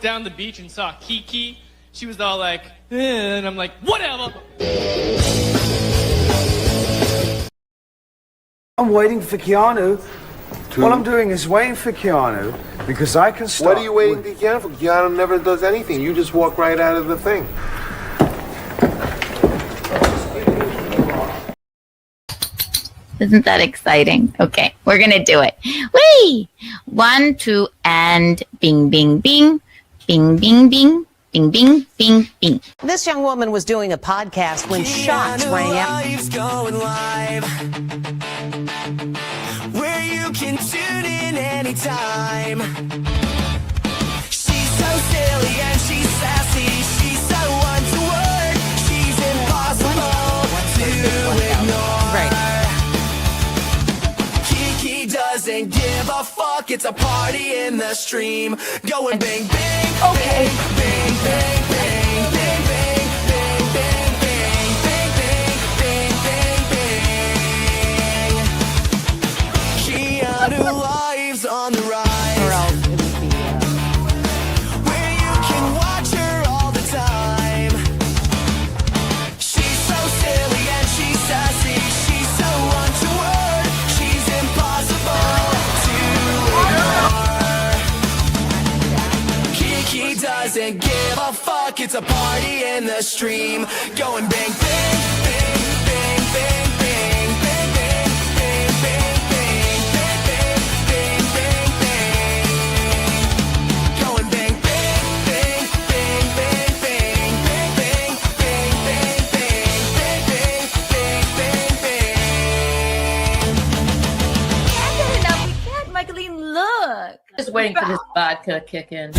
down the beach and saw Kiki. She was all like, and I'm like, whatever. I'm waiting for Keanu. What I'm doing is waiting for Keanu because I can start. What are you waiting for Keanu for? Keanu never does anything. You just walk right out of the thing. Isn't that exciting? Okay, we're gonna do it. Whee! 1, 2, and bing, bing, bing, bing, bing, bing, bing, bing, bing, bing. This young woman was doing a podcast when shots rang out. Going live, where you can tune in anytime. She's so silly and she's sassy. She's so one-to-word. She's impossible to ignore. Right. Kiki doesn't give a fuck. It's a party in the stream. Going bang, bang, Okay. bang, bang, bang, bang, bang, bang, bang, bang, bang, bang, bang, bang, bang. Keanu lives on the rise, Or else it would be, where you can watch her all the time. She's so silly and she's sassy. She's so one-to-word. She's impossible to ignore. Kiki doesn't give a fuck. It's a party in the stream. Going bang, bang, bang, bang, bang, bang, bang, bang, bang, bang, bang, bang, bang, bang, bang. Going bang, bang, bang, bang, bang, bang, bang, bang, bang, bang, bang, bang, bang, bang, bang. We can't, Michaeline, look. Just waiting for this vodka to kick in.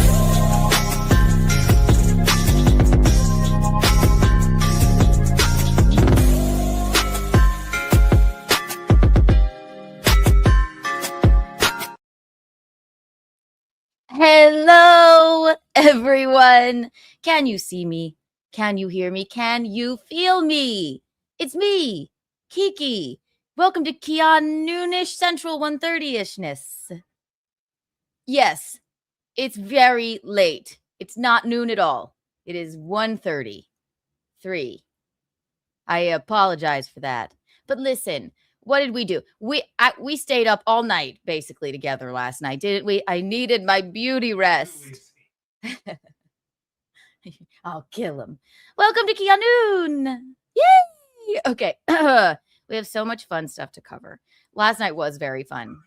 Hello, everyone. Can you see me? Can you hear me? Can you feel me? It's me, Kiki. Welcome to KeaNOOnish Central 1:30ishness. Yes, it's very late. It's not noon at all. It is 1:33. I apologize for that. But listen, what did we do? We stayed up all night basically together last night, didn't we? I needed my beauty rest. I'll kill him. Welcome to KeaNOON. Yay! Okay. We have so much fun stuff to cover. Last night was very fun.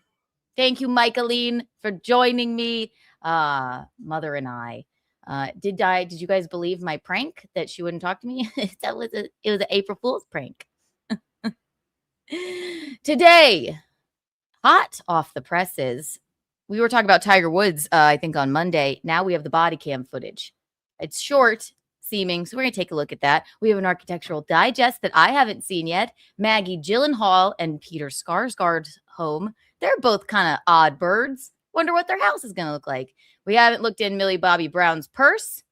Thank you, Michaeline, for joining me. Mother and I. Did you guys believe my prank that she wouldn't talk to me? It was an April Fool's prank. Today, hot off the presses, we were talking about Tiger Woods, I think on Monday. Now we have the body cam footage. It's short seeming, so we're going to take a look at that. We have an architectural digest that I haven't seen yet. Maggie Gyllenhaal and Peter Skarsgård's home. They're both kind of odd birds. Wonder what their house is going to look like. We haven't looked in Millie Bobby Brown's purse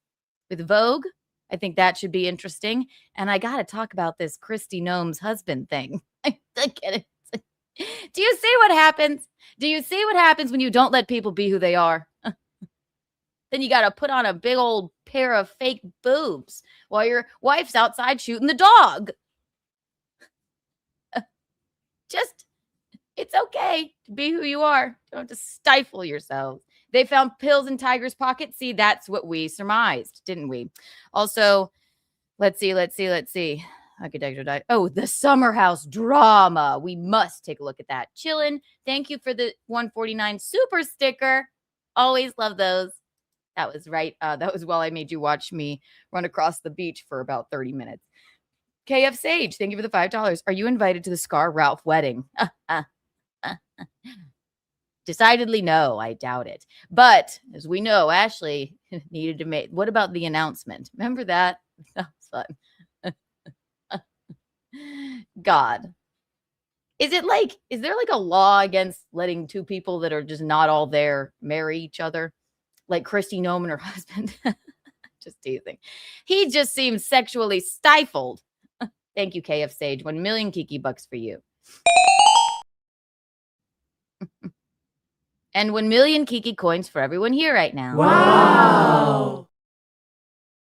with Vogue. I think that should be interesting. And I got to talk about this Christi Noem's husband thing. I get it. Do you see what happens? Do you see what happens when you don't let people be who they are? Then you got to put on a big old pair of fake boobs while your wife's outside shooting the dog. It's okay to be who you are. You don't have to stifle yourselves. They found pills in Tiger's pocket. See, that's what we surmised, didn't we? Also, let's see. Architecture. Oh, the summer house drama. We must take a look at that. Chillin'. Thank you for the 149 super sticker. Always love those. That was right. That was while I made you watch me run across the beach for about 30 minutes. KF Sage, thank you for the $5. Are you invited to the Scar Ralph wedding? Decidedly no, I doubt it. But as we know, Ashley needed to make. What about the announcement? Remember that? That was fun. God. Is there like a law against letting two people that are just not all there marry each other? Like Christi Noem and her husband? Just teasing. He just seems sexually stifled. Thank you, KF Sage. 1 million Kiki bucks for you. And 1 million Kiki coins for everyone here right now. Wow.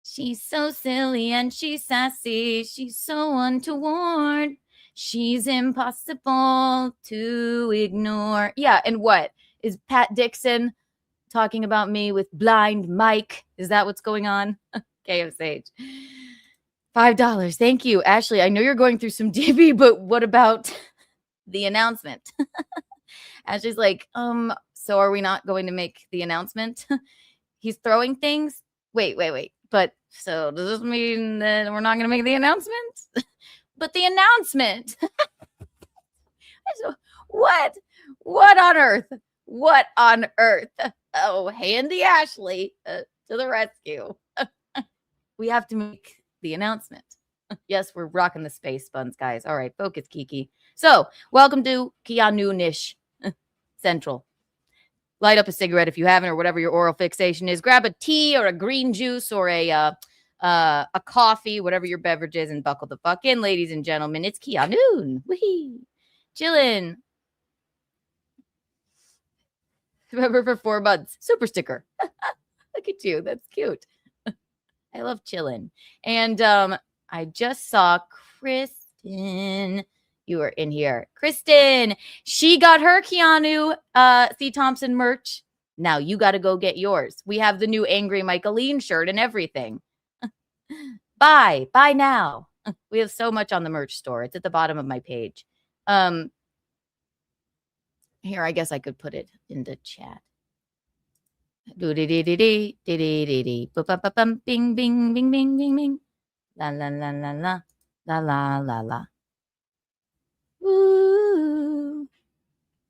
She's so silly and she's sassy. She's so untoward. She's impossible to ignore. Yeah, and what? Is Pat Dixon talking about me with blind Mike? Is that what's going on? KFH. $5. Thank you. Ashley, I know you're going through some DB, but what about the announcement? Ashley's like, so are we not going to make the announcement? He's throwing things? Wait. But so does this mean that we're not going to make the announcement? But the announcement. So, what? What on earth? What on earth? Oh, Handy Ashley to the rescue. We have to make the announcement. Yes, we're rocking the space buns, guys. All right, focus, Kiki. So, welcome to KeaNOON-ish Central. Light up a cigarette if you haven't, or whatever your oral fixation is. Grab a tea or a green juice or a coffee, whatever your beverage is, and buckle the fuck in, ladies and gentlemen. It's KeaNOON. Wee. Chillin'. Remember for 4 months. Super sticker. Look at you. That's cute. I love chillin'. And I just saw Kristen. You are in here. Kristen, she got her Keanu C. Thompson merch. Now you got to go get yours. We have the new Angry Michaeline shirt and everything. Buy now. We have so much on the merch store. It's at the bottom of my page. Here, I guess I could put it in the chat. Bing, bing, bing, bing, bing, bing. La la la la la la la la la. Woo.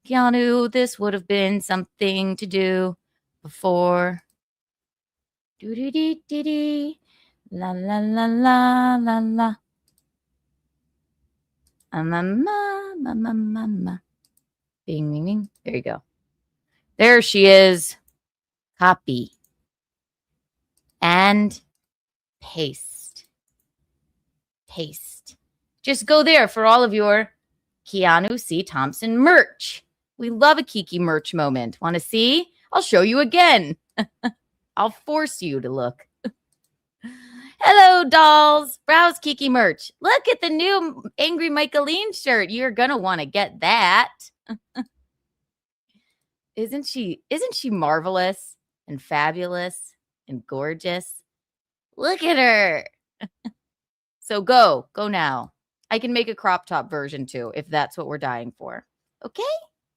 Keanu, this would have been something to do before. Do-do-dee-dee-dee. La la la la la la. Ma. Bing, bing, bing. There you go. There she is. Copy. And paste. Paste. Just go there for all of your Keanu C. Thompson merch. We love a Kiki merch moment. Want to see? I'll show you again. I'll force you to look. Hello, dolls. Browse Kiki merch. Look at the new Angry Michaeline shirt. You're going to want to get that. Isn't she marvelous and fabulous and gorgeous? Look at her. So go now. I can make a crop top version too, if that's what we're dying for. Okay?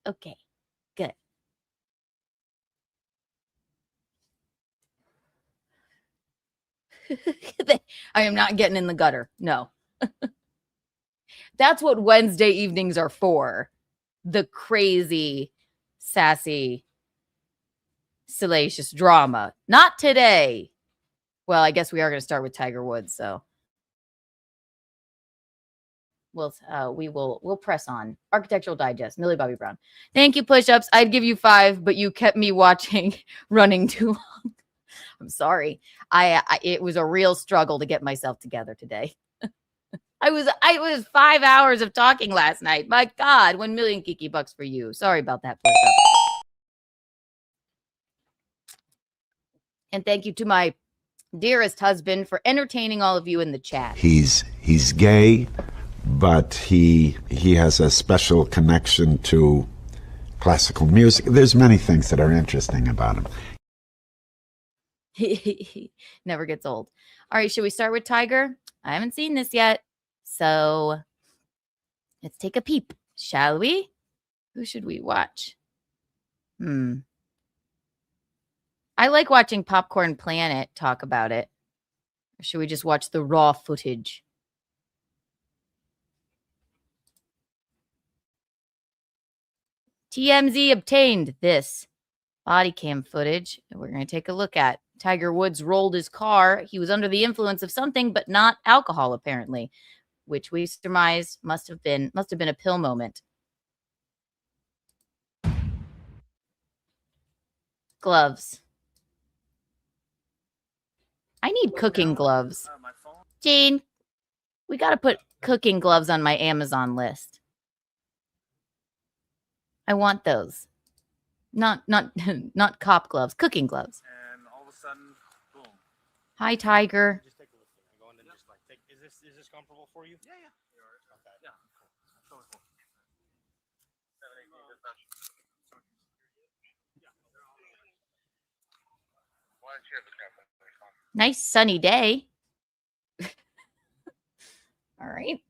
Okay. Good. I am not getting in the gutter. No. That's what Wednesday evenings are for. The crazy, sassy, salacious drama. Not today. Well, I guess we are going to start with Tiger Woods, so we'll press on. Architectural Digest, Millie Bobby Brown. Thank you, push-ups. I'd give you 5, but you kept me watching running too long. I'm sorry. It was a real struggle to get myself together today. I was 5 hours of talking last night. My God, 1 million Kiki bucks for you. Sorry about that, push-up. And thank you to my dearest husband for entertaining all of you in the chat. He's gay, but he has a special connection to classical music. There's many things that are interesting about him. Never gets old. All right, should we start with Tiger? I haven't seen this yet, so let's take a peep, shall we? Who should we watch? I like watching Popcorn Planet talk about it. Or should we just watch the raw footage? TMZ obtained this body cam footage that we're going to take a look at. Tiger Woods rolled his car. He was under the influence of something, but not alcohol, apparently, which we surmise must have been a pill moment. Gloves. I need cooking gloves. Jane, we got to put cooking gloves on my Amazon list. I want those. Not not cop gloves, cooking gloves. And all of a sudden, boom. Hi, Tiger. Just take a look. Go in and just like take. Is this comfortable for you? Yeah, yeah. Okay. Yeah. Cool. Cool. 7, 8, Why don't you have the camera? Nice sunny day. All right.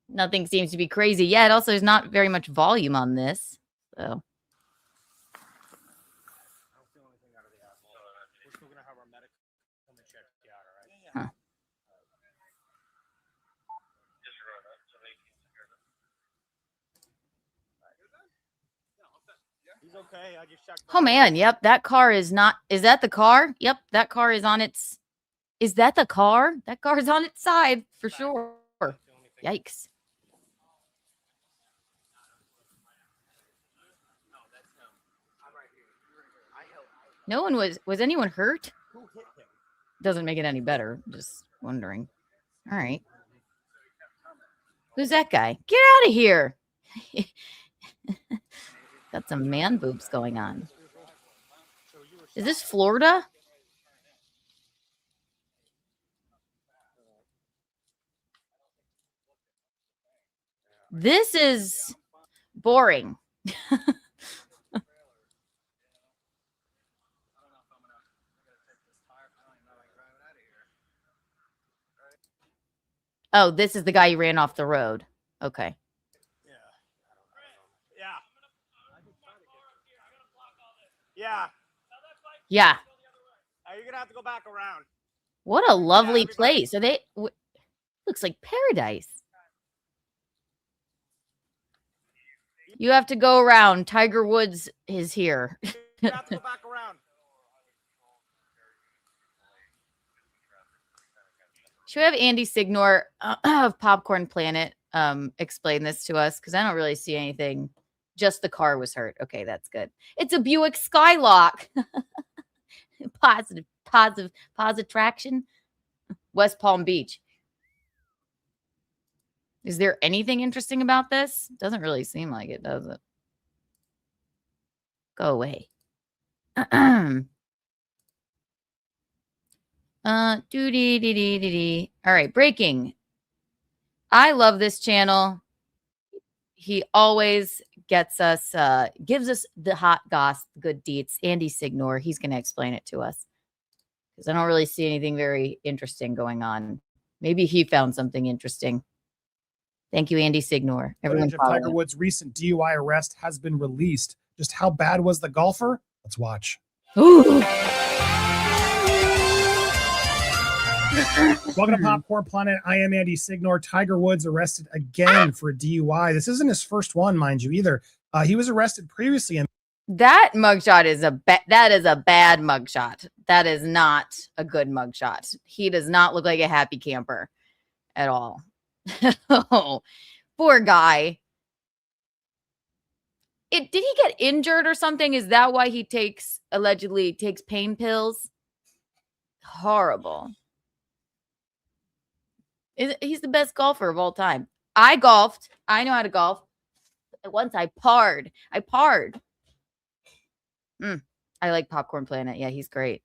Nothing seems to be crazy yet. Also, there's not very much volume on this. So. I don't feel anything out of the asshole. We're still gonna have our medic come and check you out, all right? Yeah. Huh. Just run up so they can secure them. He's okay. I just checked. Oh man, yep, that car is not. Is that the car? Yep, that car is on its. Is that the car? That car is on its side for sure. Yikes. No one was anyone hurt? Doesn't make it any better. Just wondering. All right. Who's that guy? Get out of here. Got some man boobs going on. Is this Florida? This is boring. Oh, this is the guy who ran off the road. Okay. Yeah. Yeah. You're gonna have to go back around. What a lovely place. Are they? Looks like paradise. You have to go around. Tiger Woods is here. You have to go back around. Should we have Andy Signor of Popcorn Planet explain this to us? Because I don't really see anything. Just the car was hurt. Okay, that's good. It's a Buick Skylark. positive traction. West Palm Beach. Is there anything interesting about this? Doesn't really seem like it, does it? Go away. All right, breaking. I love this channel. He always gets us, gives us the hot goss, good deets. Andy Signor, he's going to explain it to us. Because I don't really see anything very interesting going on. Maybe he found something interesting. Thank you, Andy Signor. Everyone, Tiger Woods' recent DUI arrest has been released. Just how bad was the golfer? Let's watch. Ooh. Welcome to Popcorn Planet. I am Andy Signor. Tiger Woods arrested again for a DUI. This isn't his first one, mind you, either. He was arrested previously. And that mugshot is a bad mugshot. That is not a good mugshot. He does not look like a happy camper at all. Oh, poor guy. Did he get injured or something? Is that why he allegedly takes pain pills? Horrible. He's the best golfer of all time. I golfed. I know how to golf. Once I parred. I like Popcorn Planet. Yeah, he's great.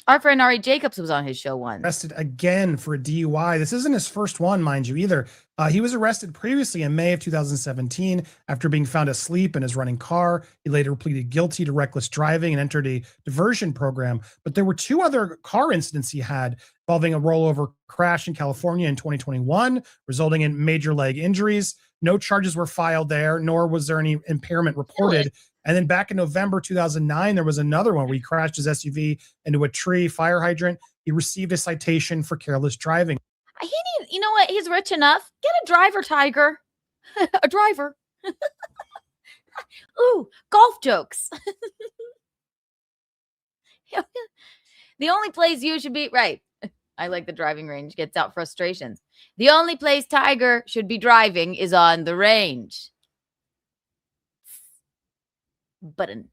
Our friend Ari Jacobs was on his show once. Arrested again for a DUI. This isn't his first one, mind you, either. He was arrested previously in May of 2017 after being found asleep in his running car. He later pleaded guilty to reckless driving and entered a diversion program. But there were 2 other car incidents he had involving a rollover crash in California in 2021, resulting in major leg injuries. No charges were filed there, nor was there any impairment reported. Really? And then back in November 2009, there was another one where he crashed his SUV into a tree, fire hydrant. He received a citation for careless driving. You know what? He's rich enough. Get a driver, Tiger. A driver. Ooh, golf jokes. The only place you should be, right. I like the driving range. Gets out frustrations. The only place Tiger should be driving is on the range. Button.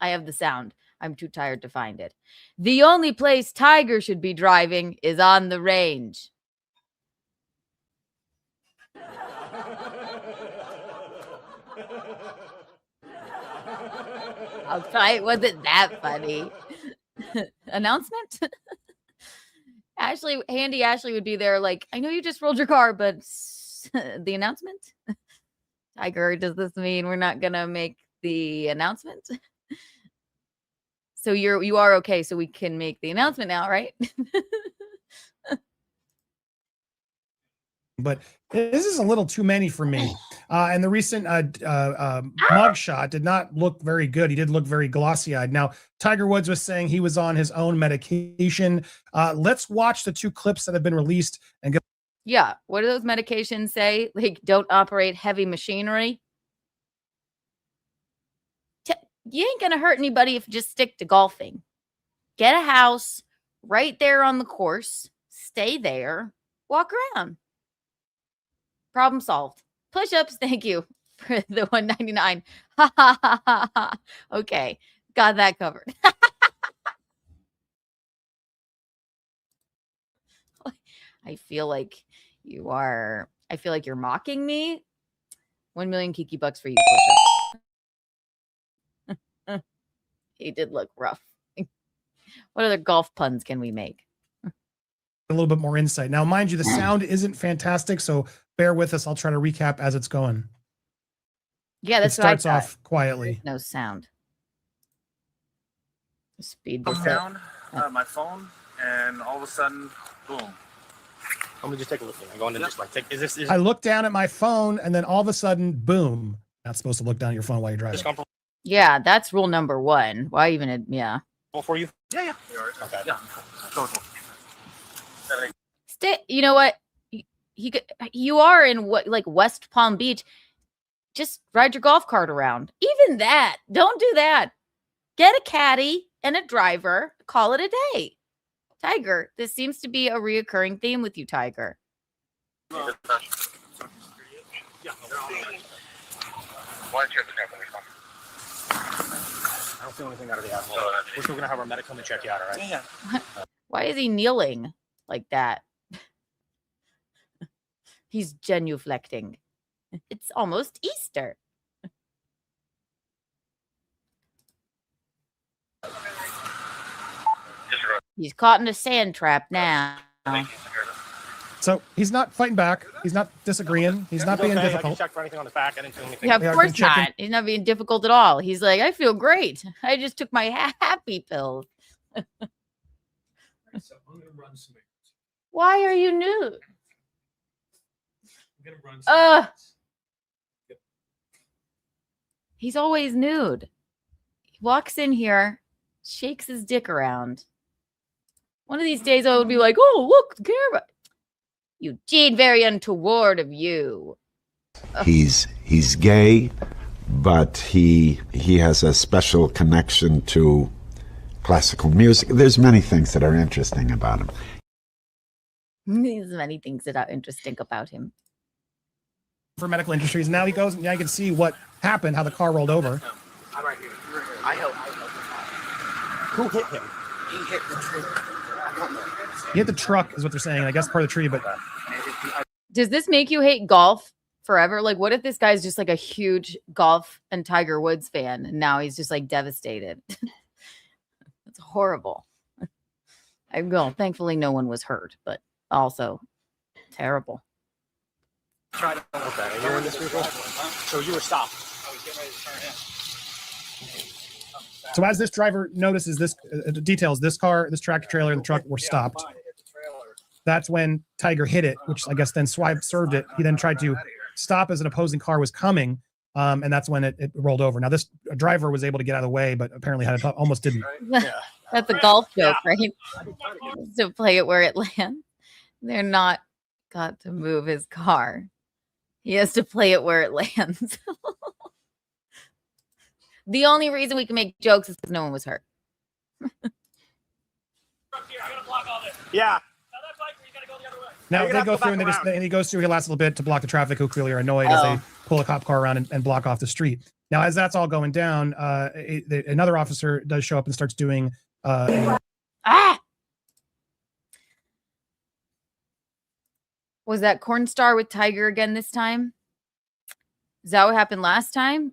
I have the sound. I'm too tired to find it. The only place Tiger should be driving is on the range. I'll try. It wasn't that funny. Announcement? Handy Ashley would be there like, I know you just rolled your car, but the announcement? Tiger, does this mean we're not gonna make the announcement? So you are okay, so we can make the announcement now, right? But this is a little too many for me. And the recent mugshot did not look very good. He did look very glossy-eyed. Now, Tiger Woods was saying he was on his own medication. Let's watch the 2 clips that have been released and go. Yeah. What do those medications say? Like, don't operate heavy machinery. You ain't gonna hurt anybody if you just stick to golfing. Get a house right there on the course. Stay there. Walk around. Problem solved. Push-ups, thank you for the 199. Ha ha ha ha ha. Okay, got that covered. I feel like you're mocking me. 1 million Kiki bucks for you. Push-ups. He did look rough. What other golf puns can we make? A little bit more insight. Now, mind you, the sound isn't fantastic, so bear with us. I'll try to recap as it's going. Yeah, that's it what I starts thought. off quietly. No sound. Speed Come this down up. my phone, and all of a sudden, boom. Let me just take a look. I'm going to just like take. Is this I look down at my phone, and then all of a sudden, boom. Not supposed to look down at your phone while you're driving. comfortable Yeah, that's rule number 1. Why even? Yeah. for you? Yeah. Okay. Yeah. You know what? You are in like West Palm Beach. Just ride your golf cart around. Even that. Don't do that. Get a caddy and a driver. Call it a day. Tiger, this seems to be a reoccurring theme with you, Tiger. I don't feel anything out of the asshole. We're still gonna have our medical and check you out, all right? Yeah. Why is he kneeling like that? He's genuflecting. It's almost Easter. He's caught in a sand trap now. So he's not fighting back. He's not disagreeing. He's not being I can difficult. check for anything on his back. I didn't feel anything. Yeah, of Yeah, course been checking. not. He's not being difficult at all. He's like, I feel great. I just took my happy pills. Why are you nude? He's always nude. He walks in here, shakes his dick around. One of these days I would be like, oh, look, the camera. Eugene, very untoward of you. He's gay, but he has a special connection to classical music. There's many things that are interesting about him. There's many things that are interesting about him. For medical industries. Now he goes, now you can see what happened, how the car rolled over. I'm right here. I helped. Who hit him? He hit the tree. He hit the truck, is what they're saying. I guess part of the tree, but Does this make you hate golf forever? Like, what if this guy's just like a huge golf and Tiger Woods fan, and now he's just like devastated? It's horrible. Thankfully, no one was hurt, but also terrible. Okay, you're in this vehicle? So you were stopped. so as this driver notices this, details this car, this tractor trailer, and the truck were stopped. That's when Tiger hit it, which I guess then served it. He then tried to stop as an opposing car was coming, and that's when it rolled over. Now, this driver was able to get out of the way, but apparently almost didn't. That's a golf joke, right? To play it where it lands. They're not got to move his car. He has to play it where it lands. The only reason we can make jokes is because no one was hurt. Yeah. Now they go through and he goes through here last little bit to block the traffic who clearly are annoyed as they pull a cop car around and block off the street. Now, as that's all going down, another officer does show up and starts doing Was that Corn Star with Tiger again this time? Is that what happened last time?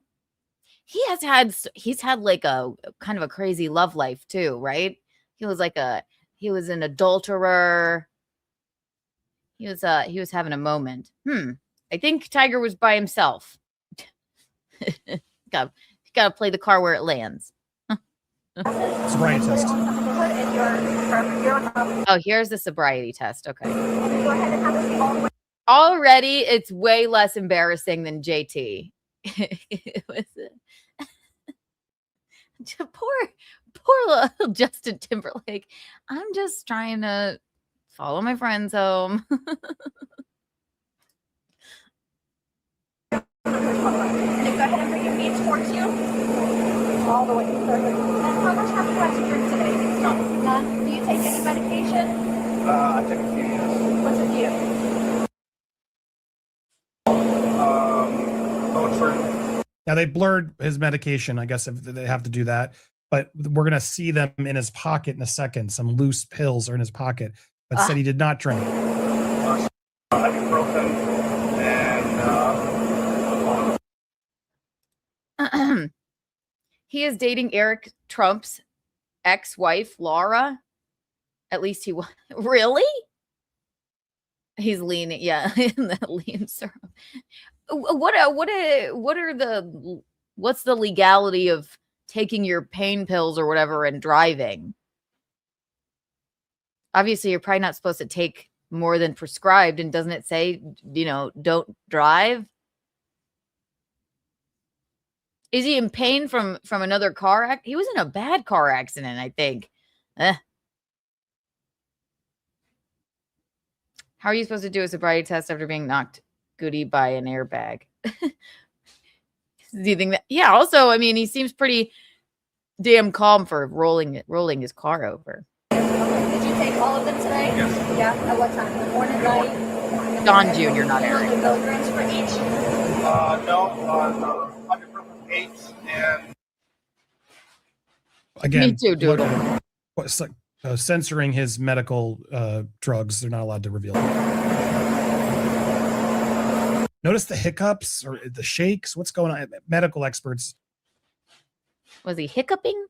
he's had like a kind of a crazy love life too, right? He was an adulterer. He was having a moment. I think Tiger was by himself. Got to play the car where it lands. Sobriety test. Oh, here's the sobriety test. Okay. Already, it's way less embarrassing than JT. It was poor little Justin Timberlake. I'm just trying to follow my friends home. Go ahead and bring your feet towards you. All the way further. And how much have you had to drink today? None. Do you take any medication? I take a few, yes. What's a few? Motrin. Now they blurred his medication. I guess if they have to do that, but we're gonna see them in his pocket in a second. Some loose pills are in his pocket, but said he did not drink. Ibuprofen and He is dating Eric Trump's ex-wife, Laura. At least he was. Really? He's leaning. Yeah, in that lean syrup. What's the legality of taking your pain pills or whatever and driving? Obviously, you're probably not supposed to take more than prescribed. And doesn't it say, don't drive? Is he in pain from another car accident? He was in a bad car accident, I think. How are you supposed to do a sobriety test after being knocked goody by an airbag? Do you think that? Yeah. Also, I mean, he seems pretty damn calm for rolling his car over. Did you take all of them today? Yes. Yeah. At what time? Morning, night? Don Jr., not Eric. Milligrams for each? no. Ibuprofen 8 and. Again, Me too, Doodle. What's like censoring his medical drugs? They're not allowed to reveal. Notice the hiccups or the shakes. What's going on? Medical experts. Was he hiccuping?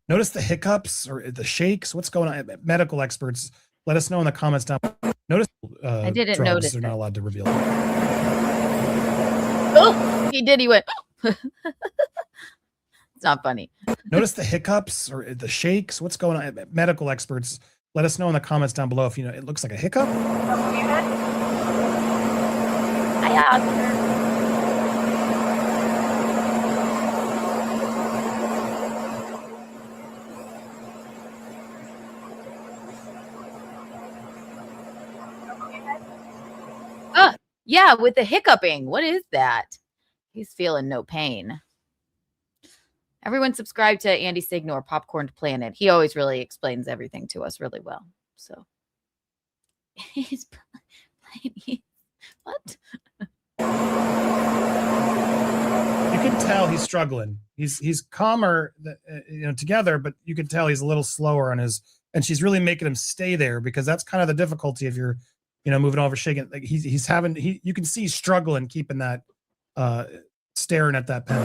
Notice the hiccups or the shakes. What's going on? Medical experts. Let us know in the comments down. Notice. I didn't drugs. notice. They're not allowed to reveal. Oh, he did. He went. It's not funny. Notice the hiccups or the shakes. What's going on? Medical experts. Let us know in the comments down below if it looks like a hiccup. Yeah, with the hiccuping. What is that? He's feeling no pain. Everyone subscribe to Andy Signor, Popcorn Planet. He always really explains everything to us really well. So he's playing. What? You can tell he's struggling. He's calmer, together, but you can tell he's a little slower on his. And she's really making him stay there because that's kind of the difficulty if you're, moving over, shaking. Like he's having. You can see he's struggling keeping that, staring at that pen.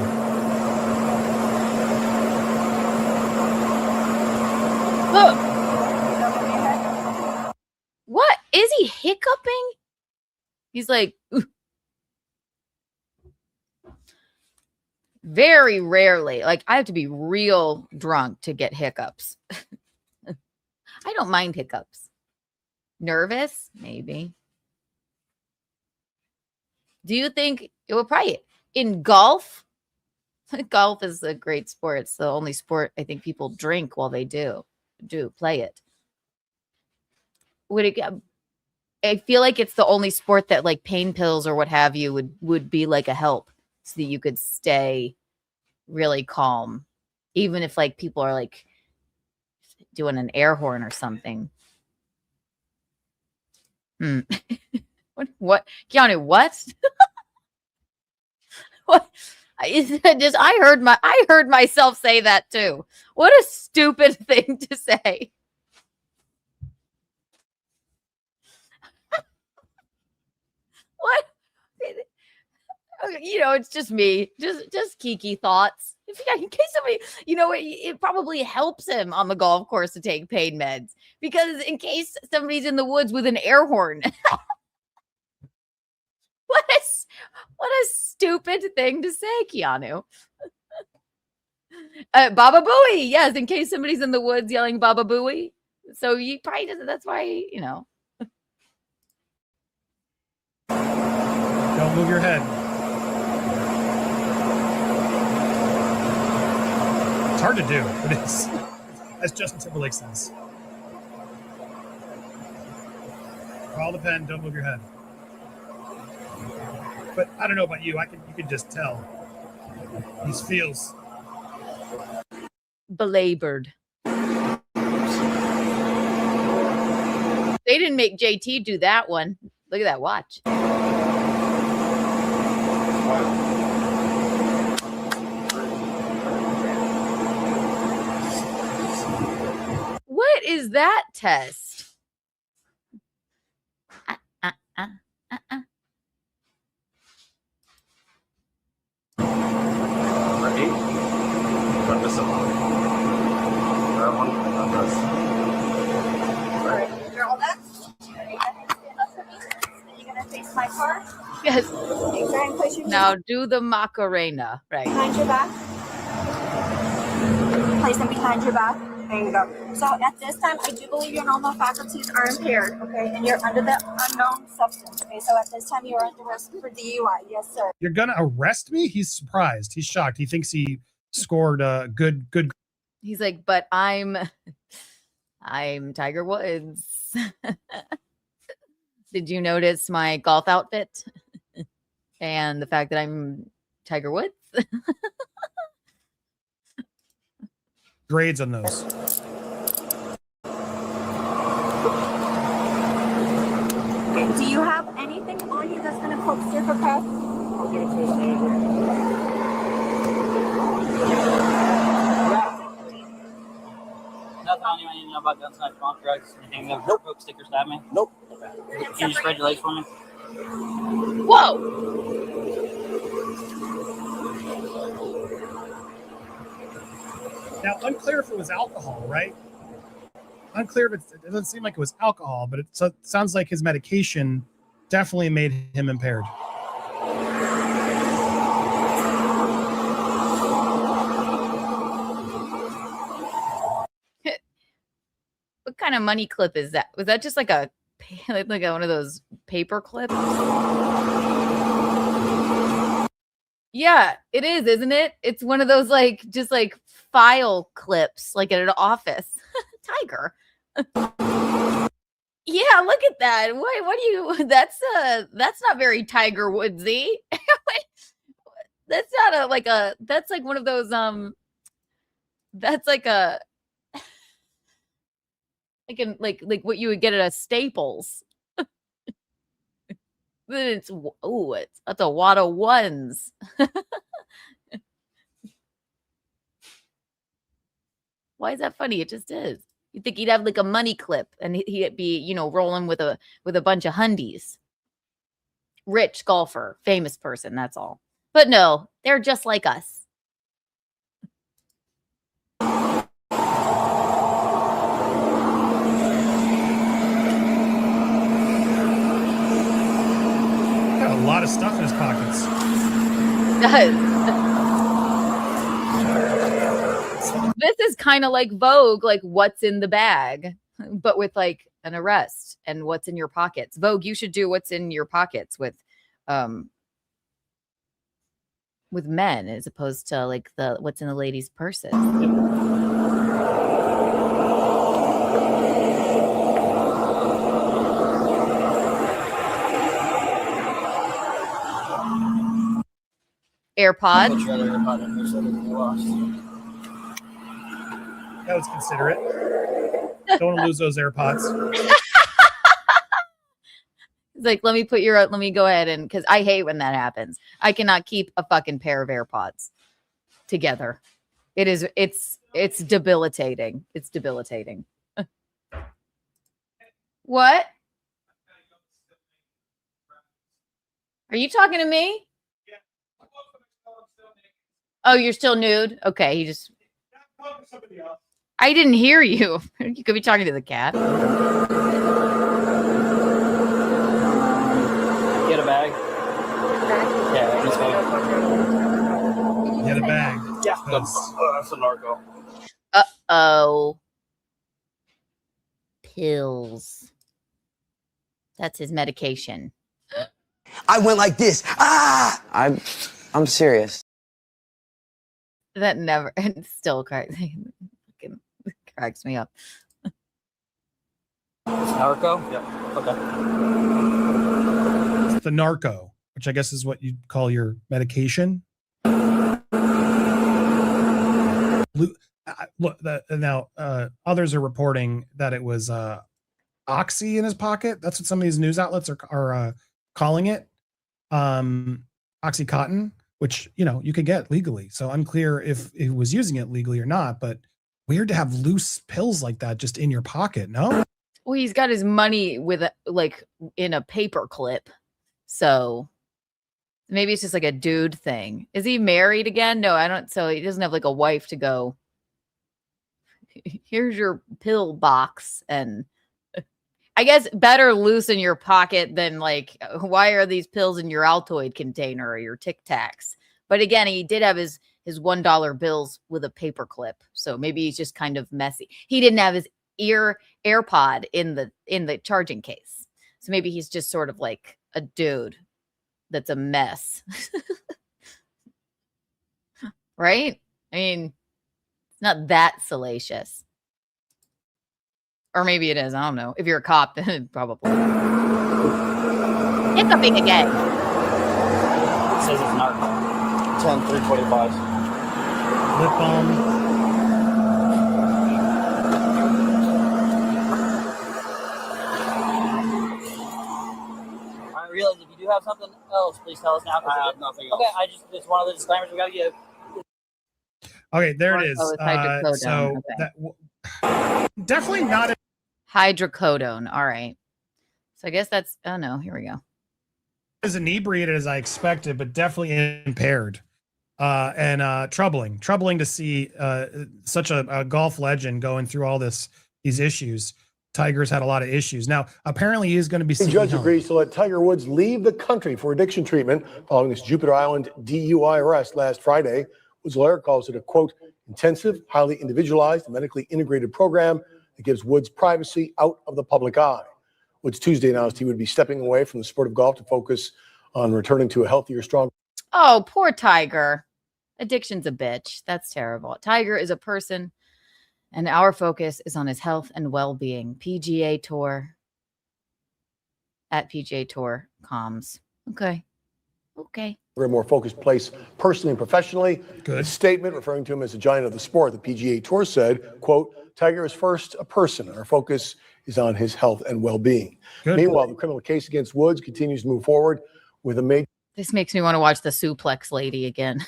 What? Is he hiccuping? He's like, ooh. Very rarely. Like, I have to be real drunk to get hiccups. I don't mind hiccups. Nervous? Maybe. Do you think it would probably in golf? Golf is a great sport. It's the only sport I think people drink while they do play it. Would it? I feel like it's the only sport that like pain pills or what have you would be like a help so that you could stay really calm, even if like people are like doing an air horn or something. What? Keanu, what? What? I heard myself say that too. What a stupid thing to say. What? You know, it's just me, just Kiki thoughts. In case somebody, you know, it probably helps him on the golf course to take pain meds because in case somebody's in the woods with an air horn. What a stupid thing to say, Keanu. Baba Booey, yes, in case somebody's in the woods yelling Baba Booey. So you probably doesn't. That's why, you know. Don't move your head. It's hard to do. It is. As Justin Timberlake says. Call the pen. Don't move your head. But I don't know about you. You can just tell. These feels belabored. They didn't make JT do that one. Look at that watch. What is that test? You're all done? Stand up for me. You're gonna face my car. Yes. Try and push your Now do the Macarena. Right. behind your back. Place them behind your back. There you go. So at this time, I do believe your normal faculties are impaired, okay? And you're under the unknown substance, okay? So at this time, you're under arrest for DUI. Yes, sir. You're gonna arrest me? He's surprised. He's shocked. He thinks he scored a good. He's like, but I'm Tiger Woods. Did you notice my golf outfit? And the fact that I'm Tiger Woods? Grades on those. Okay, do you have anything on you that's going to coax your press? Nothing on you I need to know about guns, knives, bomb, drugs, anything. No broke sticker stab me. Nope. Can you spread your legs for me? Whoa! Now, unclear if it was alcohol, right? Unclear if it doesn't seem like it was alcohol, but it sounds like his medication definitely made him impaired. What kind of money clip is that? Was that just like a one of those paper clips? Yeah, it is, isn't it? It's one of those just file clips, like at an office. Tiger. Yeah, look at that. What do you? That's not very Tiger Woodsy. That's not that's like one of those that's like a like what you would get at a Staples. Then that's a wad of ones. Why is that funny? It just is. You'd think he'd have like a money clip and he'd be, rolling with a bunch of hundies. Rich golfer, famous person, that's all. But no, they're just like us. Got a lot of stuff in his pockets. This is kind of like Vogue, like what's in the bag, but with like an arrest and what's in your pockets. Vogue, you should do what's in your pockets with men as opposed to like the what's in the ladies' purses. AirPod. That was considerate. Don't want to lose those AirPods. It's like, let me go ahead and, because I hate when that happens. I cannot keep a fucking pair of AirPods together. It's debilitating. It's debilitating. What? Are you talking to me? Oh, you're still nude? Okay, he just. I didn't hear you. You could be talking to the cat. Get a bag. Yeah, this bag. Get a bag. Yeah, that's a narco. Uh-oh. Pills. That's his medication. I went like this. Ah! I'm serious. That never, it still cracks me up. Narco? Yeah. Okay. It's the narco, which I guess is what you call your medication. Look, now others are reporting that it was oxy in his pocket. That's what some of these news outlets are calling it. Oxycontin, which you could get legally. So unclear if he was using it legally or not. But weird to have loose pills like that just in your pocket. No. Well, he's got his money with in a paper clip. So maybe it's just like a dude thing. Is he married again? No, I don't. So he doesn't have like a wife to go, here's your pill box. And I guess better loose in your pocket than like, why are these pills in your Altoid container or your Tic Tacs? But again, he did have his $1 bills with a paper clip. So maybe he's just kind of messy. He didn't have his AirPod in the charging case. So maybe he's just sort of like a dude that's a mess. Right? I mean, it's not that salacious. Or maybe it is. I don't know. If you're a cop, then probably. Hiccuping again. It says it's narco. 10-325. Lip balm. I realize if you do have something else, please tell us now. I have nothing else. Okay, it's one of the disclaimers we got to give. Okay, there it is. Oh, it's hydrocodone. So Okay. definitely not a Hydrocodone. All right. So I guess that's, oh no, here we go. as inebriated as I expected, but definitely impaired. And troubling to see such a golf legend going through all these issues. Tiger's had a lot of issues. Now, apparently he is going to be The judge agrees to let Tiger Woods leave the country for addiction treatment following his Jupiter Island DUI arrest last Friday. Woods' lawyer calls it a, quote, intensive, highly individualized, and medically integrated program that gives Woods privacy out of the public eye. Woods Tuesday announced he would be stepping away from the sport of golf to focus on returning to a healthier, stronger. Oh, poor Tiger. Addiction's a bitch. That's terrible. Tiger is a person, and our focus is on his health and well-being. PGA Tour at PGA Tour comms. Okay. A more focused place personally and professionally. Good. A statement referring to him as a giant of the sport, the PGA Tour said, quote, Tiger is first a person, and our focus is on his health and well-being. Good. Meanwhile, the criminal case against Woods continues to move forward with a major This makes me want to watch the suplex lady again.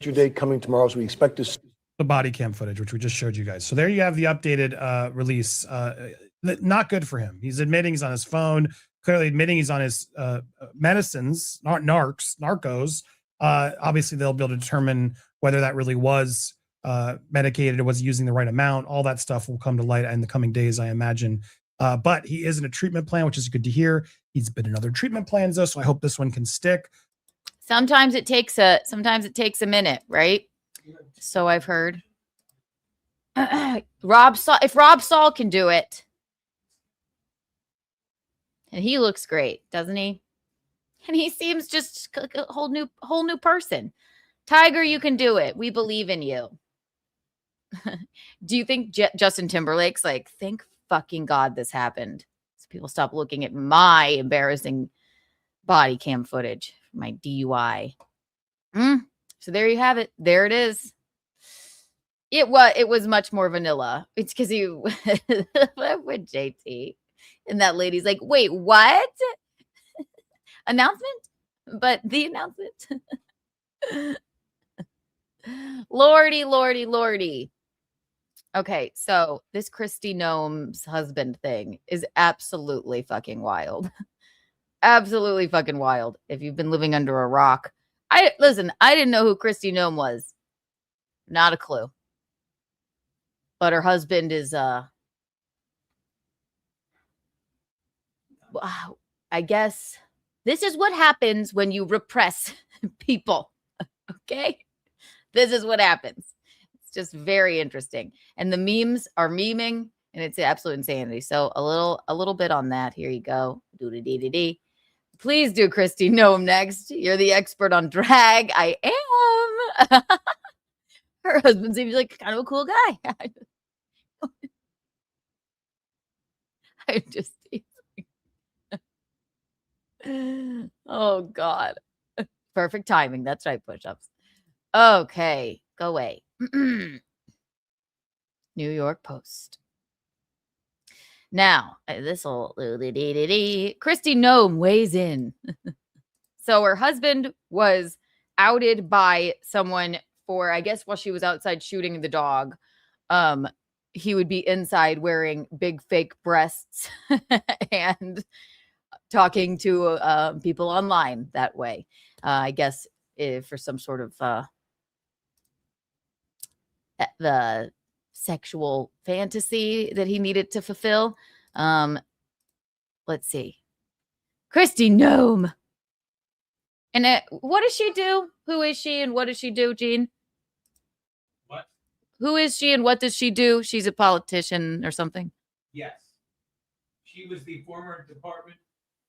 date coming tomorrow, so we expect to see the body cam footage, which we just showed you guys. So there you have the updated release. Not good for him. He's admitting he's on his phone, clearly admitting he's on his medicines, narcos. Obviously, they'll be able to determine whether that really was medicated or was using the right amount. All that stuff will come to light in the coming days, I imagine. But he is in a treatment plan, which is good to hear. He's been in other treatment plans, though, so I hope this one can stick. Sometimes it takes a minute, right? So I've heard. If Rob Saul can do it, and he looks great, doesn't he? And he seems just a whole new person. Tiger, you can do it. We believe in you. Do you think Justin Timberlake's like, thank fucking God this happened, so people stop looking at my embarrassing body cam footage, my DUI. So there you have it. There it is. It was much more vanilla. It's because you with JT and that lady's like, wait, what? Announcement? But the announcement. Lordy. Okay, so this Christi Noem's husband thing is absolutely fucking wild. Absolutely fucking wild. If you've been living under a rock. I didn't know who Christi Noem was. Not a clue. But her husband is I guess this is what happens when you repress people. Okay? This is what happens. It's just very interesting. And the memes are memeing, and it's absolute insanity. So a little bit on that. Here you go. Do-do-dee-dee-dee. Please do Christi Noem next. You're the expert on drag. I am. Her husband seems like kind of a cool guy. I just oh God. Perfect timing. That's right, push-ups. Okay, go away. New York Post. Now, this will Christi Noem weighs in. So her husband was outed by someone for, I guess, while she was outside shooting the dog. He would be inside wearing big fake breasts and talking to people online that way. I guess for some sort of the sexual fantasy that he needed to fulfill. Let's see. Christi Noem. And what does she do? Who is she and what does she do, Gene? What? Who is she and what does she do? She's a politician or something. Yes. She was the former Department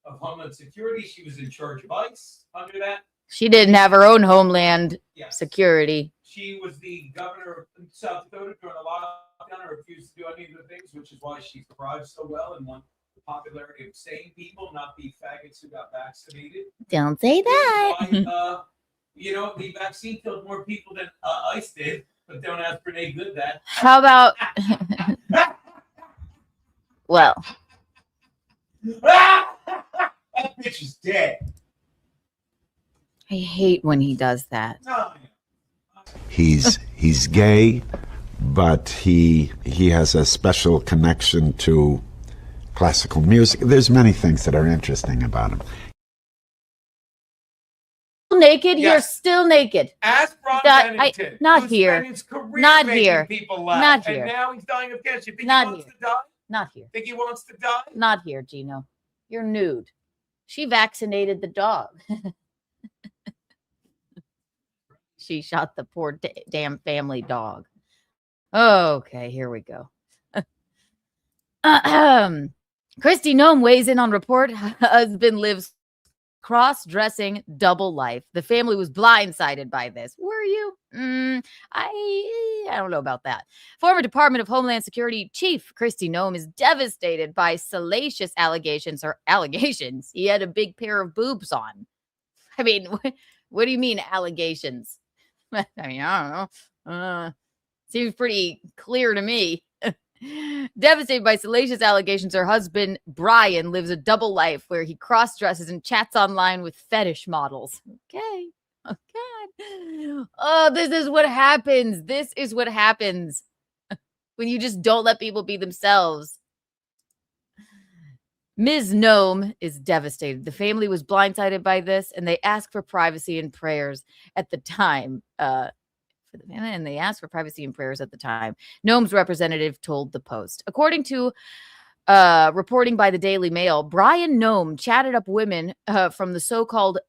of Homeland Security. She was in charge of ICE under that. She didn't have her own homeland security. She was the governor of South Dakota during a lockdown and refused to do any of the things, which is why she thrived so well and won the popularity of sane people, not the faggots who got vaccinated. Don't say that. Why, the vaccine killed more people than ICE did, but don't ask Brene Good that. How about... Well... That bitch is dead. I hate when he does that. He's gay, but he has a special connection to classical music. There's many things that are interesting about him. Naked? Yes. You're still naked. Ask Ron That- Bennington. not who here. spent his career Not making here. People laugh, Not here. And now he's dying of cancer. You think Not he wants here. to die? Not here. Think he wants to die? Not here, Gino. You're nude. She vaccinated the dog. She shot the poor damn family dog. Okay, here we go. Christi Noem weighs in on report. Husband lives cross-dressing double life. The family was blindsided by this. Were you? I don't know about that. Former Department of Homeland Security Chief Christi Noem is devastated by salacious allegations. He had a big pair of boobs on. I mean, what do you mean allegations? I mean, I don't know. Seems pretty clear to me. Devastated by salacious allegations, her husband, Brian, lives a double life where he cross-dresses and chats online with fetish models. Okay. Oh, God. Oh, this is what happens. This is what happens when you just don't let people be themselves. Ms. Noem is devastated. The family was blindsided by this, and they asked for privacy and prayers at the time. And they asked for privacy and prayers at the time. Noem's representative told the Post. According to reporting by the Daily Mail, Brian Noem chatted up women from the so-called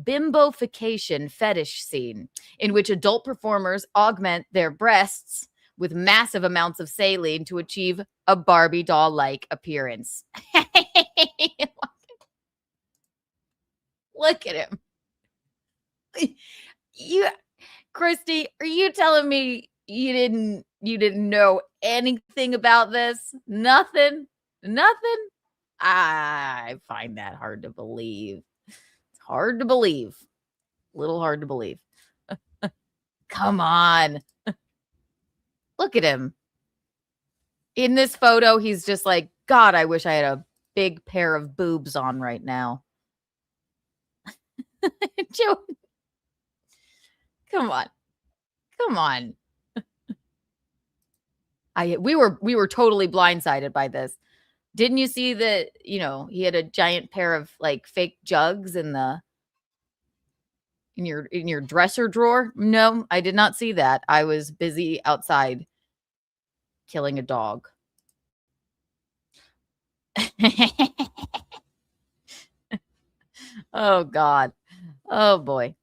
bimbofication fetish scene, in which adult performers augment their breasts with massive amounts of saline to achieve a Barbie doll-like appearance. Look at him. Christi, are you telling me you didn't know anything about this? Nothing? I find that hard to believe. It's hard to believe. A little hard to believe. Come on. Look at him. In this photo, he's just like, God, I wish I had a big pair of boobs on right now. Joe. Come on. We were totally blindsided by this. Didn't you see that, he had a giant pair of like fake jugs in the, in your dresser drawer? No, I did not see that. I was busy outside killing a dog. Oh God. Oh boy.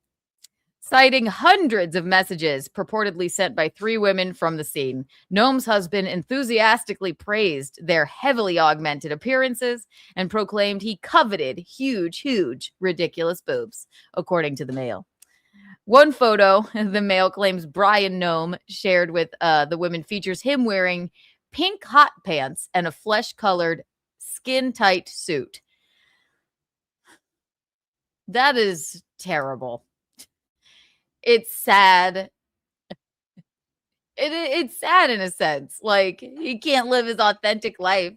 Citing hundreds of messages purportedly sent by 3 women from the scene, Noem's husband enthusiastically praised their heavily augmented appearances and proclaimed he coveted huge, ridiculous boobs, according to the Mail. One photo the Mail claims Brian Noem shared with the women features him wearing pink hot pants and a flesh-colored, skin-tight suit. That is terrible. It's sad. It's sad in a sense. Like, he can't live his authentic life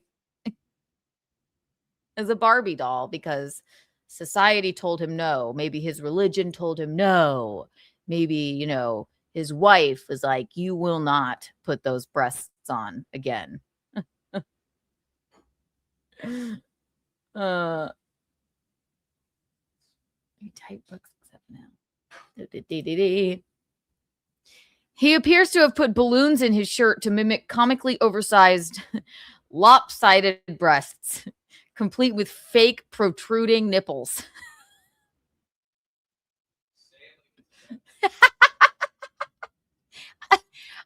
as a Barbie doll because society told him no. Maybe his religion told him no. Maybe, his wife was like, you will not put those breasts on again. Type books except now. He appears to have put balloons in his shirt to mimic comically oversized, lopsided breasts, complete with fake protruding nipples.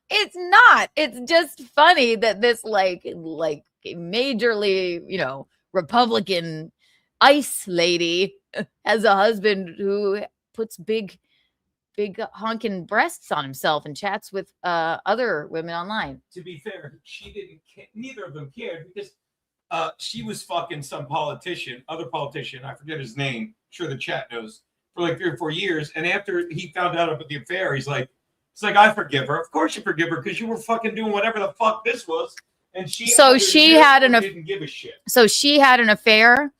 It's not. It's just funny that this like majorly, Republican ICE lady has a husband who puts big honking breasts on himself and chats with other women online. To be fair, neither of them cared because she was fucking some other politician, I forget his name, I'm sure the chat knows, for like 3 or 4 years. And after he found out about the affair, it's like, I forgive her. Of course you forgive her because you were fucking doing whatever the fuck this was. And she didn't give a shit. So she had an affair?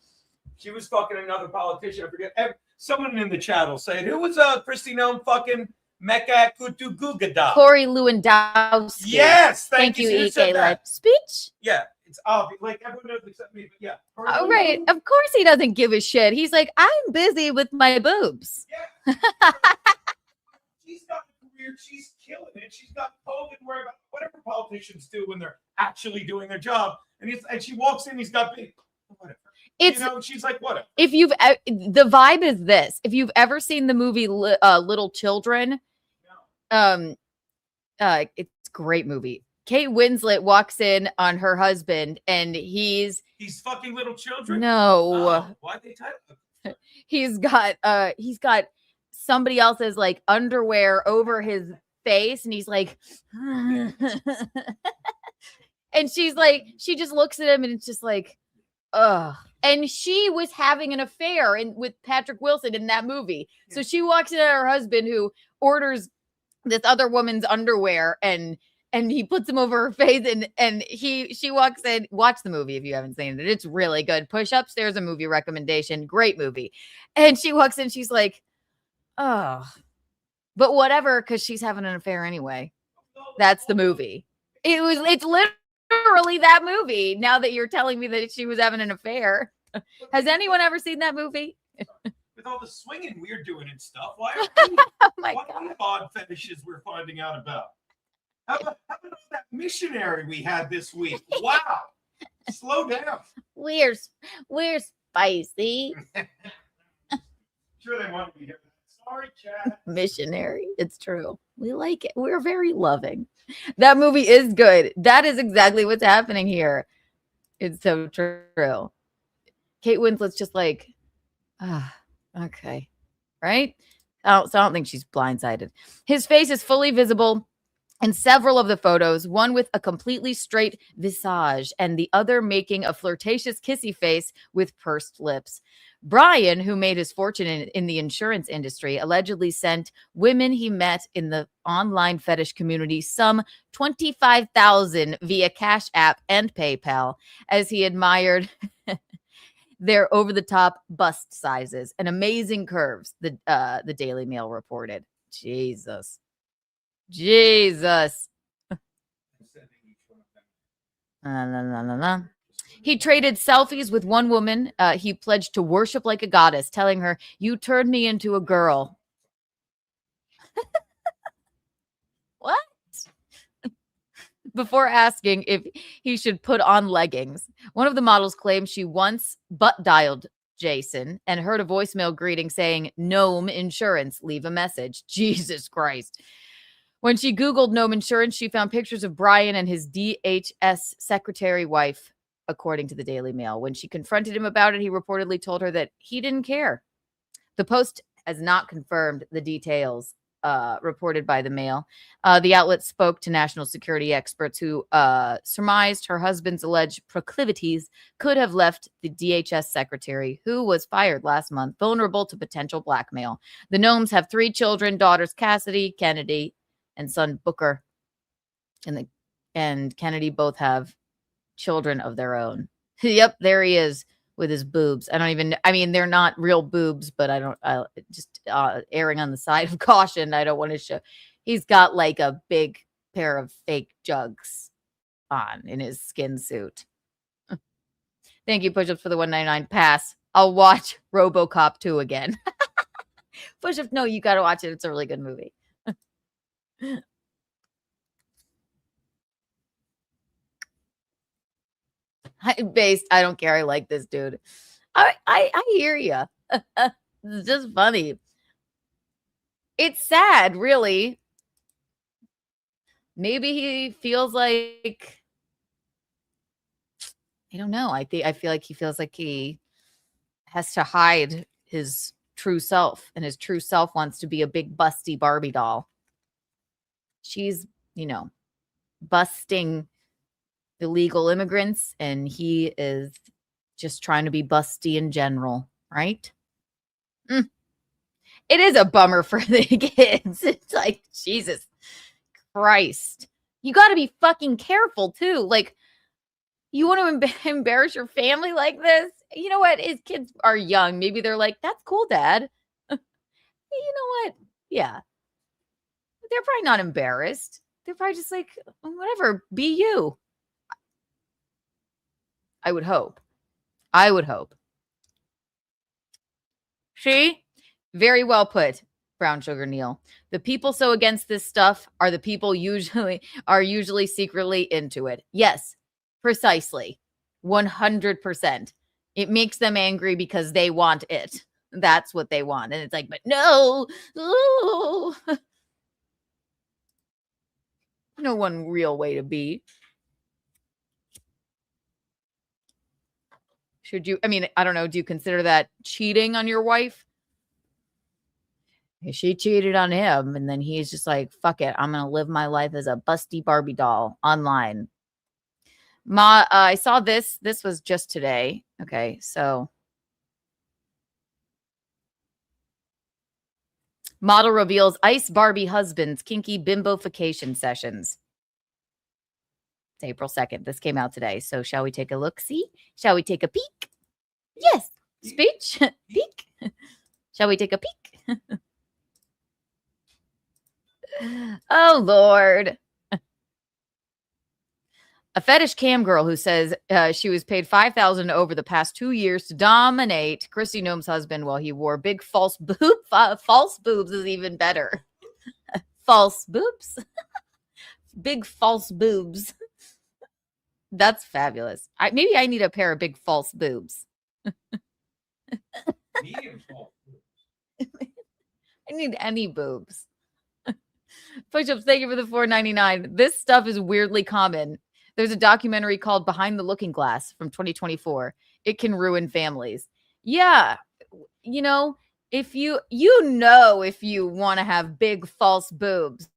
She was fucking another politician. I forget. Someone in the chat will say, who was Christi Noem fucking Mecca Kutu Gugada? Corey Lewandowski. Yes, thank you. EK Live speech. Yeah, it's obvious. Like everyone knows except me, but yeah. Oh, right. Of course he doesn't give a shit. He's like, I'm busy with my boobs. Yeah. She's got a career. She's killing it. She's got COVID. Worry about whatever politicians do when they're actually doing their job. And she walks in. He's got big. Whatever. She's like, whatever. The vibe is this. If you've ever seen the movie Little Children, it's a great movie. Kate Winslet walks in on her husband, and he's fucking little children. No, why'd they title? He's got somebody else's like underwear over his face, and he's like, and she's like, she just looks at him, and it's just like, ugh. And she was having an affair with Patrick Wilson in that movie. So she walks in at her husband who orders this other woman's underwear and he puts them over her face and she walks in. Watch the movie if you haven't seen it. It's really good. Push Upstairs, a movie recommendation. Great movie. And she walks in, she's like, oh, but whatever, because she's having an affair anyway. That's the movie. It's literally that movie. Now that you're telling me that she was having an affair. Has anyone ever seen that movie? With all the swinging we're doing and stuff, why Oh my God. odd fetishes we're finding out about? How about that missionary we had this week? Wow. Slow down. We're spicy. Sure they want to be here. Sorry, Chad. Missionary. It's true. We like it. We're very loving. That movie is good. That is exactly what's happening here. It's so true. Kate Winslet's just like, okay. Right? So I don't think she's blindsided. His face is fully visible in several of the photos, one with a completely straight visage and the other making a flirtatious kissy face with pursed lips. Brian, who made his fortune in the insurance industry, allegedly sent women he met in the online fetish community some $25,000 via Cash App and PayPal as he admired their over-the-top bust sizes and amazing curves, the Daily Mail reported. Jesus. He traded selfies with one woman he pledged to worship like a goddess, telling her, "You turned me into a girl." before asking if he should put on leggings. One of the models claimed she once butt dialed Jason and heard a voicemail greeting saying, Noem Insurance, leave a message. Jesus Christ. When she Googled Noem Insurance, she found pictures of Brian and his DHS secretary wife, according to the Daily Mail. When she confronted him about it, he reportedly told her that he didn't care. The Post has not confirmed the details reported by the Mail. The outlet spoke to national security experts who surmised her husband's alleged proclivities could have left the DHS secretary, who was fired last month, vulnerable to potential blackmail. The Noems have 3 children, daughters Cassidy, Kennedy, and son Booker. And Kennedy both have children of their own. Yep, there he is with his boobs. I mean, they're not real boobs, but just erring on the side of caution. I don't want to show. He's got like a big pair of fake jugs on in his skin suit. Thank you, Push-Ups, for the $1.99 pass. I'll watch RoboCop 2 again. Push-Ups, no, you got to watch it. It's a really good movie. I don't care. I like this dude. I hear you. It's just funny. It's sad, really. Maybe he feels like, I don't know. I feel like he feels like he has to hide his true self, and his true self wants to be a big busty Barbie doll. She's, busting illegal immigrants, and he is just trying to be busty in general, right? It is a bummer for the kids. It's like, Jesus Christ. You got to be fucking careful, too. Like, you want to embarrass your family like this? You know what? His kids are young. Maybe they're like, that's cool, Dad. You know what? Yeah. They're probably not embarrassed. They're probably just like, whatever, be you. I would hope. See? Very well put, Brown Sugar Neil. The people so against this stuff are the people usually secretly into it. Yes, precisely. 100%. It makes them angry because they want it. That's what they want. And it's like, but no. Ooh. No one real way to be. Should you, I don't know, do you consider that cheating on your wife? She cheated on him, and then he's just like, fuck it, I'm going to live my life as a busty Barbie doll online. I saw this. This was just today. Okay, so. Model reveals Ice Barbie husband's kinky bimbofication sessions. It's April 2nd. This came out today. So shall we take a look-see? Shall we take a peek? Yes. Speech? Peek? Shall we take a peek? Oh, Lord. A fetish cam girl who says she was paid $5,000 over the past 2 years to dominate Christi Noem's husband while he wore big false boobs. False boobs is even better. False boobs? Big false boobs. That's fabulous. Maybe I need a pair of big false boobs. Medium false boobs. I need any boobs. Push-Ups, thank you for the $4.99. This stuff is weirdly common. There's a documentary called Behind the Looking Glass from 2024. It can ruin families. Yeah. If you want to have big false boobs,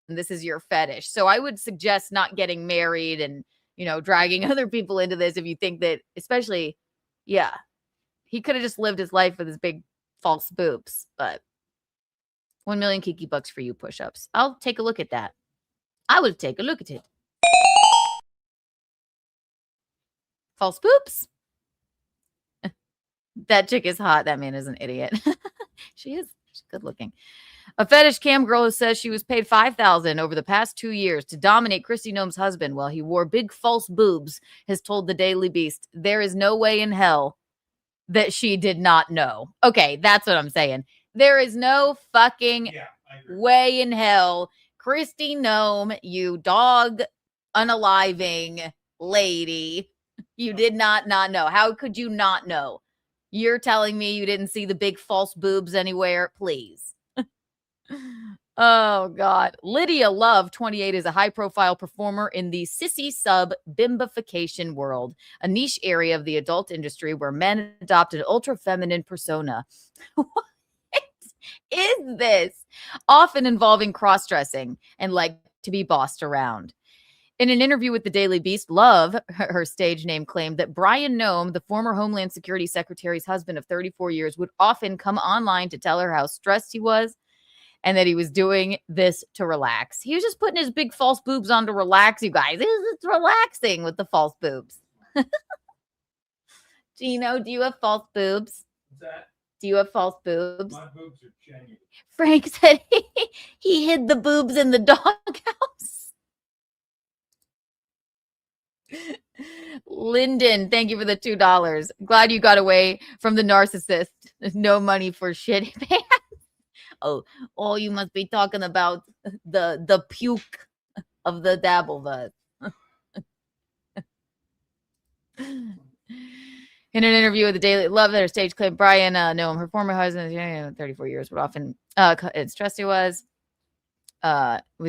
this is your fetish. So I would suggest not getting married and, dragging other people into this if you think that, especially, yeah, he could have just lived his life with his big false boobs. But 1 million Kiki bucks for you, Push-Ups. I'll take a look at that. I would take a look at it. False boobs. That chick is hot. That man is an idiot. She is. She's good looking. A fetish cam girl who says she was paid $5,000 over the past 2 years to dominate Christi Noem's husband while he wore big false boobs has told the Daily Beast there is no way in hell that she did not know. Okay, that's what I'm saying. There is no fucking way in hell Christi Noem, you dog unaliving lady. You did not know. How could you not know? You're telling me you didn't see the big false boobs anywhere? Please. Oh, God. Lydia Love, 28, is a high-profile performer in the sissy sub bimbification world, a niche area of the adult industry where men adopt an ultra-feminine persona. What is this? Often involving cross-dressing and like to be bossed around. In an interview with the Daily Beast, Love, her stage name, claimed that Brian Noem, the former Homeland Security Secretary's husband of 34 years, would often come online to tell her how stressed he was and that he was doing this to relax. He was just putting his big false boobs on to relax, you guys. It's relaxing with the false boobs. Gino, do you have false boobs? What's that? Do you have false boobs? My boobs are genuine. Frank said he hid the boobs in the doghouse. Lyndon, thank you for the $2. Glad you got away from the narcissist. There's no money for shitty pants. Oh, you must be talking about the puke of the Dabblebutt. In an interview with the Daily Love, their stage claimed Brian Noem, her former husband, 34 years, would often stressed he was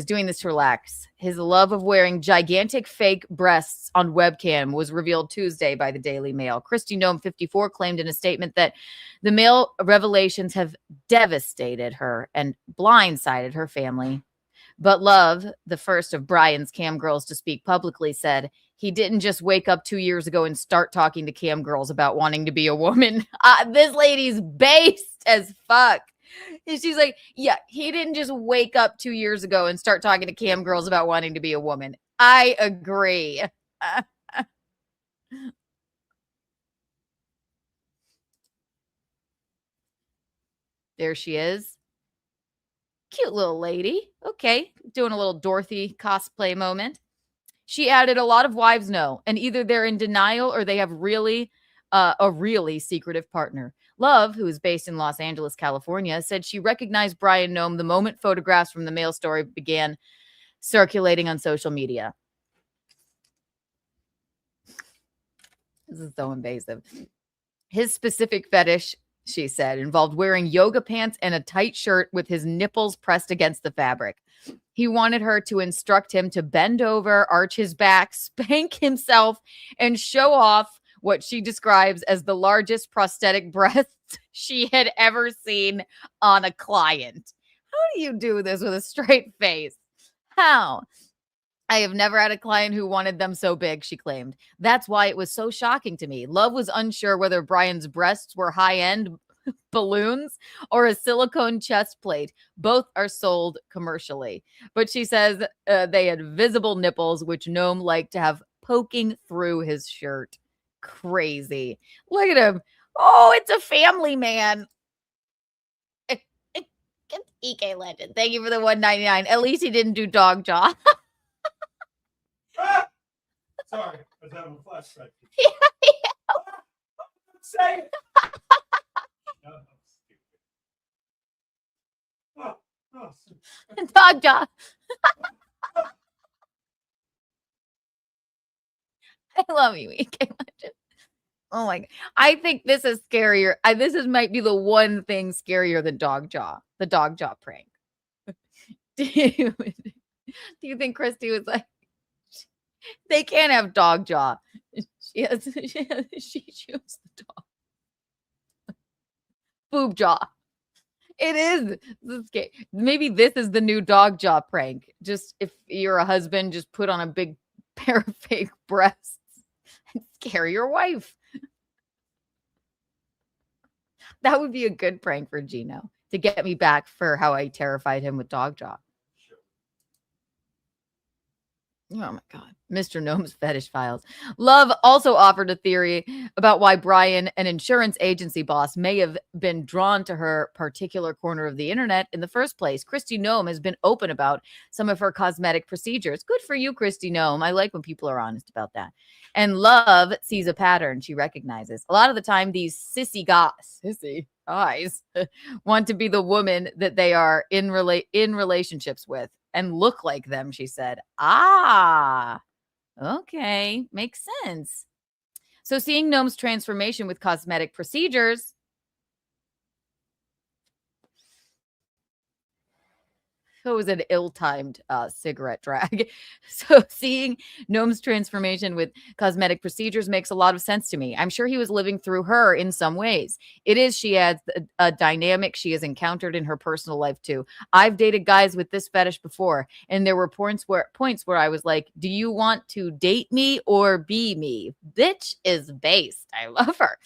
doing this to relax. His love of wearing gigantic fake breasts on webcam was revealed Tuesday by the Daily Mail. Christi Noem, 54, claimed in a statement that the male revelations have devastated her and blindsided her family. But Love, the first of Brian's cam girls to speak publicly, said he didn't just wake up 2 years ago and start talking to cam girls about wanting to be a woman. This lady's based as fuck. And she's like, yeah, he didn't just wake up 2 years ago and start talking to cam girls about wanting to be a woman. I agree. There she is. Cute little lady. Okay. Doing a little Dorothy cosplay moment. She added, a lot of wives know, and either they're in denial or they have a really secretive partner. Love, who is based in Los Angeles, California, said she recognized Brian Noem the moment photographs from the Mail story began circulating on social media. This is so invasive. His specific fetish, she said, involved wearing yoga pants and a tight shirt with his nipples pressed against the fabric. He wanted her to instruct him to bend over, arch his back, spank himself, and show off what she describes as the largest prosthetic breasts she had ever seen on a client. How do you do this with a straight face? How? I have never had a client who wanted them so big, she claimed. That's why it was so shocking to me. Love was unsure whether Brian's breasts were high-end balloons or a silicone chest plate. Both are sold commercially. But she says they had visible nipples, which Noem liked to have poking through his shirt. Crazy. Look at him. Oh, it's a family man. EK Legend. Thank you for the $1.99. At least he didn't do dog jaw. Sorry, I was having a flashback. Yeah. Say it. Dog jaw. I love you, EK Legend. Oh my God. I think this is scarier. This might be the one thing scarier than dog jaw. The dog jaw prank. Do you think Christi was like, they can't have dog jaw? She chose the dog. Boob jaw. It is. Maybe this is the new dog jaw prank. Just if you're a husband, just put on a big pair of fake breasts and scare your wife. That would be a good prank for Gino to get me back for how I terrified him with dog jaw. Oh my God. Mr. Noem's fetish files. Love also offered a theory about why Brian, an insurance agency boss, may have been drawn to her particular corner of the internet in the first place. Christi Noem has been open about some of her cosmetic procedures. Good for you, Christi Noem. I like when people are honest about that. And Love sees a pattern she recognizes. A lot of the time, these sissy guys want to be the woman that they are in relationships with. and look like them, she said. Ah, okay. Makes sense. So seeing Noem's transformation with cosmetic procedures, it was an ill-timed cigarette drag. So seeing Noem's transformation with cosmetic procedures makes a lot of sense to me. I'm sure he was living through her in some ways. It is, she adds, a dynamic she has encountered in her personal life too. I've dated guys with this fetish before, and there were points where I was like, do you want to date me or be me? Bitch is based. I love her.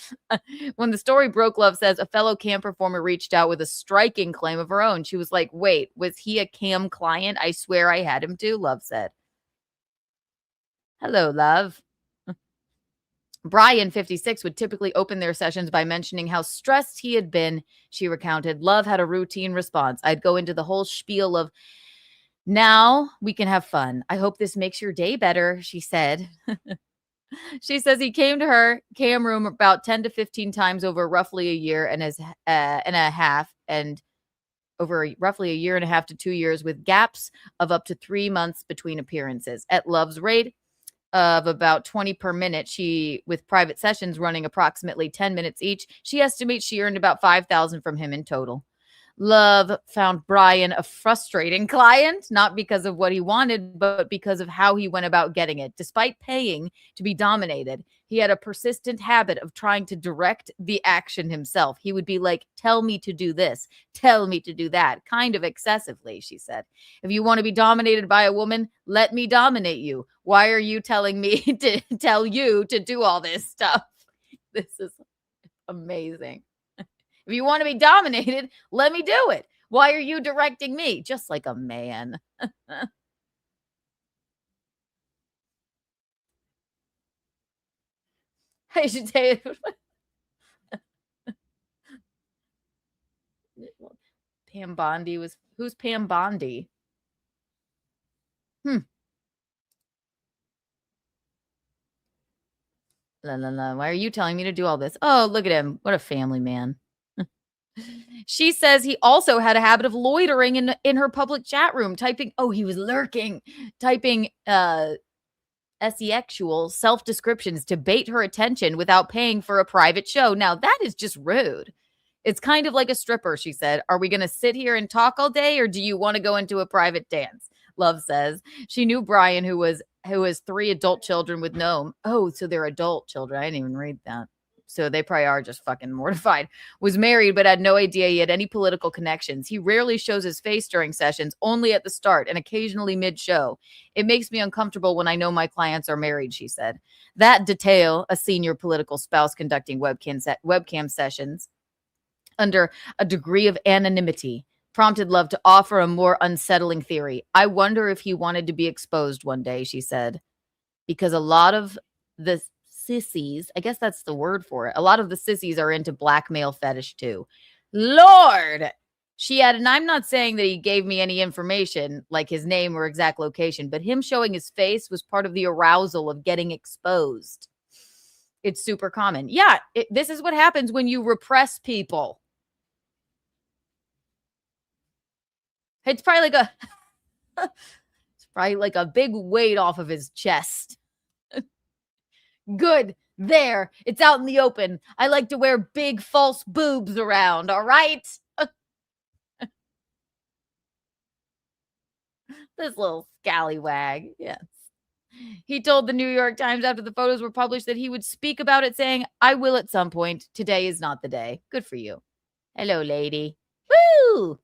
When the story broke, Love says, a fellow cam performer reached out with a striking claim of her own. She was like, wait, was he a cam client? I swear I had him too, Love said. Hello, Love. Brian, 56, would typically open their sessions by mentioning how stressed he had been. She recounted, Love had a routine response. I'd go into the whole spiel of, now we can have fun. I hope this makes your day better, she said. She says he came to her cam room about 10 to 15 times over roughly a year and a half, and over roughly a year and a half to 2 years, with gaps of up to 3 months between appearances. At Love's rate of about 20 per minute, with private sessions running approximately 10 minutes each, she estimates she earned about $5,000 from him in total. Love found Brian a frustrating client, not because of what he wanted, but because of how he went about getting it. Despite paying to be dominated, he had a persistent habit of trying to direct the action himself. He would be like, tell me to do this, tell me to do that, kind of excessively, she said. If you want to be dominated by a woman, let me dominate you. Why are you telling me to tell you to do all this stuff? This is amazing. If you want to be dominated, let me do it. Why are you directing me? Just like a man. I should say Pam Bondi was, who's Pam Bondi? La la la. Why are you telling me to do all this? Oh, look at him. What a family man. She says he also had a habit of loitering in her public chat room, typing, oh, he was lurking, typing sexual self-descriptions to bait her attention without paying for a private show. Now, that is just rude. It's kind of like a stripper, she said. Are we going to sit here and talk all day, or do you want to go into a private dance? Love says she knew Brian, who has 3 adult children with Noem. Oh, so they're adult children. I didn't even read that. So they probably are just fucking mortified. Was married, but had no idea he had any political connections. He rarely shows his face during sessions, only at the start and occasionally mid-show. It makes me uncomfortable when I know my clients are married, she said. That detail, a senior political spouse conducting webcam sessions under a degree of anonymity, prompted Love to offer a more unsettling theory. I wonder if he wanted to be exposed one day, she said, because a lot of the sissies, I guess that's the word for it, a lot of the sissies are into blackmail fetish too. Lord, she added, and I'm not saying that he gave me any information like his name or exact location, but him showing his face was part of the arousal of getting exposed. It's super common. Yeah, this is what happens when you repress people. It's probably like a big weight off of his chest. Good. There. It's out in the open. I like to wear big false boobs around. All right. This little scallywag. Yes. He told the New York Times after the photos were published that he would speak about it, saying, I will at some point. Today is not the day. Good for you. Hello, lady. Woo!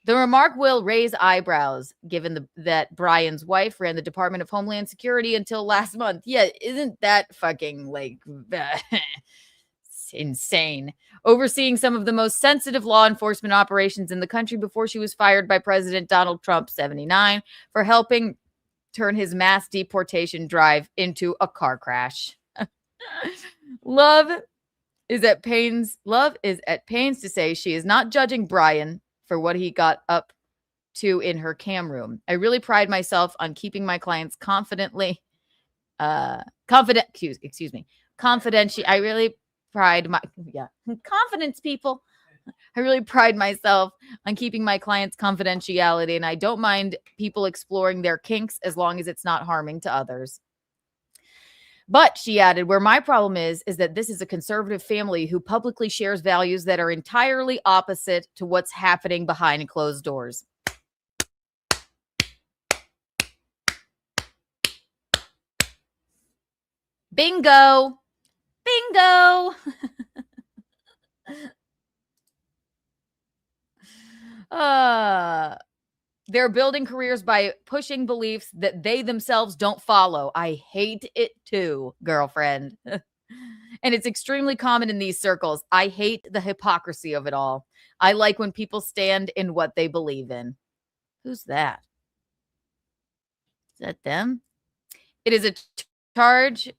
The remark will raise eyebrows, given that Brian's wife ran the Department of Homeland Security until last month. Yeah, isn't that fucking, like, insane? Overseeing some of the most sensitive law enforcement operations in the country before she was fired by President Donald Trump, 79, for helping turn his mass deportation drive into a car crash. Love is at pains to say she is not judging Brian for what he got up to in her cam room. I really pride myself on keeping my clients confidential. I really pride confidence, people. I really pride myself on keeping my clients' confidentiality, and I don't mind people exploring their kinks as long as it's not harming to others. But she added, where my problem is that this is a conservative family who publicly shares values that are entirely opposite to what's happening behind closed doors. Bingo. Bingo. They're building careers by pushing beliefs that they themselves don't follow. I hate it too, girlfriend. And it's extremely common in these circles. I hate the hypocrisy of it all. I like when people stand in what they believe in. Who's that? Is that them? It is a charge.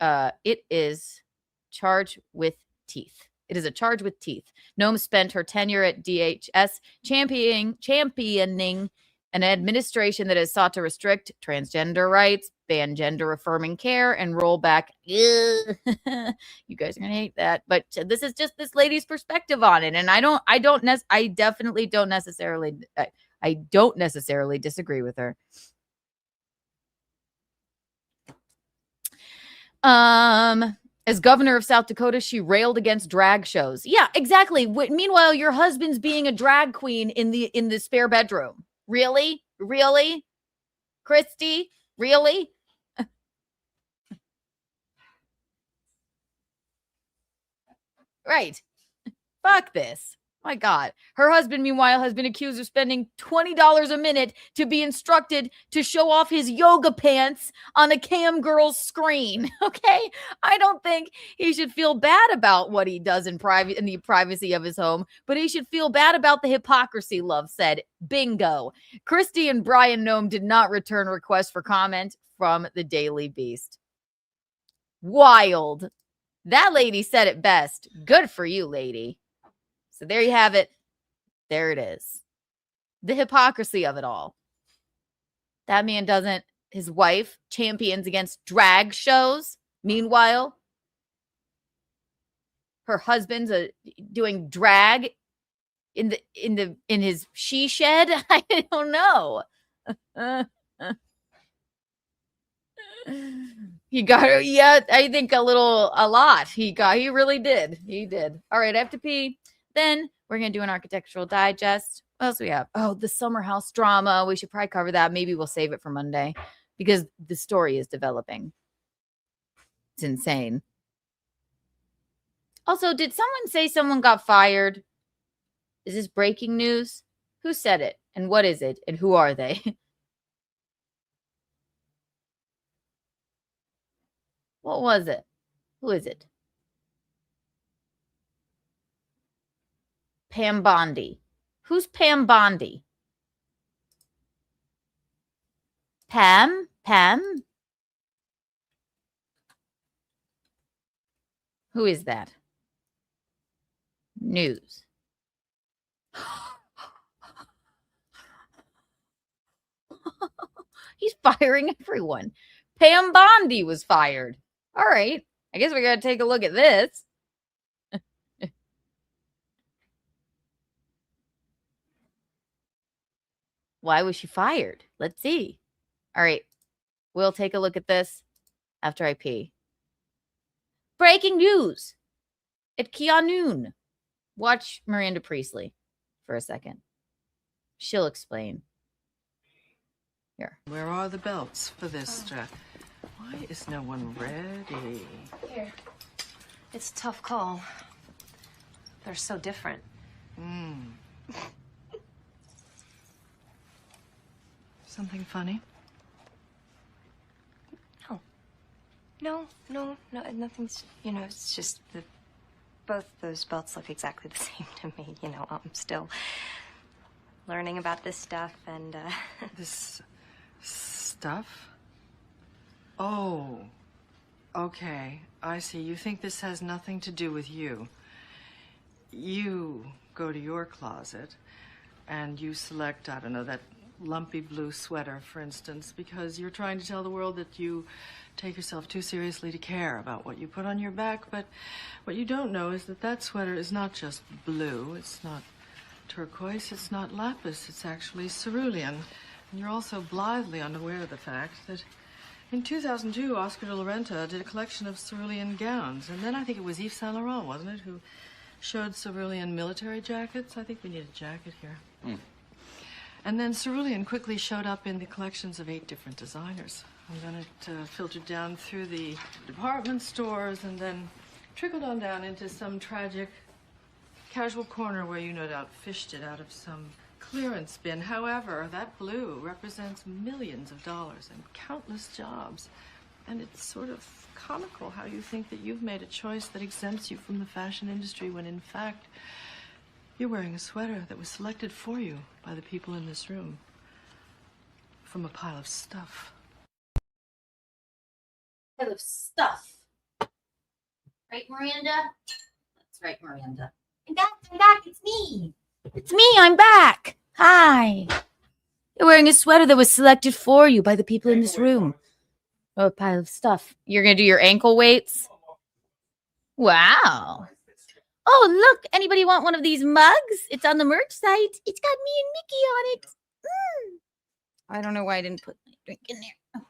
It is charged with teeth. It is a charge with teeth. Noem spent her tenure at DHS championing an administration that has sought to restrict transgender rights, ban gender-affirming care, and roll back. You guys are gonna hate that, but this is just this lady's perspective on it, and I definitely don't necessarily disagree with her. As governor of South Dakota, she railed against drag shows. Yeah, exactly. Meanwhile, your husband's being a drag queen in the spare bedroom. Really? Really? Christi? Really? Right. Fuck this. My God. Her husband, meanwhile, has been accused of spending $20 a minute to be instructed to show off his yoga pants on a cam girl's screen. Okay? I don't think he should feel bad about what he does in the privacy of his home, but he should feel bad about the hypocrisy, Love said. Bingo. Christi and Brian Noem did not return requests for comment from the Daily Beast. Wild. That lady said it best. Good for you, lady. So there you have it. There it is. The hypocrisy of it all. That man doesn't, his wife champions against drag shows. Meanwhile, her husband's doing drag in his she shed. I don't know. He got, yeah, I think a lot. He really did. He did. All right, I have to pee. Then we're going to do an architectural digest. What else do we have? Oh, the summer house drama. We should probably cover that. Maybe we'll save it for Monday because the story is developing. It's insane. Also, did someone say someone got fired? Is this breaking news? Who said it? And what is it? And who are they? What was it? Who is it? Pam Bondi. Who's Pam Bondi? Pam? Who is that? News. He's firing everyone. Pam Bondi was fired. All right. I guess we got to take a look at this. Why was she fired? Let's see. All right. We'll take a look at this after I pee. Breaking news at KeaNOON. Watch Miranda Priestley for a second. She'll explain. Here. Where are the belts for this? Why is no one ready? Here. It's a tough call. They're so different. Something funny? No, nothing's, it's just that both those belts look exactly the same to me. I'm still learning about this stuff and, This stuff? Oh, okay. I see. You think this has nothing to do with you. You go to your closet and you select, I don't know, that lumpy blue sweater, for instance, because you're trying to tell the world that you take yourself too seriously to care about what you put on your back. But what you don't know is that that sweater is not just blue. It's not turquoise. It's not lapis. It's actually cerulean. And you're also blithely unaware of the fact that in 2002, Oscar de la Renta did a collection of cerulean gowns. And then I think it was Yves Saint Laurent, wasn't it, who showed cerulean military jackets? I think we need a jacket here. And then cerulean quickly showed up in the collections of 8 different designers. And then it filtered down through the department stores and then trickled on down into some tragic casual corner where you no doubt fished it out of some clearance bin. However, that blue represents millions of dollars and countless jobs. And it's sort of comical how you think that you've made a choice that exempts you from the fashion industry when in fact you're wearing a sweater that was selected for you by the people in this room from a pile of stuff. Pile of stuff. Right, Miranda? That's right, Miranda. I'm back, it's me. It's me, I'm back. Hi. You're wearing a sweater that was selected for you by the people in this room. Oh, a pile of stuff. You're going to do your ankle weights? Wow. Oh, look, anybody want one of these mugs? It's on the merch site. It's got me and Mickey on it. I don't know why I didn't put my drink in there. Okay.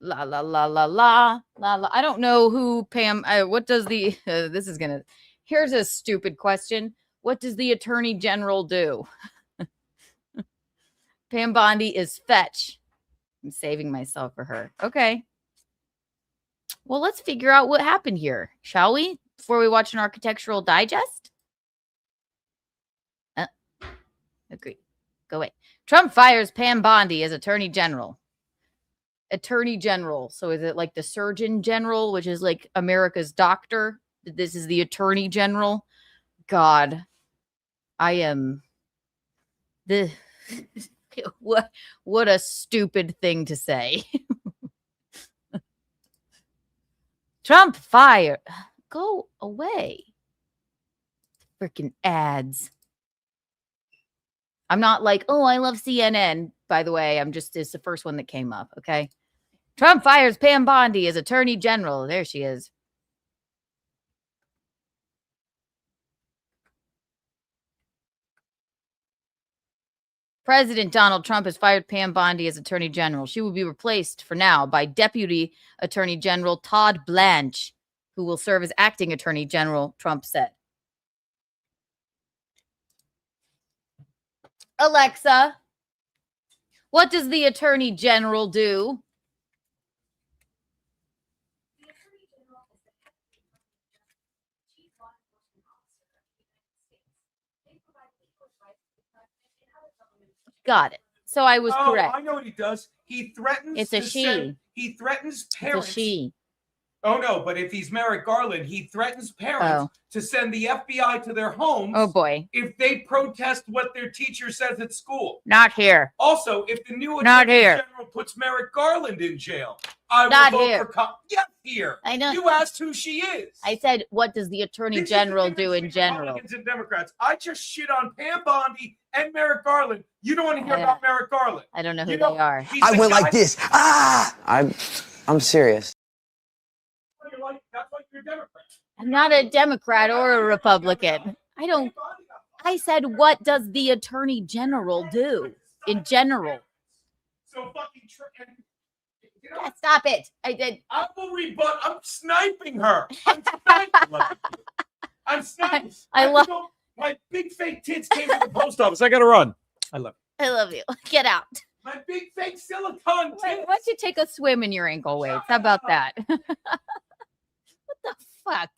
La, la, la, la, la, la, la. I don't know who Pam, what does the, here's a stupid question. What does the Attorney General do? Pam Bondi is fetch. I'm saving myself for her. Okay. Well, let's figure out what happened here, shall we? Before we watch an architectural digest? Agree. Go away. Trump fires Pam Bondi as Attorney General. Attorney General. So is it like the Surgeon General, which is like America's doctor? This is the Attorney General. God, I am the what a stupid thing to say. Trump fired. Go away. Freaking ads. I'm not like, oh, I love CNN. By the way, it's the first one that came up. Okay. Trump fires Pam Bondi as Attorney General. There she is. President Donald Trump has fired Pam Bondi as Attorney General. She will be replaced for now by Deputy Attorney General Todd Blanche, who will serve as acting Attorney General, Trump said. Alexa, what does the Attorney General do? Got it. So I was correct. I know what he does. He threatens. It's a she. He threatens parents. It's a she. Oh no! But if he's Merrick Garland, he threatens parents to send the FBI to their homes. Oh boy! If they protest what their teacher says at school. Not here. Also, if the new Attorney General puts Merrick Garland in jail, I will vote for. Yes, here. I know. You asked who she is. I said, what does the Attorney General do in general? Republicans and Democrats. I just shit on Pam Bondi and Merrick Garland. You don't want to hear about Merrick Garland. I don't know who they are. I went like this. I'm serious. That's why you're a Democrat. I'm not a Democrat or a Republican. I said, what does the Attorney General do in general? So fucking yeah, stop it. I did. I will rebut. I'm sniping her. I'm sniping. I love. My big fake tits came to the post office. I gotta run. I love you. I love you. Get out. My big fake silicone tits. Why don't you take a swim in your ankle weights? How about that? What the fuck?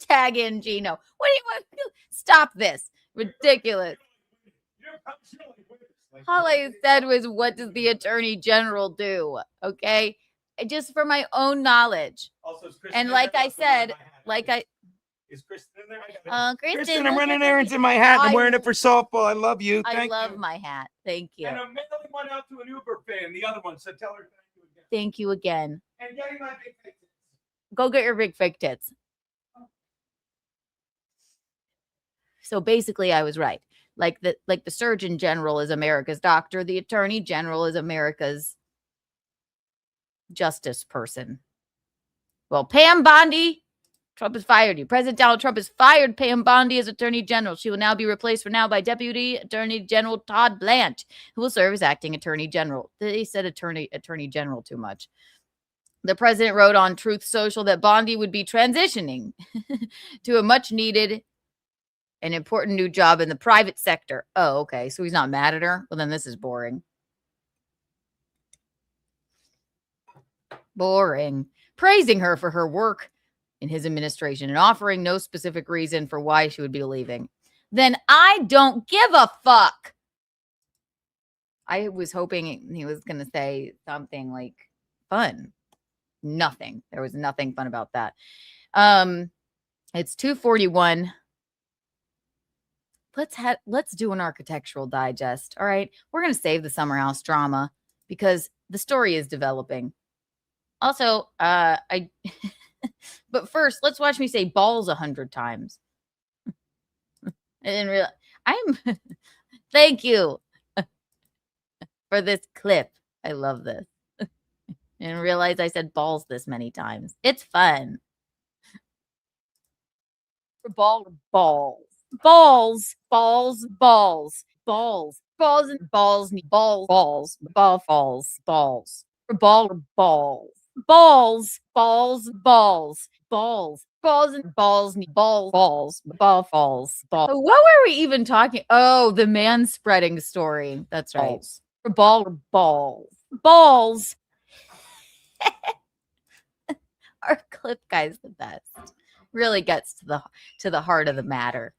Tag in Gino. What do you want to do? Stop this. Ridiculous. All I said was, what does the Attorney General do? Okay. Just for my own knowledge. Also, and like I said, is Kristen in there? Kristen, I'm running errands in my hat. I'm wearing it for softball. I love you. I love my hat. Thank you. And I'm mailing one out to an Uber fan. The other one, so tell her thank you again. Thank you again. And getting my big fake tits. Go get your big fake tits. So basically, I was right. Like the Surgeon General is America's doctor. The Attorney General is America's justice person. Well, Pam Bondi, Trump has fired you. President Donald Trump has fired Pam Bondi as Attorney General. She will now be replaced for now by Deputy Attorney General Todd Blanche, who will serve as acting Attorney General. They said Attorney General too much. The president wrote on Truth Social that Bondi would be transitioning to a much needed and important new job in the private sector. Oh, okay. So he's not mad at her? Well, then this is boring. Boring. Praising her for her work in his administration and offering no specific reason for why she would be leaving. Then I don't give a fuck. I was hoping he was going to say something like fun. Nothing. There was nothing fun about that. It's 2:41. Let's do an architectural digest. All right. We're going to save the summer house drama because the story is developing. Also, but first, let's watch me say balls 100 times. I didn't realize. Thank you for this clip. I love this. I didn't realize I said balls this many times. It's fun. Balls. Balls, balls, balls, balls, balls, and balls, balls, balls, balls, balls, balls. Balls, balls, balls, balls, balls, and balls, balls, balls. What were we even talking? Oh, the man spreading story. That's right. Balls. Our clip guy's the best. Really gets to the heart of the matter.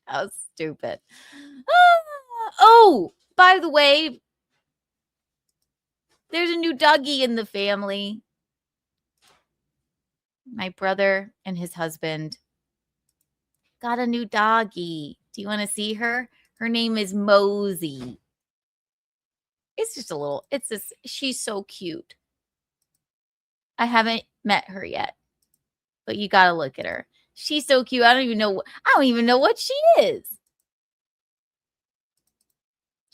How stupid. Oh, by the way, there's a new doggy in the family. My brother and his husband got a new doggy. Do you want to see her? Her name is Mosey. She's so cute. I haven't met her yet, but you got to look at her. She's so cute. I don't even know what she is.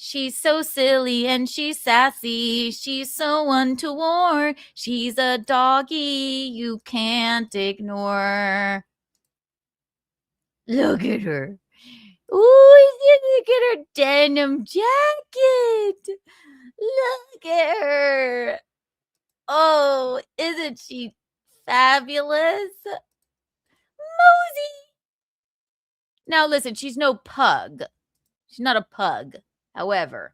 She's so silly and she's sassy. She's so untoward. She's a doggy you can't ignore. Look at her. Ooh, look at her denim jacket. Look at her. Oh, isn't she fabulous? Mosey. Now listen, she's no pug. She's not a pug. However,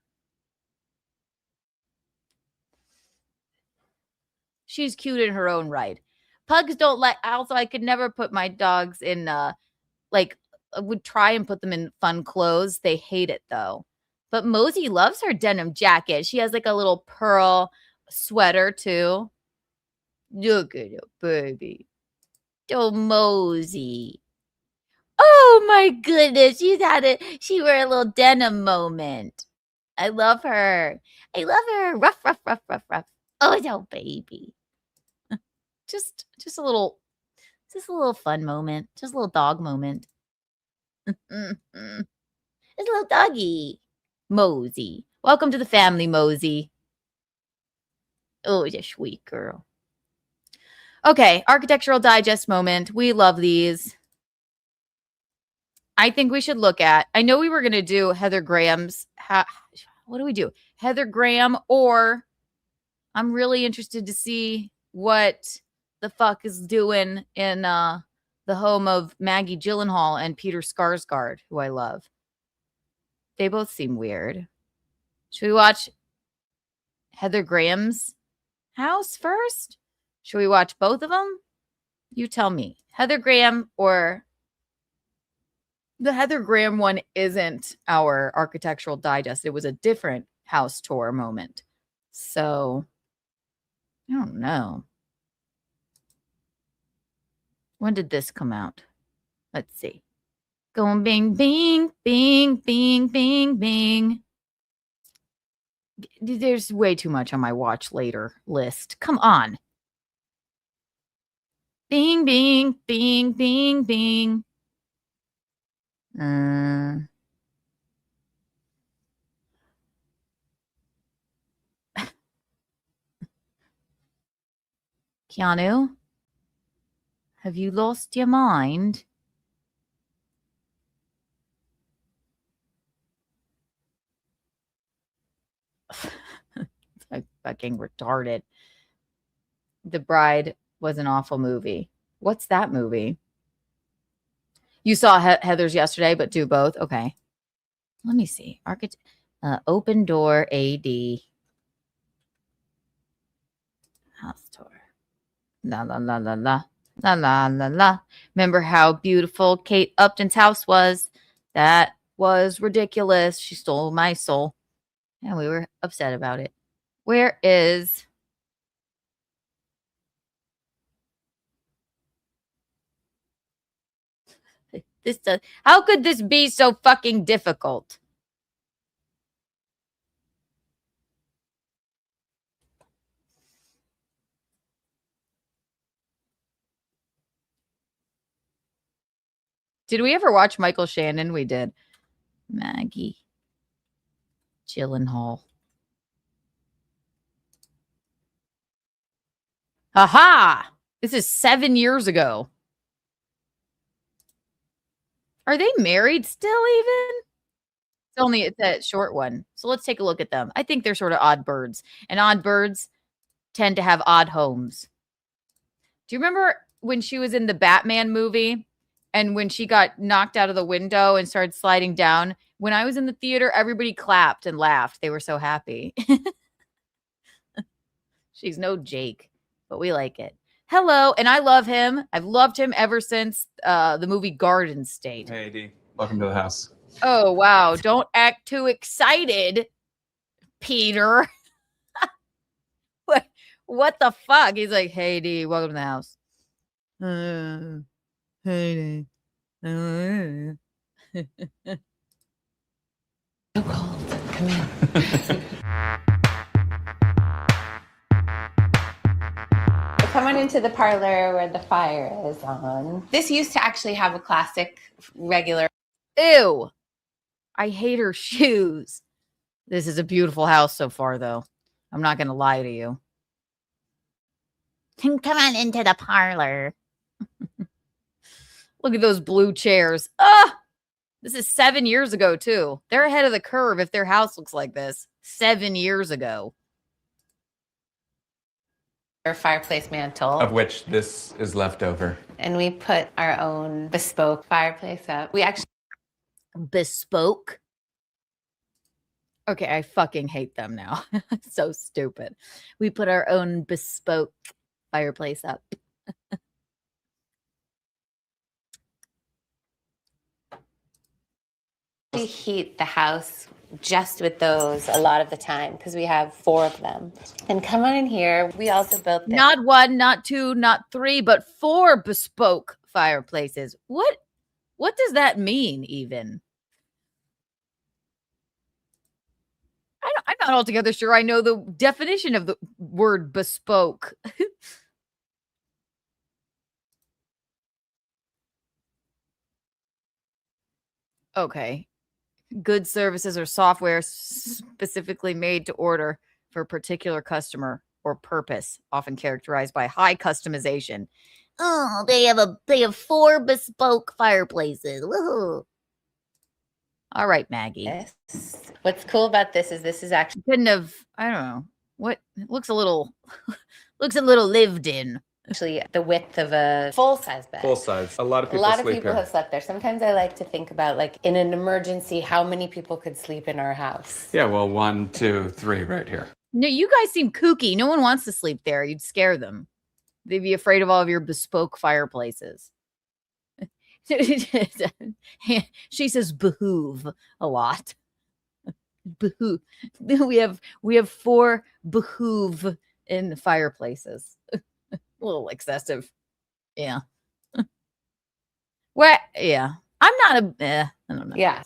she's cute in her own right. Pugs don't like. Also, I could never put my dogs in. I would try and put them in fun clothes. They hate it though. But Mosey loves her denim jacket. She has like a little pearl sweater too. Look at her, baby. Oh, Mosey. Oh my goodness, she wore a little denim moment. I love her. Ruff, ruff, ruff, ruff, ruff. Oh, no, baby. Just a little fun moment. Just a little dog moment. It's a little doggy. Mosey. Welcome to the family, Mosey. Oh, you're a sweet girl. Okay, architectural digest moment. We love these. I think we should look at, I know we were going to do Heather Graham's, what do we do? Heather Graham, or I'm really interested to see what the fuck is doing in the home of Maggie Gyllenhaal and Peter Skarsgård, who I love. They both seem weird. Should we watch Heather Graham's house first? Should we watch both of them? You tell me. Heather Graham or... The Heather Graham one isn't our architectural digest. It was a different house tour moment. So, I don't know. When did this come out? Let's see. Going bing, bing, bing, bing, bing, bing. There's way too much on my watch later list. Come on. Bing, bing, bing, bing, bing. Keanu, have you lost your mind? It's fucking retarded. The Bride was an awful movie. What's that movie? You saw Heather's yesterday, but do both. Okay. Let me see. Open Door AD. House tour. La la la la la. La la la la. Remember how beautiful Kate Upton's house was? That was ridiculous. She stole my soul. And we were upset about it. Where is... How could this be so fucking difficult? Did we ever watch Michael Shannon? We did. Maggie Gyllenhaal. Aha! This is 7 years ago. Are they married still even? It's a short one. So let's take a look at them. I think they're sort of odd birds. And odd birds tend to have odd homes. Do you remember when she was in the Batman movie and when she got knocked out of the window and started sliding down? When I was in the theater, everybody clapped and laughed. They were so happy. She's no Jake, but we like it. Hello, and I love him. I've loved him ever since the movie Garden State. Hey, D. Welcome to the house. Oh, wow. Don't act too excited, Peter. What the fuck? He's like, hey, D, welcome to the house. Hey, D. So cold. Come in. Come on into the parlor where the fire is on. This used to actually have a classic regular. Ew. I hate her shoes. This is a beautiful house so far, though. I'm not going to lie to you. Come on into the parlor. Look at those blue chairs. Ah! This is 7 years ago, too. They're ahead of the curve if their house looks like this. 7 years ago. Our fireplace mantle. Of which this is left over. And we put our own bespoke fireplace up. We actually... Bespoke? Okay, I fucking hate them now. So stupid. We put our own bespoke fireplace up. We heat the house just with those a lot of the time because we have 4 of them. And come on in here. We also built this. Not 1, not 2, not 3, but 4 bespoke fireplaces. What does that mean even? I'm not altogether sure I know the definition of the word bespoke. Okay. Goods, services, or software specifically made to order for a particular customer or purpose, often characterized by high customization. Oh, they have 4 bespoke fireplaces. Woohoo. All right, Maggie. Yes. What's cool about this is actually couldn't have, I don't know. What it looks a little lived in. Actually the width of a full-size bed. Full size. A lot of people sleep here. have slept there. Sometimes I like to think about, like, in an emergency, how many people could sleep in our house. Yeah, well, 1, 2, 3 right here. No, you guys seem kooky. No one wants to sleep there. You'd scare them. They'd be afraid of all of your bespoke fireplaces. She says behoove a lot. Behoove. We have 4 behoove in the fireplaces. A little excessive. Yeah. What? Yeah. I'm not I don't know. Yeah.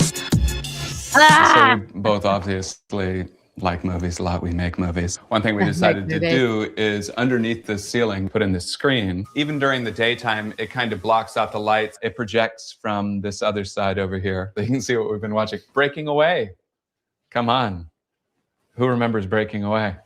So we both obviously like movies a lot. We make movies. One thing we decided to do is underneath the ceiling, put in this screen. Even during the daytime, it kind of blocks out the lights. It projects from this other side over here. You can see what we've been watching. Breaking Away. Come on. Who remembers Breaking Away?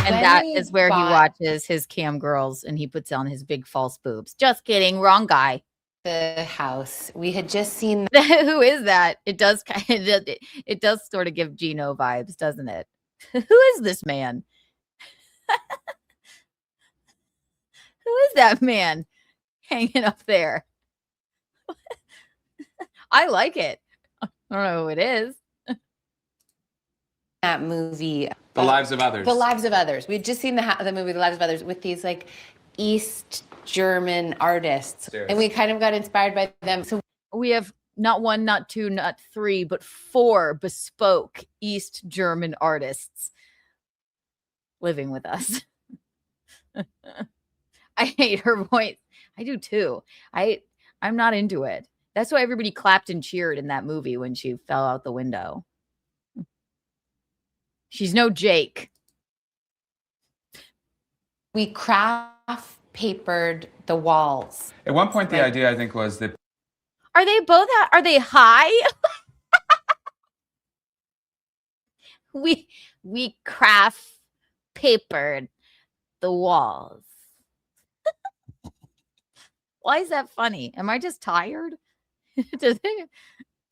And that is where he watches his cam girls and he puts on his big false boobs. Just kidding. Wrong guy. The house. We had just seen. Who is that? It does it does sort of give Gino vibes, doesn't it? Who is this man? Who is that man hanging up there? I like it. I don't know who it is. That movie. The Lives of Others. The Lives of Others. We had just seen the movie The Lives of Others with these like East German artists. And we kind of got inspired by them. So we have not one, not two, not three, but 4 bespoke East German artists living with us. I hate her voice. I do too. I'm not into it. That's why everybody clapped and cheered in that movie when she fell out the window. She's no Jake. We craft papered the walls. At one point, the idea, I think, was that... Are they both... Are they high? we craft papered the walls. Why is that funny? Am I just tired?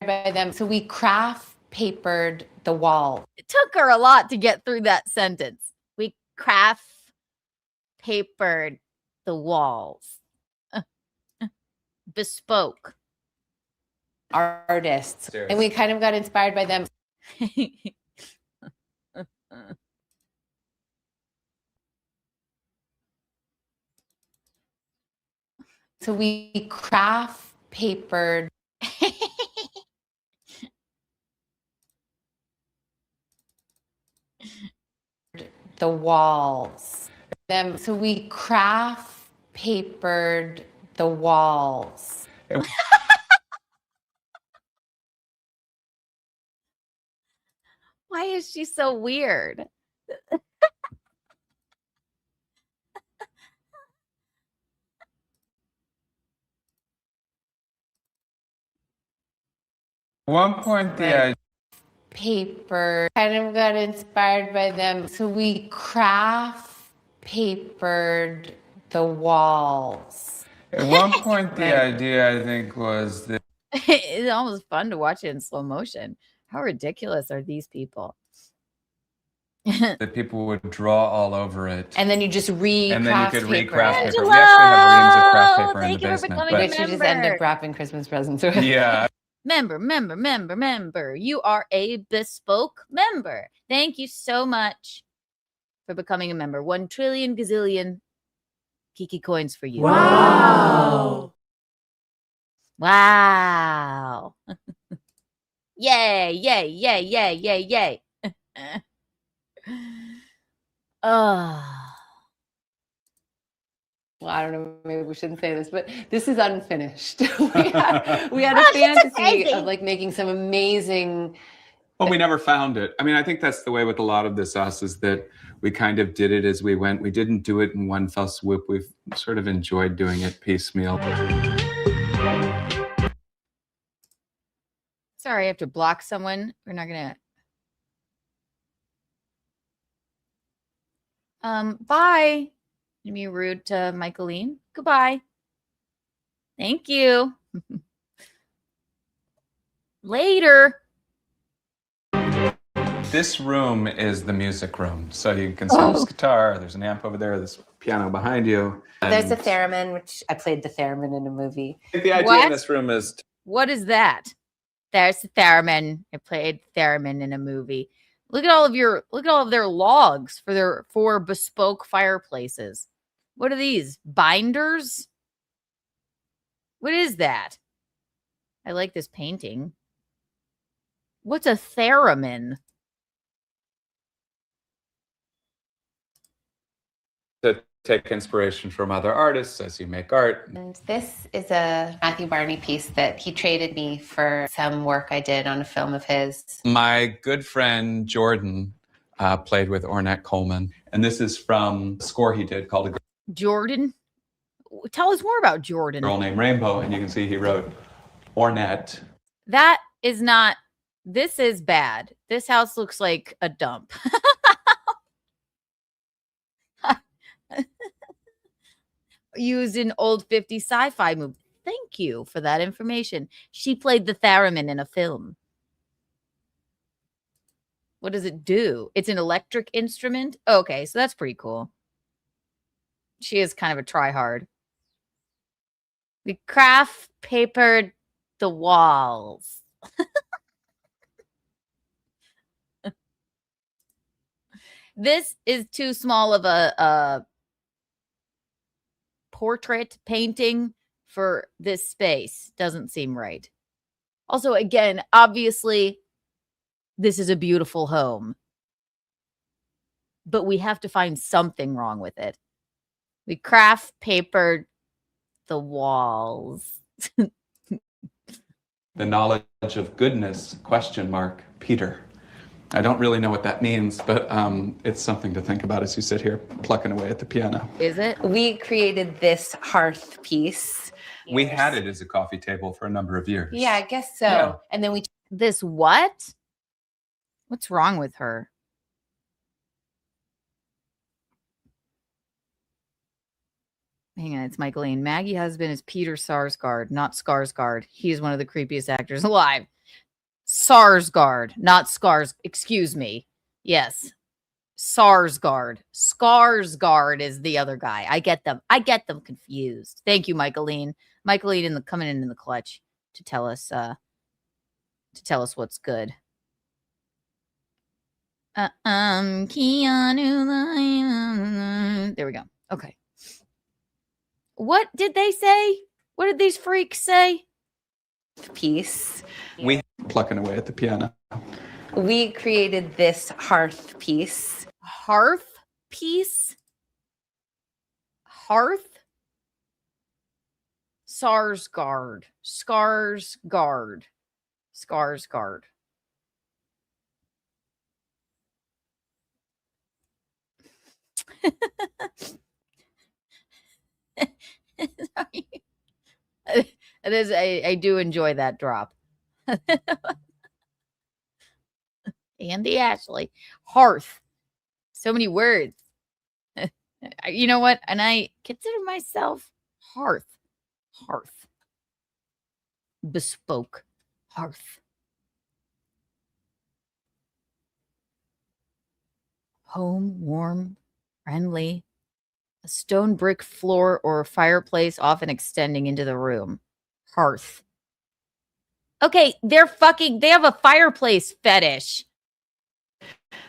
By them. So we craft papered the wall. It took her a lot to get through that sentence. We craft papered the walls. Bespoke artists. And we kind of got inspired by them. So we craft papered the walls. So we craft papered the walls. Why is she so weird? At one point, the paper kind of got inspired by them. So we craft papered the walls. At one point, the idea, I think, was that... It's almost fun to watch it in slow motion. How ridiculous are these people? that people would draw all over it. And then you just And then you could paper. recraft paper. We actually have reams of craft paper in the basement. Which you just end up wrapping Christmas presents with. Yeah. Member. You are a bespoke member. Thank you so much for becoming a member. 1 trillion gazillion Kiki coins for you. Wow. Wow. Yay. Well, I don't know, maybe we shouldn't say this, but this is unfinished. we had a fantasy of like making some amazing... Well, we never found it. I mean, I think that's the way with a lot of this us is that we kind of did it as we went. We didn't do it in one fell swoop. We've sort of enjoyed doing it piecemeal. Sorry, I have to block someone. We're not gonna... Bye. Didn't be rude to Michaeline. Goodbye. Thank you. Later. This room is the music room. So you can see this guitar, there's an amp over there, there's a piano behind you. There's a theremin, which I played the theremin in a movie. I think the idea in this room is... What is that? There's the theremin. I played theremin in a movie. Look at all of their logs for their 4 bespoke fireplaces. What are these? Binders? What is that? I like this painting. What's a theremin? The take inspiration from other artists as you make art. And this is a Matthew Barney piece that he traded me for some work I did on a film of his. My good friend Jordan played with Ornette Coleman, and this is from a score he did called Jordan? Tell us more about Jordan. Girl Named Rainbow, and you can see he wrote Ornette. That is not, this is bad. This house looks like a dump. Used in old 50s sci-fi movie. Thank you for that information. She played the theremin in a film. What does it do? It's an electric instrument? Okay, so that's pretty cool. She is kind of a try-hard. We craft papered the walls. This is too small of a portrait painting for this space. Doesn't seem right. Also, again, obviously, this is a beautiful home. But we have to find something wrong with it. We craft papered the walls. The knowledge of goodness, ? Peter. I don't really know what that means, but it's something to think about as you sit here plucking away at the piano. Is it? We created this hearth piece. We had it as a coffee table for a number of years. Yeah, I guess so. Yeah. And then we... This what? What's wrong with her? Hang on, it's Michaeline. Maggie husband is Peter Sarsgaard, not Skarsgård. He's one of the creepiest actors alive. Sarsgaard, not Scars. Excuse me. Yes. Sarsgaard. Skarsgård is the other guy. I get them confused. Thank you, Michaeline. Michaeline coming in the clutch to tell us what's good. Keanu. There we go. Okay. What did they say? What did these freaks say? Piece. We plucking away at the piano. We created this hearth piece. Hearth piece? Hearth? Sarsgaard. Skarsgård. Skarsgård. It is. I do enjoy that drop. Andy Ashley. Hearth. So many words. You know what? And I consider myself hearth. Hearth. Bespoke. Hearth. Home, warm, friendly. A stone brick floor or a fireplace often extending into the room. Hearth. Okay, they have a fireplace fetish.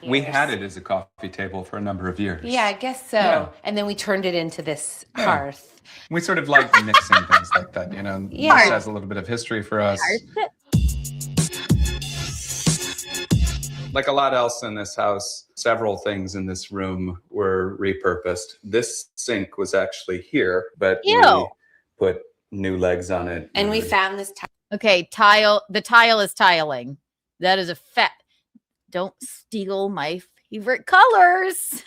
We had it as a coffee table for a number of years. Yeah, I guess so. Yeah. And then we turned it into this hearth. We sort of like mixing things like that, you know. Yeah. This has a little bit of history for us. Like a lot else in this house, several things in this room were repurposed. This sink was actually here, but we put new legs on it. And we found this Okay, tile. The tile is tiling. That is a fact. Don't steal my favorite colors.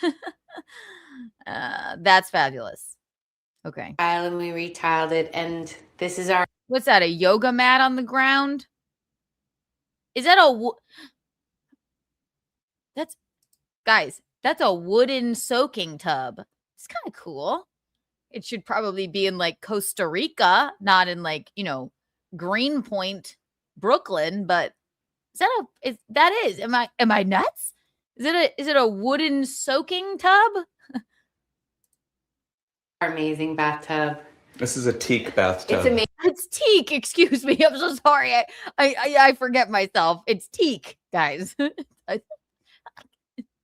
That's fabulous. Okay. tile, and we retiled it, and this is our... What's that? A yoga mat on the ground? Is that a... That's a wooden soaking tub. It's kind of cool. It should probably be in like Costa Rica, not in like, Greenpoint, Brooklyn, but am I nuts? Is it a wooden soaking tub? Our amazing bathtub. This is a teak bathtub. It's amazing. It's teak. Excuse me. I'm so sorry. I forget myself. It's teak, guys.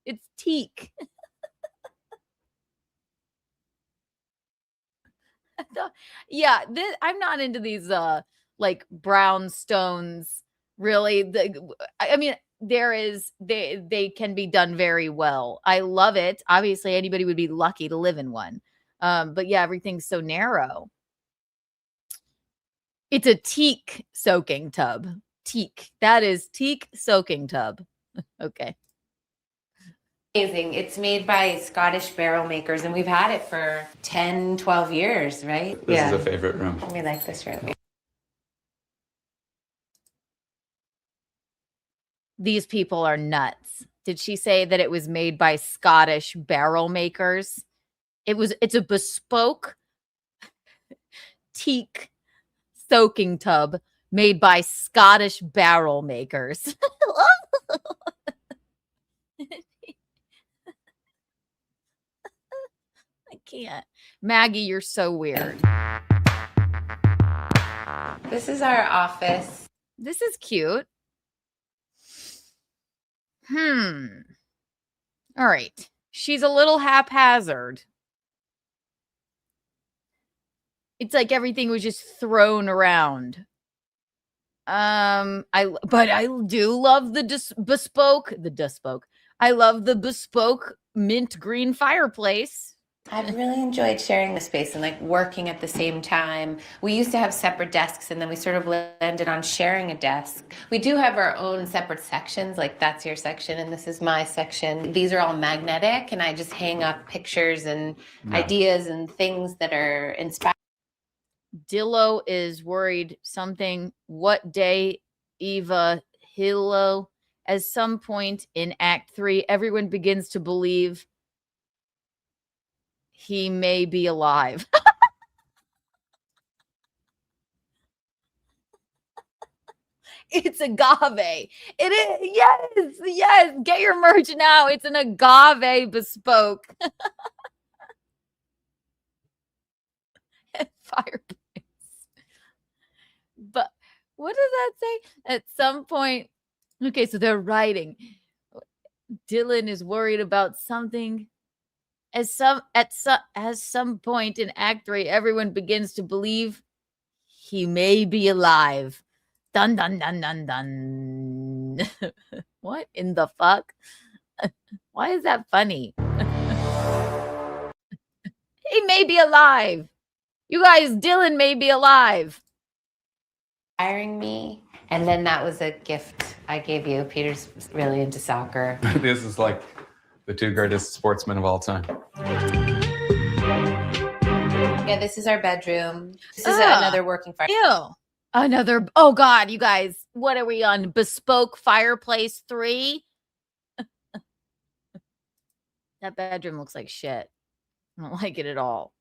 It's teak. Yeah, I'm not into these like brown stones. Really, I mean, they can be done very well. I love it. Obviously, anybody would be lucky to live in one. But yeah, everything's so narrow. It's a teak soaking tub. Teak. That is teak soaking tub. Okay. Amazing. It's made by Scottish barrel makers, and we've had it for 10, 12 years, right? This is a favorite room. We like this room. These people are nuts. Did she say that it was made by Scottish barrel makers? It's a bespoke teak soaking tub made by Scottish barrel makers. I can't. Maggie, you're so weird. This is our office. This is cute. All right. She's a little haphazard. It's like everything was just thrown around. I do love the bespoke. I love the bespoke mint green fireplace. I've really enjoyed sharing the space and like working at the same time. We used to have separate desks, and then we sort of landed on sharing a desk. We do have our own separate sections, like that's your section and this is my section. These are all magnetic, and I just hang up pictures and ideas and things that are inspired. Dillo is worried something. What day, Eva Hillo? At some point in Act 3, everyone begins to believe he may be alive. It's agave. It is. Yes. Get your merch now. It's an agave bespoke. Fireplace. But what does that say? At some point. Okay, so they're writing. Dylan is worried about something. At some point in Act 3, everyone begins to believe he may be alive. Dun dun dun dun dun. What in the fuck? Why is that funny? He may be alive. You guys, Dylan may be alive. Hiring me, and then that was a gift I gave you. Peter's really into soccer. This is like the two greatest sportsmen of all time. Yeah, this is our bedroom. This is another working fire. Ew. Another. Oh God, you guys, what are we on? Bespoke fireplace 3. That bedroom looks like shit. I don't like it at all.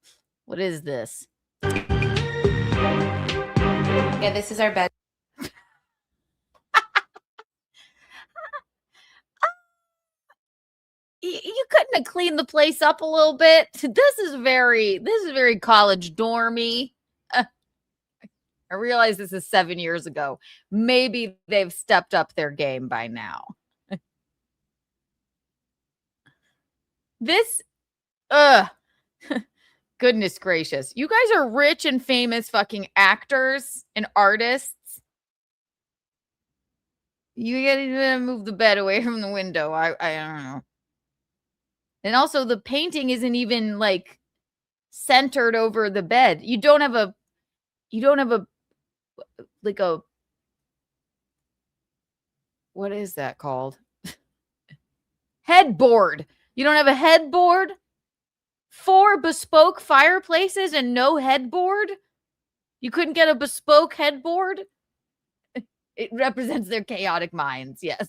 What is this? Yeah, this is our bed. You couldn't have cleaned the place up a little bit. This is very college dormy. I realize this is 7 years ago. Maybe they've stepped up their game by now. This, goodness gracious. You guys are rich and famous fucking actors and artists. You gotta move the bed away from the window. I don't know. And also the painting isn't even like centered over the bed. You don't have a like a, what is that called? Headboard. You don't have a headboard? 4 bespoke fireplaces and no headboard? You couldn't get a bespoke headboard? It represents their chaotic minds, yes.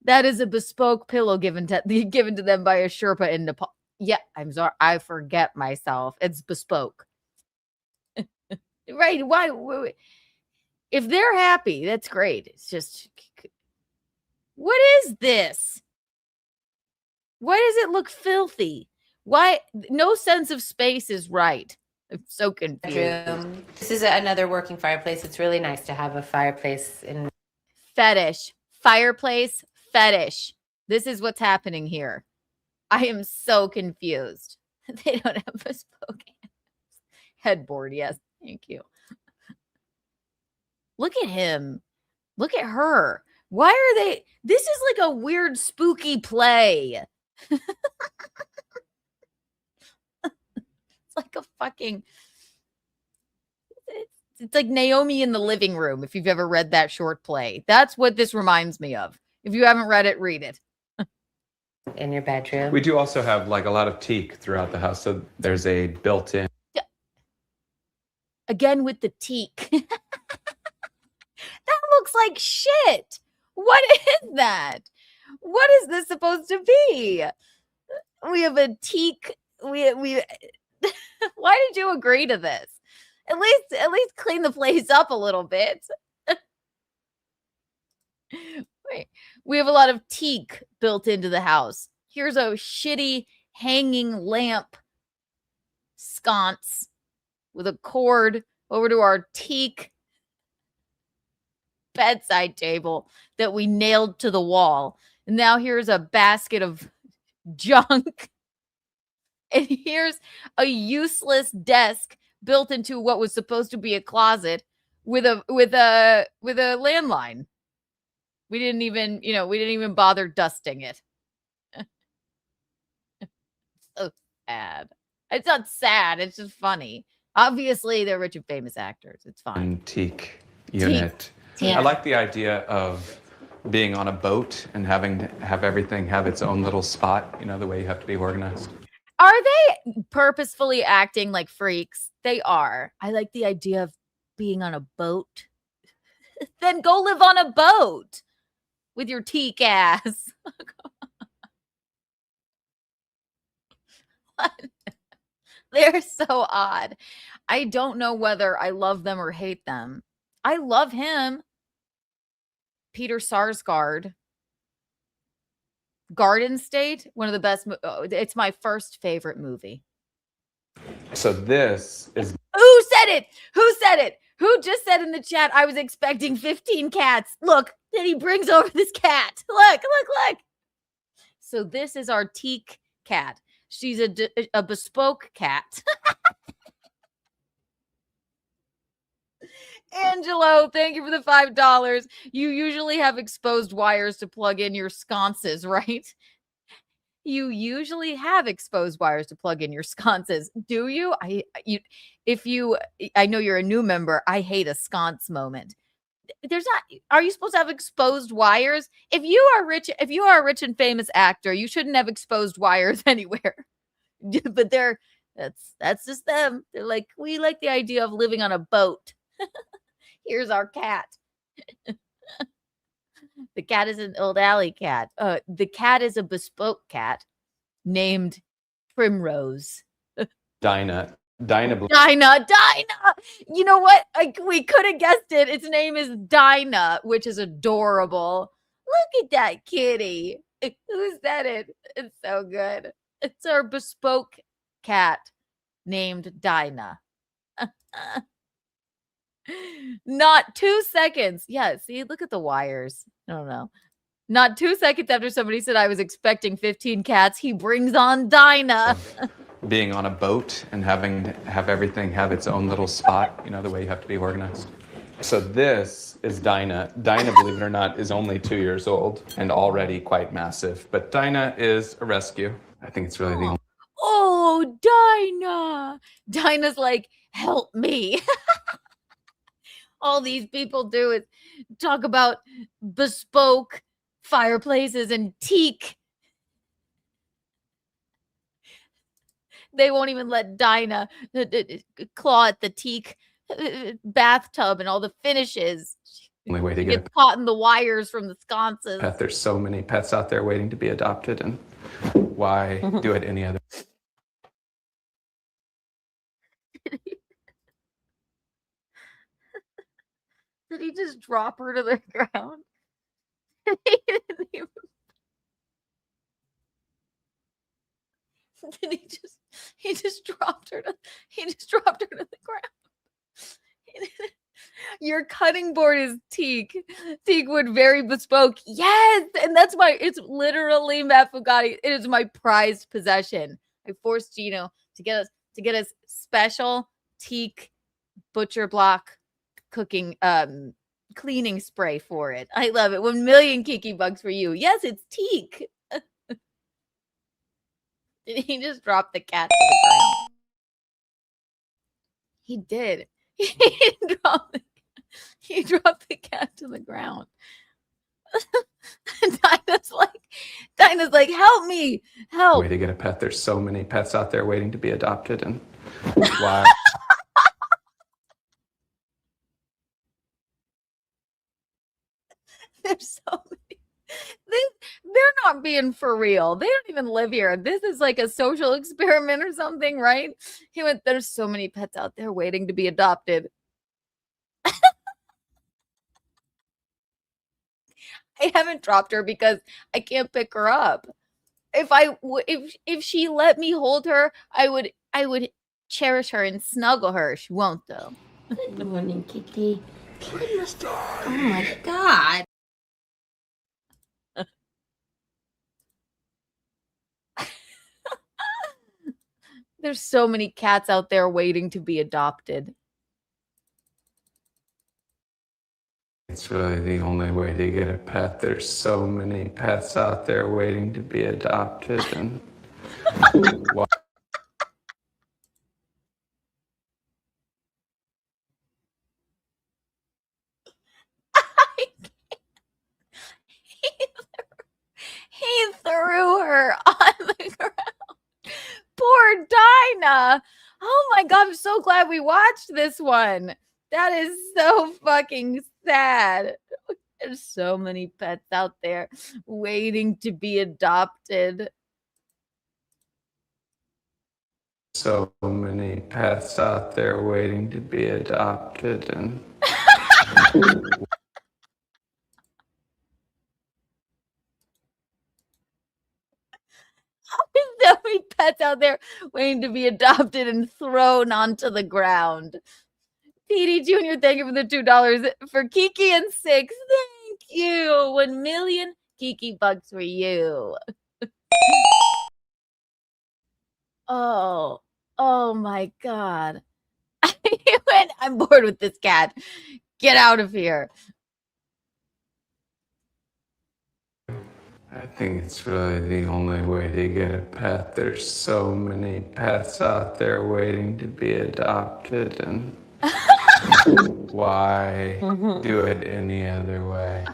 That is a bespoke pillow given to them by a Sherpa in Nepal. Yeah, I'm sorry. I forget myself. It's bespoke. Right. Why? If they're happy, that's great. It's just, what is this? Why does it look filthy? Why? No sense of space is right. I'm so confused. This is another working fireplace. It's really nice to have a fireplace in. Fetish. Fireplace fetish. This is what's happening here. I am so confused. They don't have bespoke headboard. Yes. Thank you. Look at him. Look at her. Why are they? This is like a weird spooky play. It's like a fucking. It's like Naomi in the living room. If you've ever read that short play, that's what this reminds me of. If you haven't read it, read it. In your bedroom. We do also have like a lot of teak throughout the house. So there's a built-in. Again with the teak. That looks like shit. What is that? What is this supposed to be? We have a teak. We Why did you agree to this? At least clean the place up a little bit. Wait, we have a lot of teak built into the house. Here's a shitty hanging lamp sconce with a cord over to our teak bedside table that we nailed to the wall. And now here's a basket of junk. And here's a useless desk built into what was supposed to be a closet with a landline. We didn't even bother dusting it. So sad. It's not sad, it's just funny. Obviously, they're rich and famous actors. It's fine. Teak unit. Teak. I like the idea of being on a boat and having to have everything have its own little spot, the way you have to be organized. Are they purposefully acting like freaks? They are. I like the idea of being on a boat. Then go live on a boat with your teak ass. They're so odd. I don't know whether I love them or hate them. I love him. Peter Sarsgaard. Garden State, one of the best. It's my first favorite movie. So this is. Who said it? Who said it? Who just said in the chat, I was expecting 15 cats. Look, then he brings over this cat. Look. So this is our teak cat. She's a bespoke cat. Angelo, thank you for the $5. You usually have exposed wires to plug in your sconces, right? You usually have exposed wires to plug in your sconces. Do you? I know you're a new member. I hate a sconce moment. Are you supposed to have exposed wires? If you are a rich and famous actor, you shouldn't have exposed wires anywhere. But that's just them. They're like, we like the idea of living on a boat. Here's our cat. The cat is an old alley cat. The cat is a bespoke cat named Primrose. Dinah. Dinah. You know what? We could have guessed it. Its name is Dinah, which is adorable. Look at that kitty. Who's that? It's so good. It's our bespoke cat named Dinah. Not 2 seconds. Yeah, see, look at the wires. I don't know. Not 2 seconds after somebody said I was expecting 15 cats, he brings on Dinah. Being on a boat and having to have everything have its own little spot, the way you have to be organized. So this is Dinah. Dinah, believe it or not, is only 2 years old and already quite massive. But Dinah is a rescue. I think it's really the only. Oh, Dinah. Dinah's like, help me. All these people do is talk about bespoke fireplaces and teak. They won't even let Dinah claw at the teak bathtub and all the finishes. Only way to get caught in the wires from the sconces. pet. There's so many pets out there waiting to be adopted, and why do it any other? Did he just drop her to the ground? He just dropped her to the ground. Your cutting board is teak. Teakwood, very bespoke. Yes, and it's literally Matt Fugatti. It is my prized possession. I forced Gino to get us special teak butcher block cooking cleaning spray for it. I love it. 1 million Kiki bucks for you. Yes, it's teak. Did he just drop the cat to the ground? He did. He dropped the cat to the ground. Dinah's like, help me, help. Way to get a pet. There's so many pets out there waiting to be adopted, and why? There's so many. They're not being for real. They don't even live here. This is like a social experiment or something, right? He went, there's so many pets out there waiting to be adopted. I haven't dropped her because I can't pick her up. If she let me hold her, I would cherish her and snuggle her. She won't though. Good morning, Kiki. Oh my God. There's so many cats out there waiting to be adopted. It's really the only way to get a pet. There's so many pets out there waiting to be adopted, and why? He threw her on the ground. Poor Dinah. Oh my God, I'm so glad we watched this one. That is so fucking sad. There's so many pets out there waiting to be adopted. So many pets out there waiting to be adopted, and so many pets out there waiting to be adopted and thrown onto the ground. Petey Jr., thank you for the $2. For Kiki and 6, thank you. 1 million Kiki bucks for you. Oh my God. He went, I'm bored with this cat. Get out of here. I think it's really the only way to get a pet. There's so many pets out there waiting to be adopted, and why do it any other way?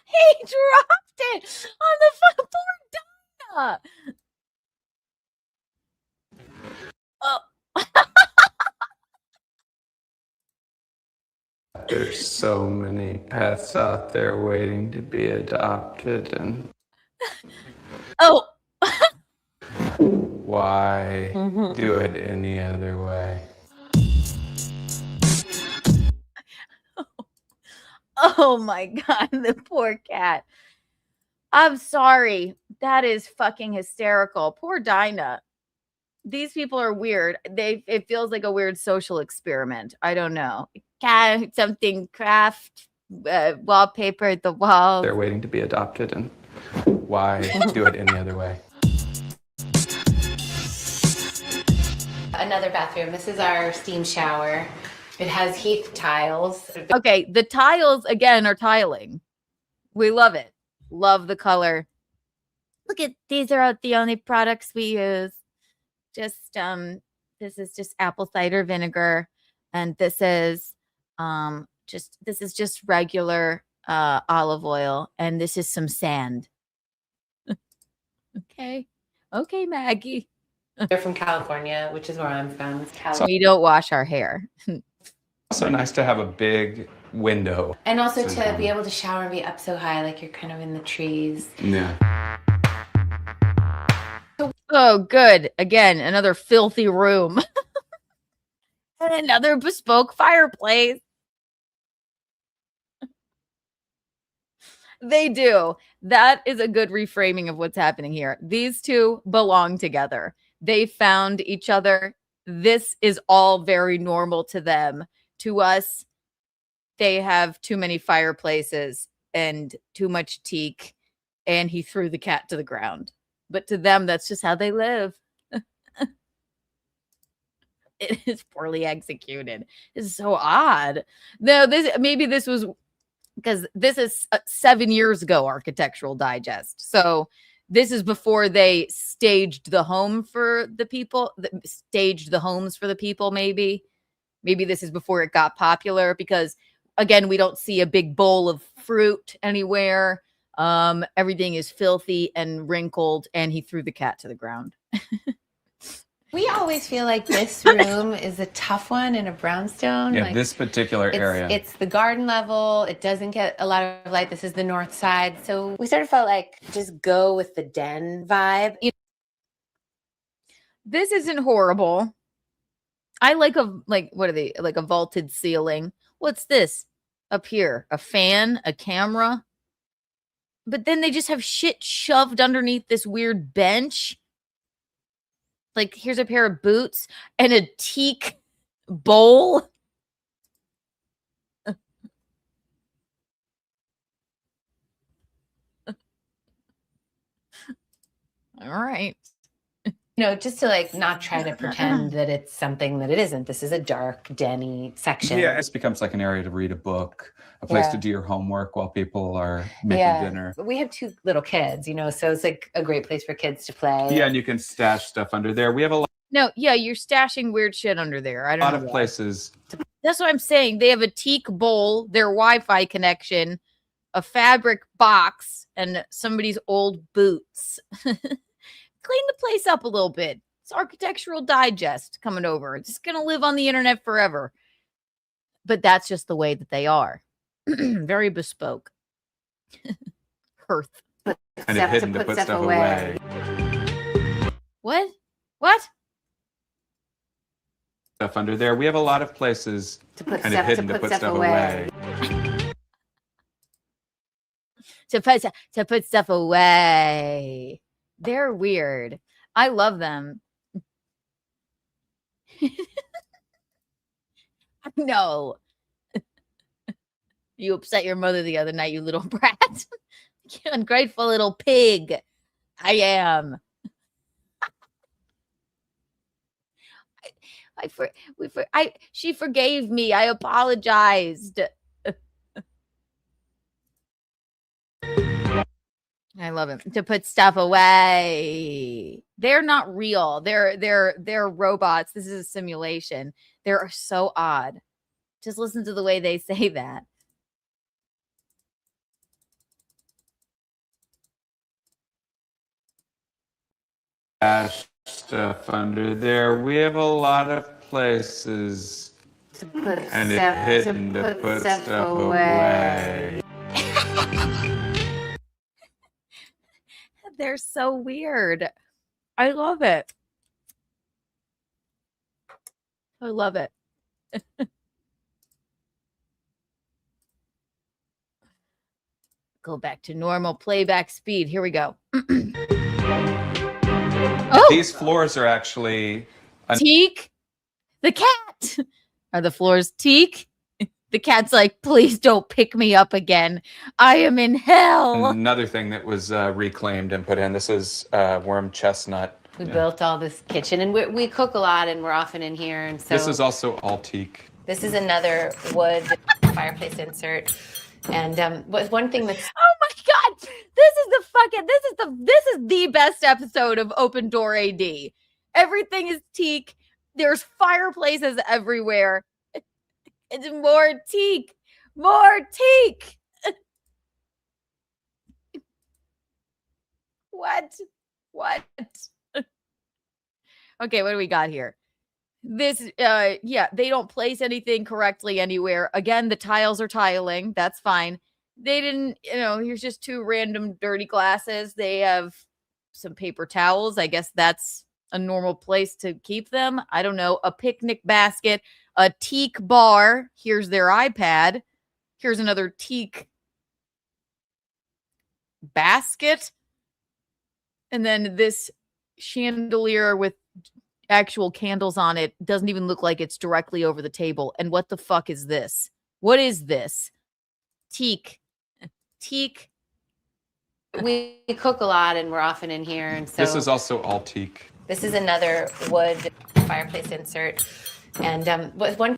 He dropped it on the poor Dinah. Oh. There's so many pets out there waiting to be adopted, and Oh. why do it any other way? Oh my God, the poor cat. I'm sorry. That is fucking hysterical. Poor Dinah. These people are weird. It feels like a weird social experiment. I don't know. Cat, something craft, wallpaper at the wall. They're waiting to be adopted, and why do it any other way? Another bathroom. This is our steam shower. It has heath tiles. Okay, the tiles again are tiling. We love it. Love the color. Look at these are the only products we use. Just this is just apple cider vinegar, and this is just regular olive oil, and this is some sand. Okay, Maggie. They're from California, which is where I'm from. We don't wash our hair. Also nice to have a big window. And also to be able to shower and be up so high, like you're kind of in the trees. Yeah. Oh, good. Again, another filthy room. And another bespoke fireplace. They do. That is a good reframing of what's happening here. These two belong together. They found each other. This is all very normal to them. To us, they have too many fireplaces and too much teak, and he threw the cat to the ground. But to them, that's just how they live. It is poorly executed. It's so odd. No, this was because this is 7 years ago, Architectural Digest. So This is before they staged the home for the people, staged the homes for the people, maybe. Maybe this is before it got popular because, again, we don't see a big bowl of fruit anywhere. Everything is filthy and wrinkled, and he threw the cat to the ground. We always feel like this room is a tough one in a brownstone. Yeah, like, this particular area. It's the garden level. It doesn't get a lot of light. This is the north side. So we sort of felt like just go with the den vibe. This isn't horrible. I like what are they? Like a vaulted ceiling. What's this up here? A fan, a camera. But then they just have shit shoved underneath this weird bench. Like, here's a pair of boots and a teak bowl. All right. Just to like not try to pretend that it's something that it isn't. This is a dark, denny section. Yeah, it becomes like an area to read a book, a place to do your homework while people are making dinner. We have 2 little kids, so it's like a great place for kids to play. Yeah, and you can stash stuff under there. We have a lot No, yeah, you're stashing weird shit under there. I don't know. of places. That's what I'm saying. They have a teak bowl, their Wi-Fi connection, a fabric box, and somebody's old boots. Clean the place up a little bit. It's Architectural Digest coming over. It's just going to live on the internet forever. But that's just the way that they are. Very bespoke. Hearth. And it's hidden to put stuff away. What? What? Stuff under there. We have a lot of places to put kind stuff, of hidden to put stuff away. To put stuff away. They're weird. I love them. No. You upset your mother the other night, you little brat. You ungrateful little pig. I am. She forgave me. I apologized. I love it. To put stuff away. They're not real. They're robots. This is a simulation. They're so odd. Just listen to the way they say that. Stash stuff under there. We have a lot of places To put and stuff, it's hidden to put stuff away. They're so weird. I love it. I love it. Go back to normal playback speed. Here we go. Oh! These floors are actually Teak, the cat. Are the floors teak? The cat's like, please don't pick me up again. I am in hell. another thing that was reclaimed and put in. This is worm chestnut. We built all this kitchen, and we cook a lot, and we're often in here. And so This is also all teak. this is another wood fireplace insert. And one thing that's Oh my god, this is the best episode of Open Door AD. Everything is teak. There's fireplaces everywhere. It's more teak. More teak. What? Okay, what do we got here? This, yeah, they don't place anything correctly anywhere. Again, the tiles are tiling. That's fine. They didn't, here's just 2 random dirty glasses. They have some paper towels. I guess that's a normal place to keep them. I don't know. A picnic basket, a teak bar. Here's their iPad. Here's another teak basket. And then this chandelier with actual candles on it doesn't even look like it's directly over the table. And what the fuck is this? What is this? Teak. we cook a lot, and we're often in here. And so This is also all teak. this is another wood fireplace insert. And one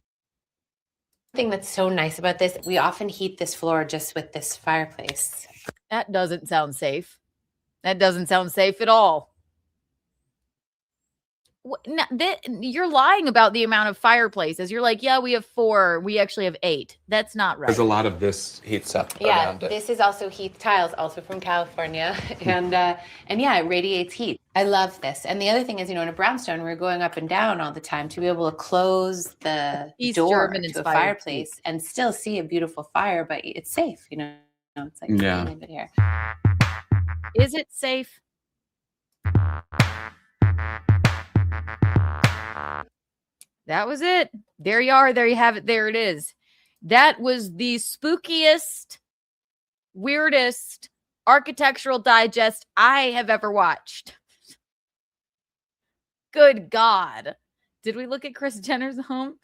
thing that's so nice about this, we often heat this floor just with this fireplace. That doesn't sound safe. That doesn't sound safe at all. You're lying about the amount of fireplaces. You're like, yeah, we have 4. We actually have 8. That's not right. Because a lot of this heats up Yeah, around it. this is also Heath tiles, also from California, and yeah, it radiates heat. I love this. And the other thing is, in a brownstone, we're going up and down all the time to be able to close the East door German to a inspired fireplace and still see a beautiful fire, but it's safe. It's like Yeah. a bit here. Is it safe? That was it. There you are. There you have it. There it is. That was the spookiest, weirdest architectural digest I have ever watched. Good God. Did we look at Kris Jenner's home?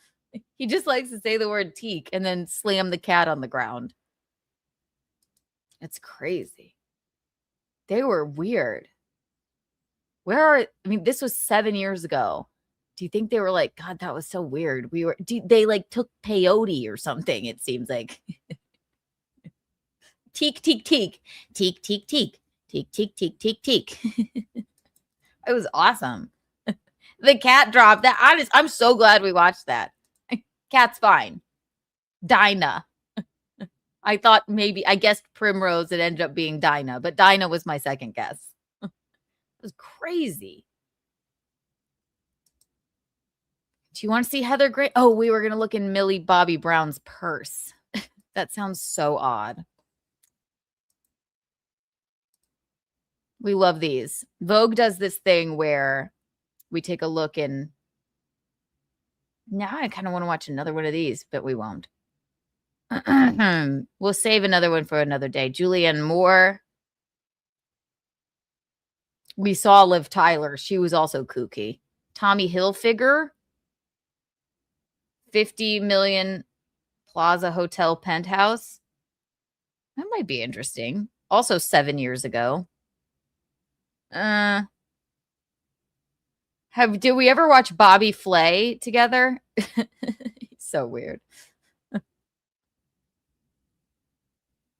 He just likes to say the word teak and then slam the cat on the ground. It's crazy. They were weird. This was 7 years ago. Do you think they were like, God, that was so weird? They like took peyote or something, it seems like. Teak, teak, teak. Teak, teak, teak. Teak, teak, teak, teak, teak. It was awesome. The cat dropped that. I'm so glad we watched that. Cat's fine. Dinah. I guessed Primrose. It ended up being Dinah, but Dinah was my second guess. It was crazy. Do you want to see Heather Gray? Oh, we were going to look in Millie Bobby Brown's purse. That sounds so odd. We love these. Vogue does this thing where we take a look and now I kind of want to watch another one of these, but we won't. We'll save another one for another day. Julianne Moore. We saw Liv Tyler. She was also kooky. Tommy Hilfiger. 50 million Plaza Hotel penthouse. That might be interesting. Also 7 years ago. Did we ever watch Bobby Flay together? So weird.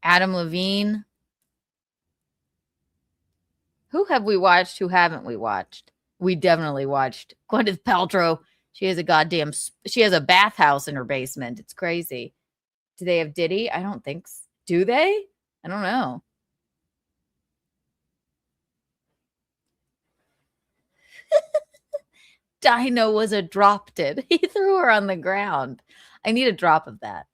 Adam Levine. Who have we watched? Who haven't we watched? We definitely watched Gwyneth Paltrow. She has a bathhouse in her basement. It's crazy. Do they have Diddy? I don't think so. Do they? I don't know. Dino was a drop dead. He threw her on the ground. I need a drop of that.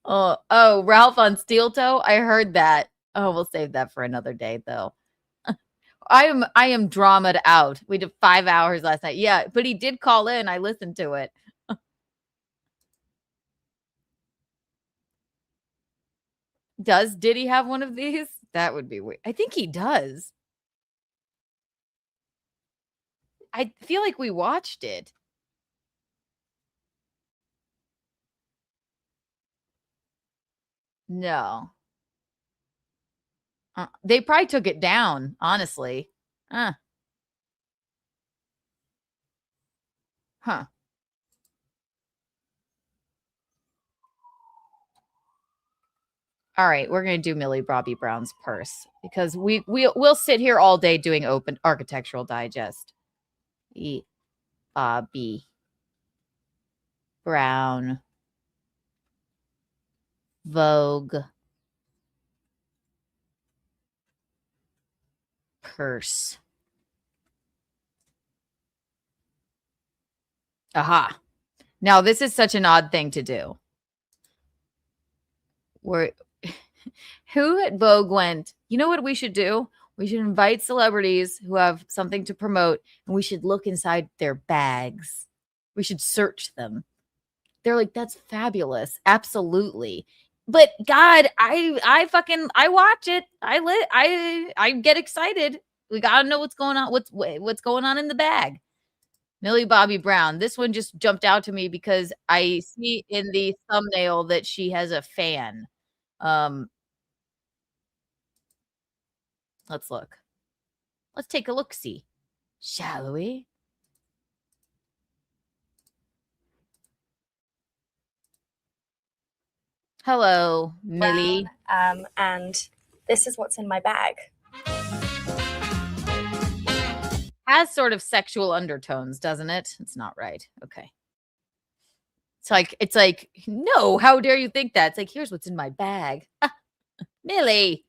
Oh, Ralph on Steel Toe. I heard that. Oh, we'll save that for another day, though. I am dramaed out. We did 5 hours last night. Yeah, but he did call in. I listened to it. Did he have one of these? That would be weird. I think he does. I feel like we watched it. No. They probably took it down, honestly. Huh. All right, we're going to do Millie Bobby Brown's purse because we'll sit here all day doing open architectural digest. Bobby Brown Vogue purse. Aha. Now, this is such an odd thing to do. Who at Vogue went, you know what we should do? We should invite celebrities who have something to promote, and we should look inside their bags. We should search them. They're like, that's fabulous. Absolutely. But God, I watch it. I get excited. We got to know what's going on. What's going on in the bag. Millie Bobby Brown. This one just jumped out to me because I see in the thumbnail that she has a fan. Let's look. Let's take a look-see, shall we? Hello, Millie. And this is what's in my bag. Has sort of sexual undertones, doesn't it? It's not right. Okay. It's like, no, how dare you think that? It's like, here's what's in my bag. Millie.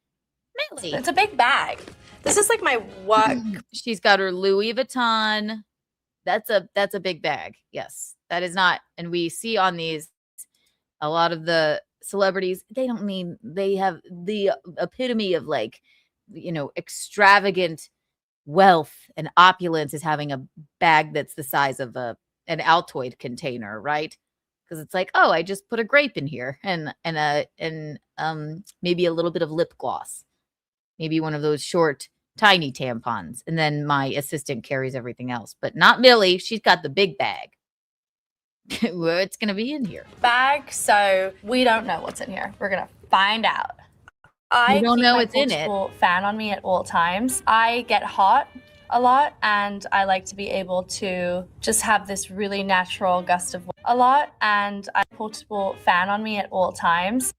It's a big bag. This is like my work. She's got her Louis Vuitton. That's a big bag. Yes. That is not, and we see on these a lot of the celebrities, they have the epitome of like, extravagant wealth and opulence is having a bag that's the size of an Altoid container, right? Because it's like, oh, I just put a grape in here and maybe a little bit of lip gloss, maybe one of those short, tiny tampons, and then my assistant carries everything else. But not Millie. She's got the big bag. What's gonna be in here? Bag. So we don't know what's in here. We're gonna find out. You don't know what's in it. Fan on me at all times. I get hot a lot, and I like to be able to just have this really natural gust of a lot, and I portable fan on me at all times.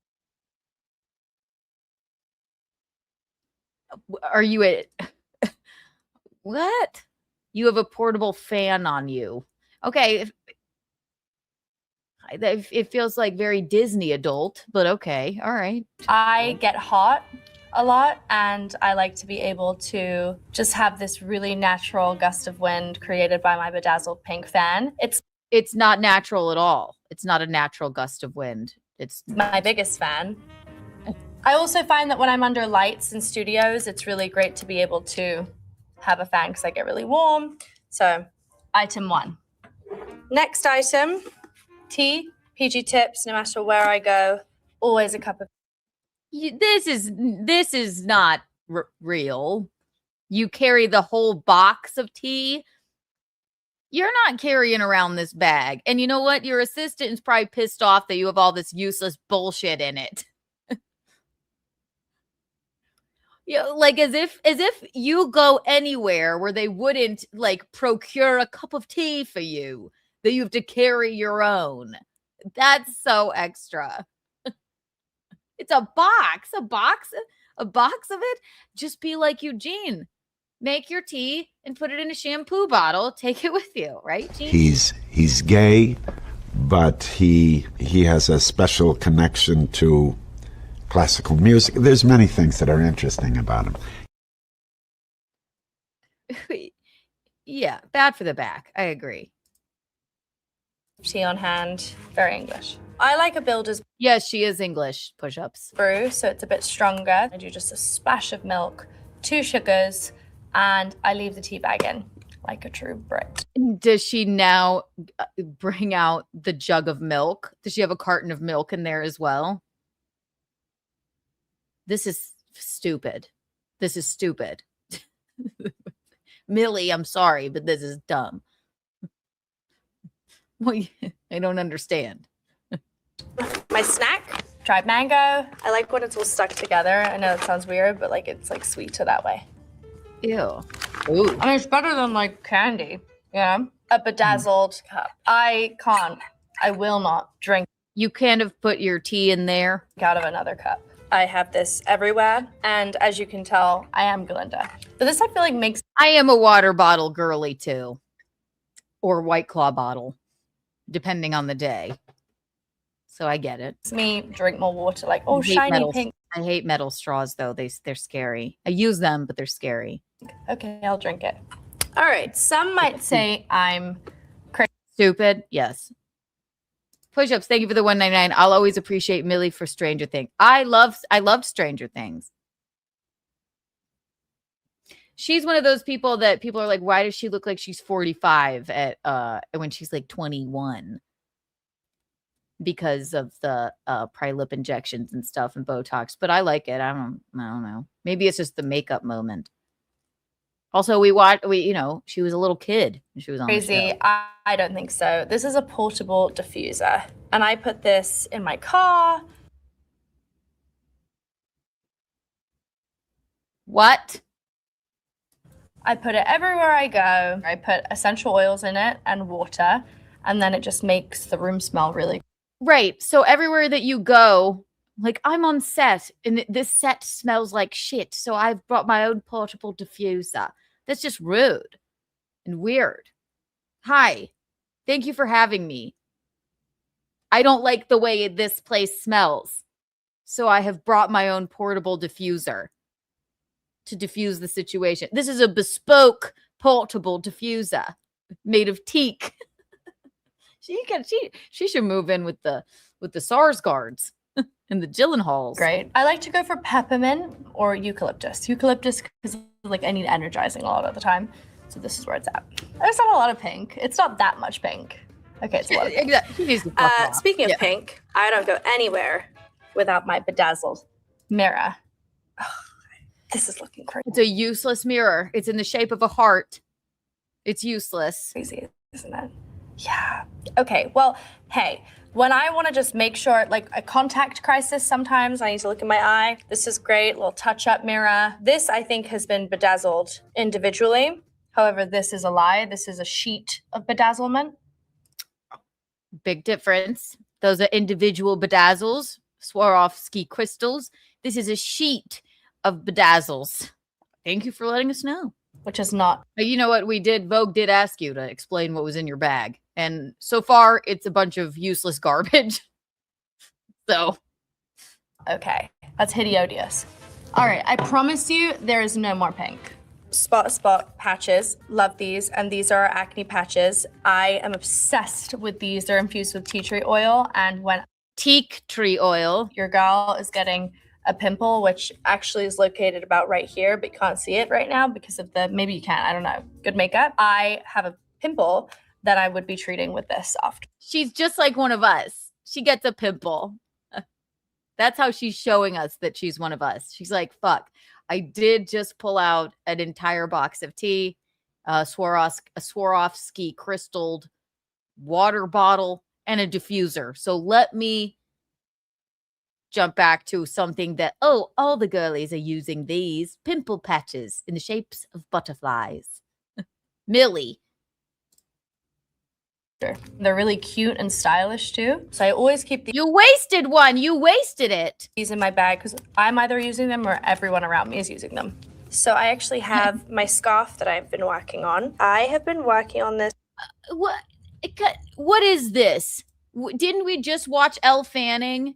Are you what? You have a portable fan on you. Okay. It feels like very Disney adult, but okay. All right. I get hot a lot, and I like to be able to just have this really natural gust of wind created by my bedazzled pink fan. It's not natural at all. It's not a natural gust of wind. It's my biggest fan. I also find that when I'm under lights in studios, it's really great to be able to have a fan because I get really warm. So, item 1. Next item, tea, PG tips, no matter where I go, always a cup of this is not real. You carry the whole box of tea. You're not carrying around this bag. And you know what? Your assistant is probably pissed off that you have all this useless bullshit in it. Like as if you go anywhere where they wouldn't like procure a cup of tea for you, that you have to carry your own. That's so extra. It's a box of it. Just be like Eugene. Make your tea and put it in a shampoo bottle. Take it with you, right, Gene? He's gay, but he has a special connection to classical music. There's many things that are interesting about him. Yeah, bad for the back. I agree. Tea on hand, very English. I like a builder's. Yes, she is English. Push-ups. Brew, so it's a bit stronger. I do just a splash of milk, 2 sugars, and I leave the tea bag in like a true Brit. Does she now bring out the jug of milk? Does she have a carton of milk in there as well? This is stupid. This is stupid. Millie, I'm sorry, but this is dumb. Well, I don't understand. My snack, dried mango. I like when it's all stuck together. I know it sounds weird, but like it's like sweeter that way. Ew. Ooh. I mean, it's better than like candy, you know? A bedazzled cup. I will not drink. You kind of put your tea in there. Out of another cup. I have this everywhere, and as you can tell, I am Glinda. But this I feel like makes. I am a water bottle girly too, or White Claw bottle, depending on the day. So I get it. It's me drink more water, like shiny pink. I hate metal straws though. They're scary. I use them, but they're scary. Okay, I'll drink it. All right. Some might say I'm crazy. Stupid. Yes. Push-ups. Thank you for the $1.99. I'll always appreciate Millie for Stranger Things. I loved Stranger Things. She's one of those people that people are like, why does she look like she's 45 when she's like 21? Because of the probably lip injections and stuff and Botox. But I like it. I don't know. Maybe it's just the makeup moment. Also, she was a little kid when she was on crazy. The show. I don't think so. This is a portable diffuser, and I put this in my car. What? I put it everywhere I go. I put essential oils in it and water, and then it just makes the room smell really. Right. So everywhere that you go, like I'm on set and this set smells like shit. So I've brought my own portable diffuser. That's just rude and weird. Hi. Thank you for having me. I don't like the way this place smells. So I have brought my own portable diffuser to diffuse the situation. This is a bespoke portable diffuser made of teak. She should move in with the SARS guards and the Gyllenhaals. Great. I like to go for peppermint or eucalyptus. Eucalyptus because like I need energizing a lot of the time. So this is where it's at. There's not a lot of pink. It's not that much pink. Okay, it's a lot of pink. Exactly. Speaking of pink, I don't go anywhere without my bedazzled mirror. Oh, this is looking crazy. It's a useless mirror. It's in the shape of a heart. It's useless. Crazy, isn't it? Yeah. Okay, well, hey, when I want to just make sure, like a contact crisis sometimes, I need to look in my eye. This is great, little touch-up mirror. This, I think, has been bedazzled individually. However, this is a lie. This is a sheet of bedazzlement. Big difference. Those are individual bedazzles, Swarovski crystals. This is a sheet of bedazzles. Thank you for letting us know. Which is not. But you know what we did? Vogue did ask you to explain what was in your bag. And so far, it's a bunch of useless garbage. So. Okay, that's hideous. All right, I promise you there is no more pink. Spot patches, love these, and these are acne patches. I am obsessed with these. They're infused with tea tree oil, and when teak tree oil, your girl is getting a pimple, which actually is located about right here, but you can't see it right now because of the, maybe you can, I don't know, good makeup. I have a pimple that I would be treating with this after. She's just like one of us. She gets a pimple. That's how she's showing us that she's one of us. She's like, fuck. I did just pull out an entire box of tea, a Swarovski crystalled water bottle, and a diffuser. So let me jump back to something that, all the girlies are using these pimple patches in the shapes of butterflies. Millie. They're really cute and stylish too. So I always keep these. You wasted one. You wasted it. These in my bag because I'm either using them or everyone around me is using them. So I actually have my scarf that I've been working on. I have been working on this. What is this? Didn't we just watch Elle Fanning?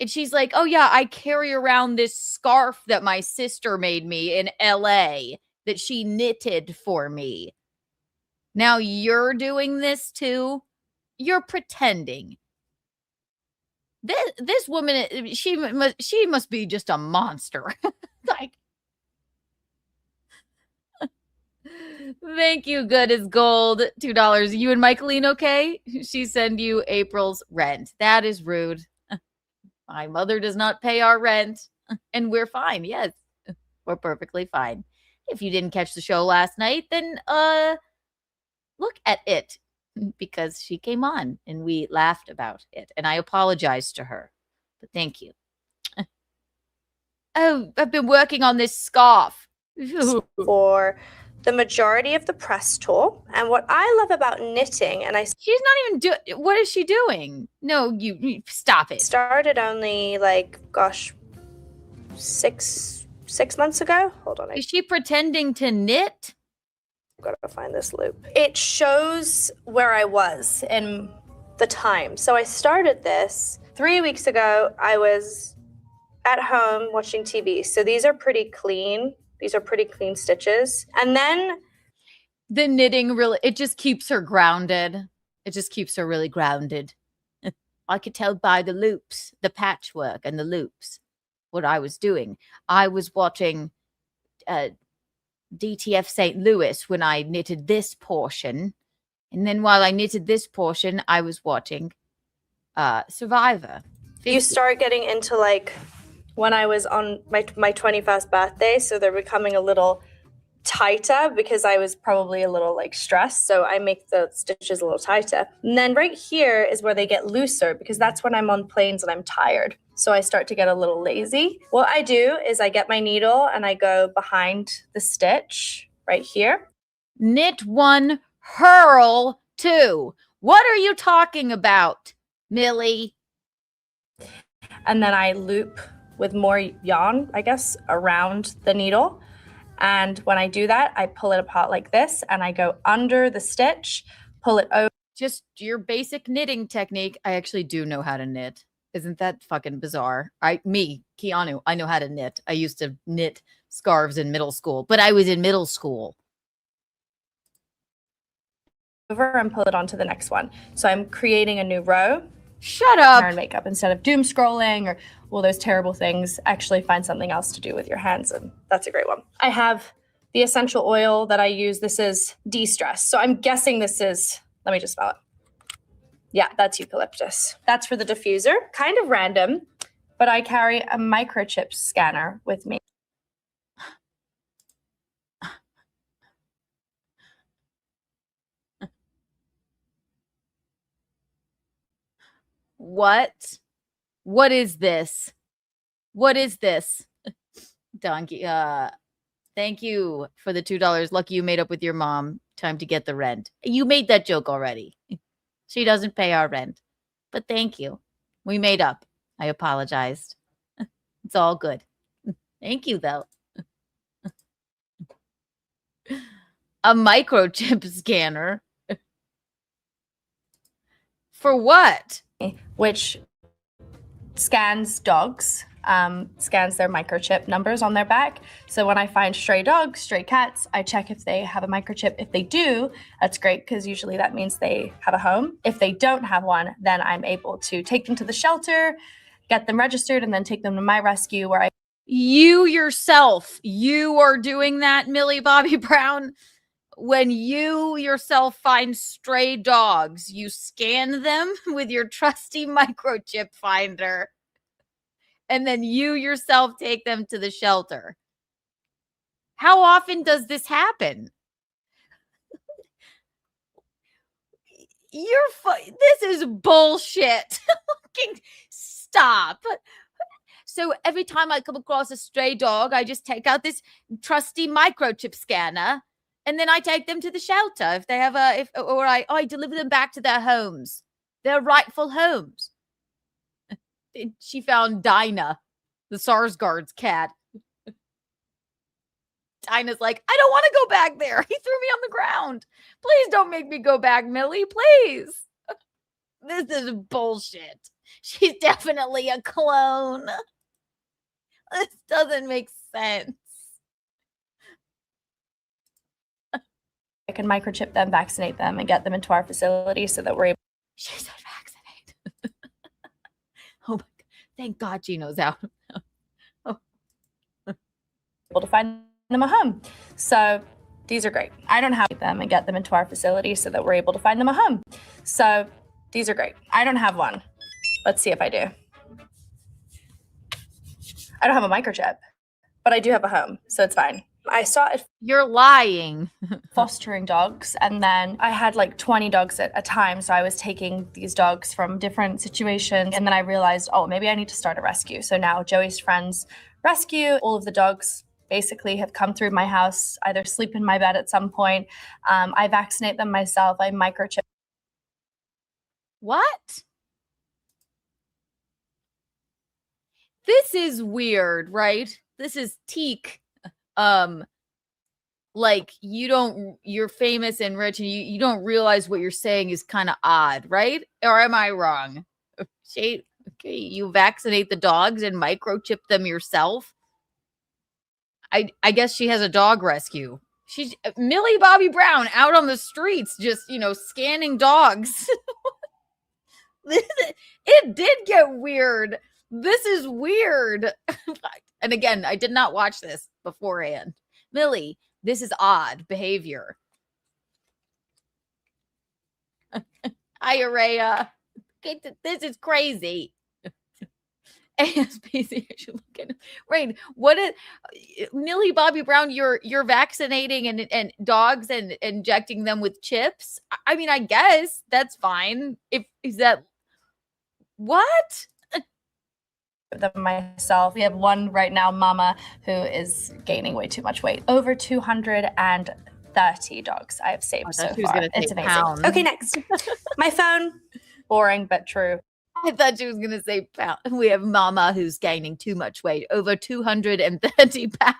And she's like, oh yeah, I carry around this scarf that my sister made me in LA that she knitted for me. Now you're doing this too? You're pretending. This woman, she must be just a monster. Like, thank you, good as gold. $2. You and Michaeline okay? She send you April's rent. That is rude. My mother does not pay our rent, and we're fine. Yes, we're perfectly fine. If you didn't catch the show last night, then look at it, because she came on and we laughed about it, and I apologized to her. But thank you. Oh, I've been working on this scarf for the majority of the press tour. And what I love about knitting, and she's not even doing. What is she doing? No, you stop it. Started only like, gosh, six months ago. Hold on. Is she pretending to knit? I've got to find this loop. It shows where I was in the time. So I started this 3 weeks ago. I was at home watching TV. So these are pretty clean. These are pretty clean stitches. And then the knitting really, it just keeps her grounded. It just keeps her really grounded. I could tell by the loops, the patchwork and the loops, what I was doing. I was watching DTF St. Louis when I knitted this portion. And then while I knitted this portion, I was watching Survivor. 50. You start getting into like when I was on my 21st birthday, so they're becoming a little tighter because I was probably a little like stressed. So I make the stitches a little tighter. And then right here is where they get looser because that's when I'm on planes and I'm tired. So I start to get a little lazy. What I do is I get my needle and I go behind the stitch right here. Knit one, hurl two. What are you talking about, Millie? and then I loop with more yarn, I guess, around the needle. And when I do that, I pull it apart like this, and I go under the stitch, pull it over. Just your basic knitting technique. I actually do know how to knit. Isn't that fucking bizarre? Keanu, I know how to knit. I used to knit scarves in middle school, but I was in middle school. Over and pull it onto the next one. So I'm creating a new row. Shut up. Hair and makeup. Instead of doom scrolling or all those terrible things, actually find something else to do with your hands, and that's a great one. I have the essential oil that I use. This is de-stress. So I'm guessing this is, let me just spell it. Yeah, that's eucalyptus. That's for the diffuser. Kind of random, but I carry a microchip scanner with me. What? What is this? What is this? Donkey, thank you for the $2. Lucky you made up with your mom. Time to get the rent. You made that joke already. She doesn't pay our rent. But thank you. We made up. I apologized. It's all good. Thank you, though. A microchip scanner. For what? Which scans dogs, scans their microchip numbers on their back. So when I find stray dogs, stray cats, I check if they have a microchip. If they do, that's great, because usually that means they have a home. If they don't have one, then I'm able to take them to the shelter, get them registered, and then take them to my rescue where I... You yourself, you are doing that, Millie Bobby Brown. When you yourself find stray dogs, you scan them with your trusty microchip finder, and then you yourself take them to the shelter. How often does this happen? This is bullshit. Stop. So every time I come across a stray dog, I just take out this trusty microchip scanner, and then I take them to the shelter if they have I deliver them back to their homes, their rightful homes. She found Dinah, the Sarsgaard's cat. Dinah's like, I don't want to go back there. He threw me on the ground. Please don't make me go back, Millie. Please. This is bullshit. She's definitely a clone. This doesn't make sense. I can microchip them, vaccinate them, and get them into our facility so that we're able... She said vaccinate. Oh my God. Thank God Gino's out. Able to find them a home. So these are great. I don't have them and get them into our facility so that we're able to find them a home. So these are great. I don't have one. Let's see if I do. I don't have a microchip, but I do have a home, so it's fine. I started... You're lying. Fostering dogs, and then I had like 20 dogs at a time, so I was taking these dogs from different situations, and then I realized, oh, maybe I need to start a rescue. So now Joey's Friends Rescue, all of the dogs basically have come through my house, either sleep in my bed at some point. I vaccinate them myself. I microchip. What? This is weird, right? This is teak. Like you're famous and rich, and you don't realize what you're saying is kind of odd, right? Or am I wrong? Okay, you vaccinate the dogs and microchip them yourself. I guess she has a dog rescue. She's Millie Bobby Brown out on the streets, just, scanning dogs. It did get weird. This is weird. And again, I did not watch this beforehand. Millie, this is odd behavior. Hi, Araya. This is crazy. ASPC, I should look at it. Rain, what is Millie Bobby Brown? You're vaccinating and dogs and injecting them with chips. I mean, I guess that's fine. Is that what? Them myself. We have one right now, Mama, who is gaining way too much weight. Over 230 dogs I have saved so far. It's amazing. Pounds. Okay, next. My phone. Boring but true. I thought she was going to say pound. We have Mama who's gaining too much weight, over 230 pounds.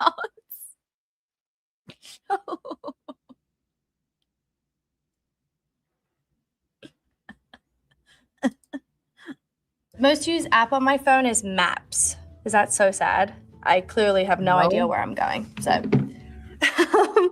Most used app on my phone is Maps. Is that so sad? I clearly have no idea where I'm going. So,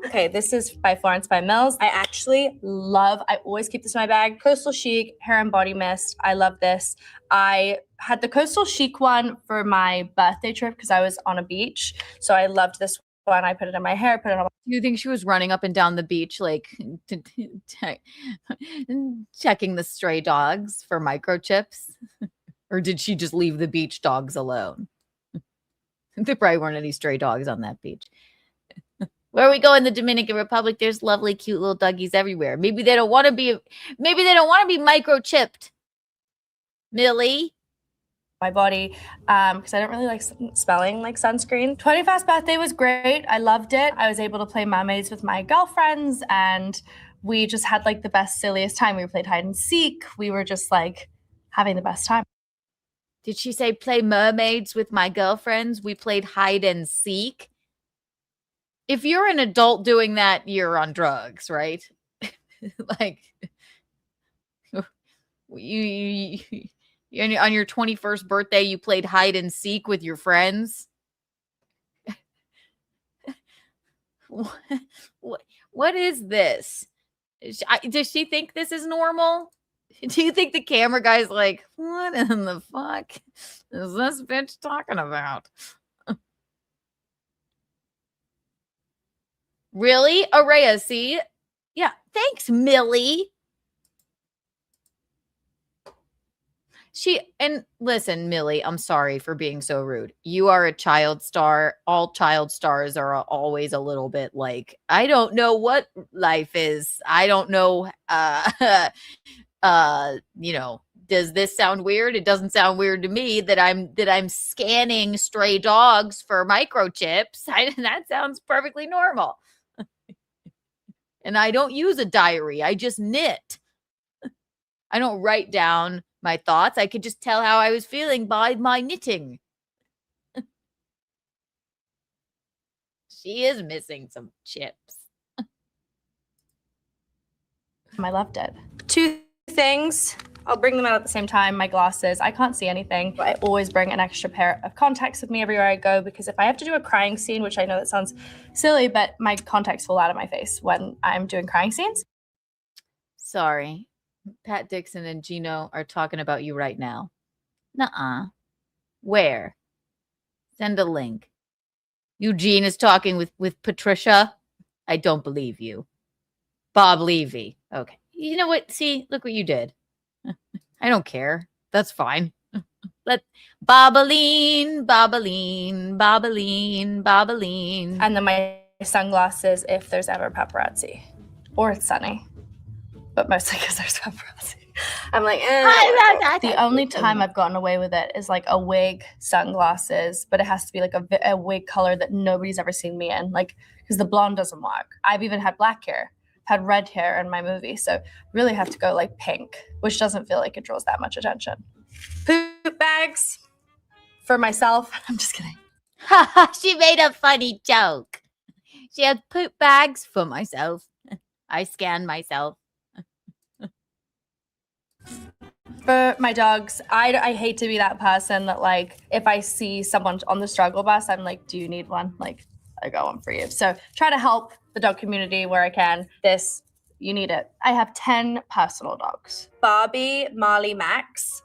okay, this is by Florence by Mills. I actually love, I always keep this in my bag. Coastal Chic Hair and Body Mist. I love this. I had the Coastal Chic one for my birthday trip because I was on a beach. So I loved this one. I put it in my hair, put it on my... Do you think she was running up and down the beach, like checking the stray dogs for microchips? Or did she just leave the beach dogs alone? There probably weren't any stray dogs on that beach. Where we go in the Dominican Republic, there's lovely, cute little doggies everywhere. Maybe they don't want to be microchipped. Millie? My body, because I don't really like smelling like sunscreen. 21st birthday was great. I loved it. I was able to play mermaids with my girlfriends, and we just had like the best, silliest time. We played hide and seek. We were just like having the best time. Did she say play mermaids with my girlfriends? We played hide and seek. If you're an adult doing that, you're on drugs, right? Like you on your 21st birthday, you played hide and seek with your friends. What is this? Does she think this is normal? Do you think the camera guy's like, what in the fuck is this bitch talking about? Really? Araya, see? Yeah. Thanks, Millie. And listen, Millie, I'm sorry for being so rude. You are a child star. All child stars are always a little bit like, I don't know what life is. I don't know. Does this sound weird? It doesn't sound weird to me that I'm scanning stray dogs for microchips. That sounds perfectly normal. And I don't use a diary. I just knit. I don't write down my thoughts. I could just tell how I was feeling by my knitting. She is missing some chips. I loved it. 2 things. I'll bring them out at the same time. My glasses. I can't see anything. But I always bring an extra pair of contacts with me everywhere I go, because if I have to do a crying scene, which I know that sounds silly, but my contacts fall out of my face when I'm doing crying scenes. Sorry. Pat Dixon and Gino are talking about you right now. Nuh-uh. Where? Send a link. Eugene is talking with Patricia. I don't believe you. Bob Levy. Okay. You know what? See, look what you did. I don't care. That's fine. Let Bobaline. And then my sunglasses if there's ever paparazzi. Or it's sunny. But mostly because there's paparazzi. I'm like, The only time I've gotten away with it is like a wig, sunglasses, but it has to be like a wig color that nobody's ever seen me in. Like, because the blonde doesn't work. I've even had black hair. Had red hair in my movie, so really have to go like pink, which doesn't feel like it draws that much attention. Poop bags for myself. I'm just kidding. She made a funny joke. She had poop bags for myself. I scan myself. For my dogs, I hate to be that person that like, if I see someone on the struggle bus, I'm like, do you need one? Like, I got one for you. So try to help the dog community where I can. This, you need it. I have 10 personal dogs. Barbie, Marley, Max.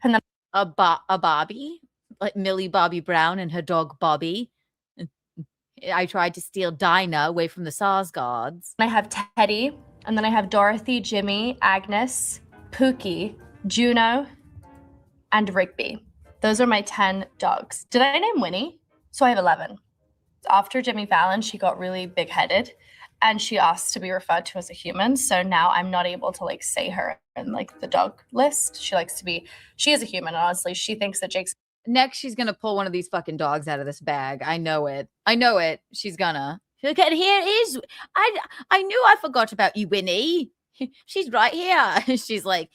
And then a Bobby, like Millie Bobby Brown and her dog Bobby. I tried to steal Dinah away from the SARS guards. I have Teddy, and then I have Dorothy, Jimmy, Agnes, Pookie, Juno, and Rigby. Those are my 10 dogs. Did I name Winnie? So I have 11. After Jimmy Fallon, she got really big-headed and she asked to be referred to as a human. So now I'm not able to like say her in like the dog list. She is a human. And honestly, she thinks that Jake's... Next, she's going to pull one of these fucking dogs out of this bag. I know it. She's gonna. Look at here is... I knew I forgot about you, Winnie. She's right here. She's like...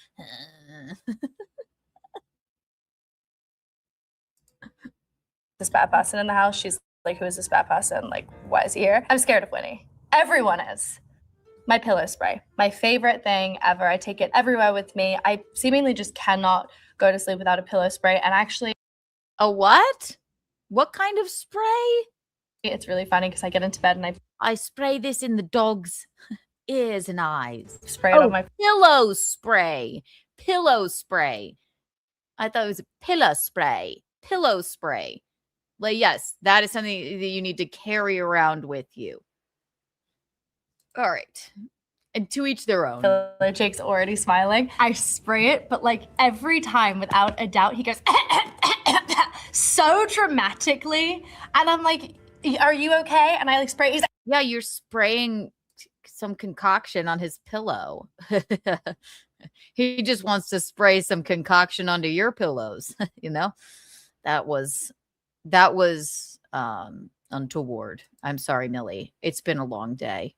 this bad person in the house. She's like, who is this bad person? Like, why is he here? I'm scared of Winnie. Everyone is. My pillow spray, my favorite thing ever. I take it everywhere with me. I seemingly just cannot go to sleep without a pillow spray. And actually, a what? What kind of spray? It's really funny because I get into bed and I spray this in the dog's ears and eyes. Spray it on my pillow spray. Pillow spray. I thought it was a pillow spray. Pillow spray. Like, yes, that is something that you need to carry around with you. All right. And to each their own. Jake's already smiling. I spray it, but like every time, without a doubt, he goes so dramatically. And I'm like, are you okay? And I like spray. He's like, yeah, you're spraying some concoction on his pillow. He just wants to spray some concoction onto your pillows. You know, that was untoward. I'm sorry, Millie. It's been a long day.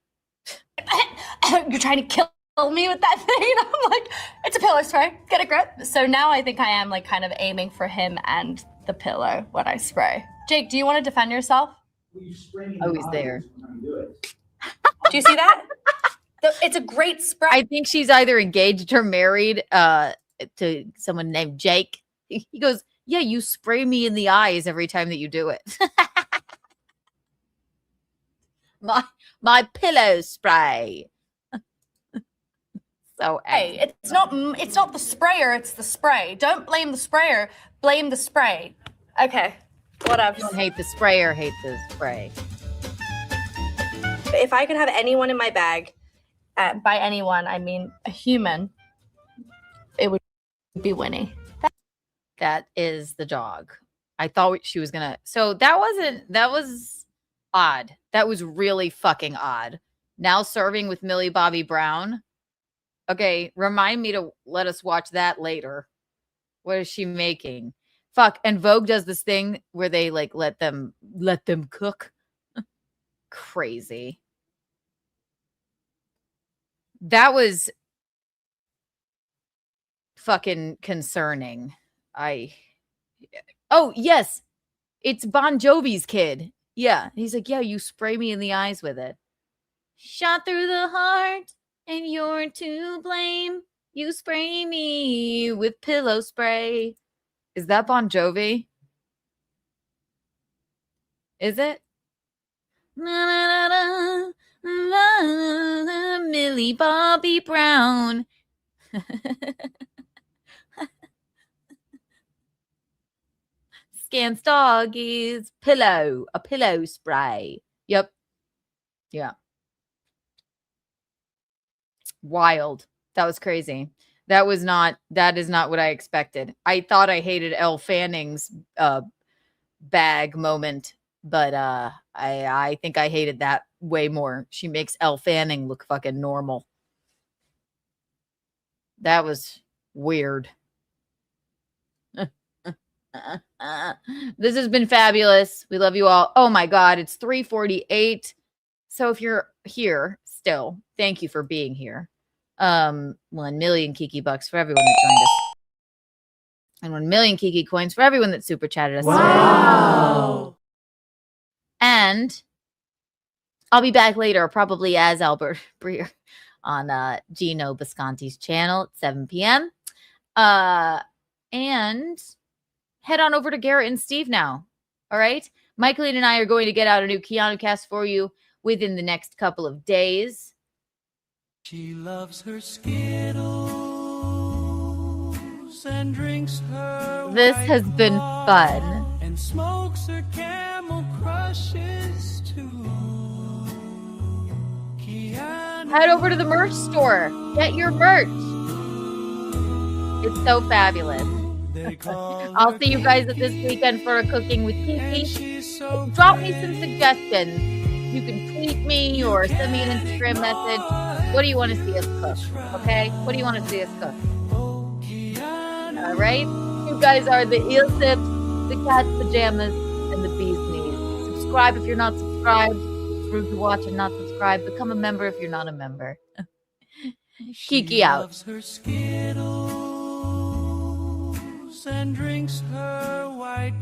You're trying to kill me with that thing. And I'm like, it's a pillow spray. Get a grip. So now I think I am like kind of aiming for him and the pillow when I spray. Jake, do you want to defend yourself? Oh, he's there. Do you see that? It's a great spray. I think she's either engaged or married to someone named Jake. He goes, yeah, you spray me in the eyes every time that you do it. my pillow spray. So hey, it's not the sprayer, it's the spray. Don't blame the sprayer, blame the spray. Okay, whatever. Don't hate the sprayer, hate the spray. If I could have anyone in my bag, by anyone I mean a human, it would be Winnie. That is the dog. I thought she was gonna. So that was odd. That was really fucking odd. Now serving with Millie Bobby Brown. Okay, remind me to let us watch that later. What is she making? Fuck. And Vogue does this thing where they like let them cook. Crazy. That was fucking concerning. Oh, yes. It's Bon Jovi's kid. Yeah. He's like, yeah, you spray me in the eyes with it. Shot through the heart and you're to blame. You spray me with pillow spray. Is that Bon Jovi? Is it? Na, na, na, na, na, na, Millie Bobby Brown. Scan's dog is a pillow spray. Yep. Yeah. Wild. That was crazy. That is not what I expected. I thought I hated Elle Fanning's bag moment, but I think I hated that way more. She makes Elle Fanning look fucking normal. That was weird. This has been fabulous. We love you all. Oh my God, it's 3:48. So if you're here still, thank you for being here. 1 million Kiki bucks for everyone that joined us. And 1 million Kiki coins for everyone that super chatted us. Wow. And I'll be back later, probably as Albert Breer on Gino Bisconti's channel at 7 p.m. And head on over to Garrett and Steve now. All right. Michaeline and I are going to get out a new Keanu cast for you within the next couple of days. She loves her Skittles and drinks her. This has been fun. And smokes her Camel Crushes too. Head over to the merch store. Get your merch. It's so fabulous. I'll see you guys at this weekend for a Cooking with Kiki. Drop me some suggestions. You can tweet me or send me an Instagram message. What do you want to see us cook? Okay? What do you want to see us cook? All right? You guys are the eel tips, the cat's pajamas, and the bee's knees. Subscribe if you're not subscribed. It's rude to watch and not subscribe. Become a member if you're not a member. Kiki out. And drinks her white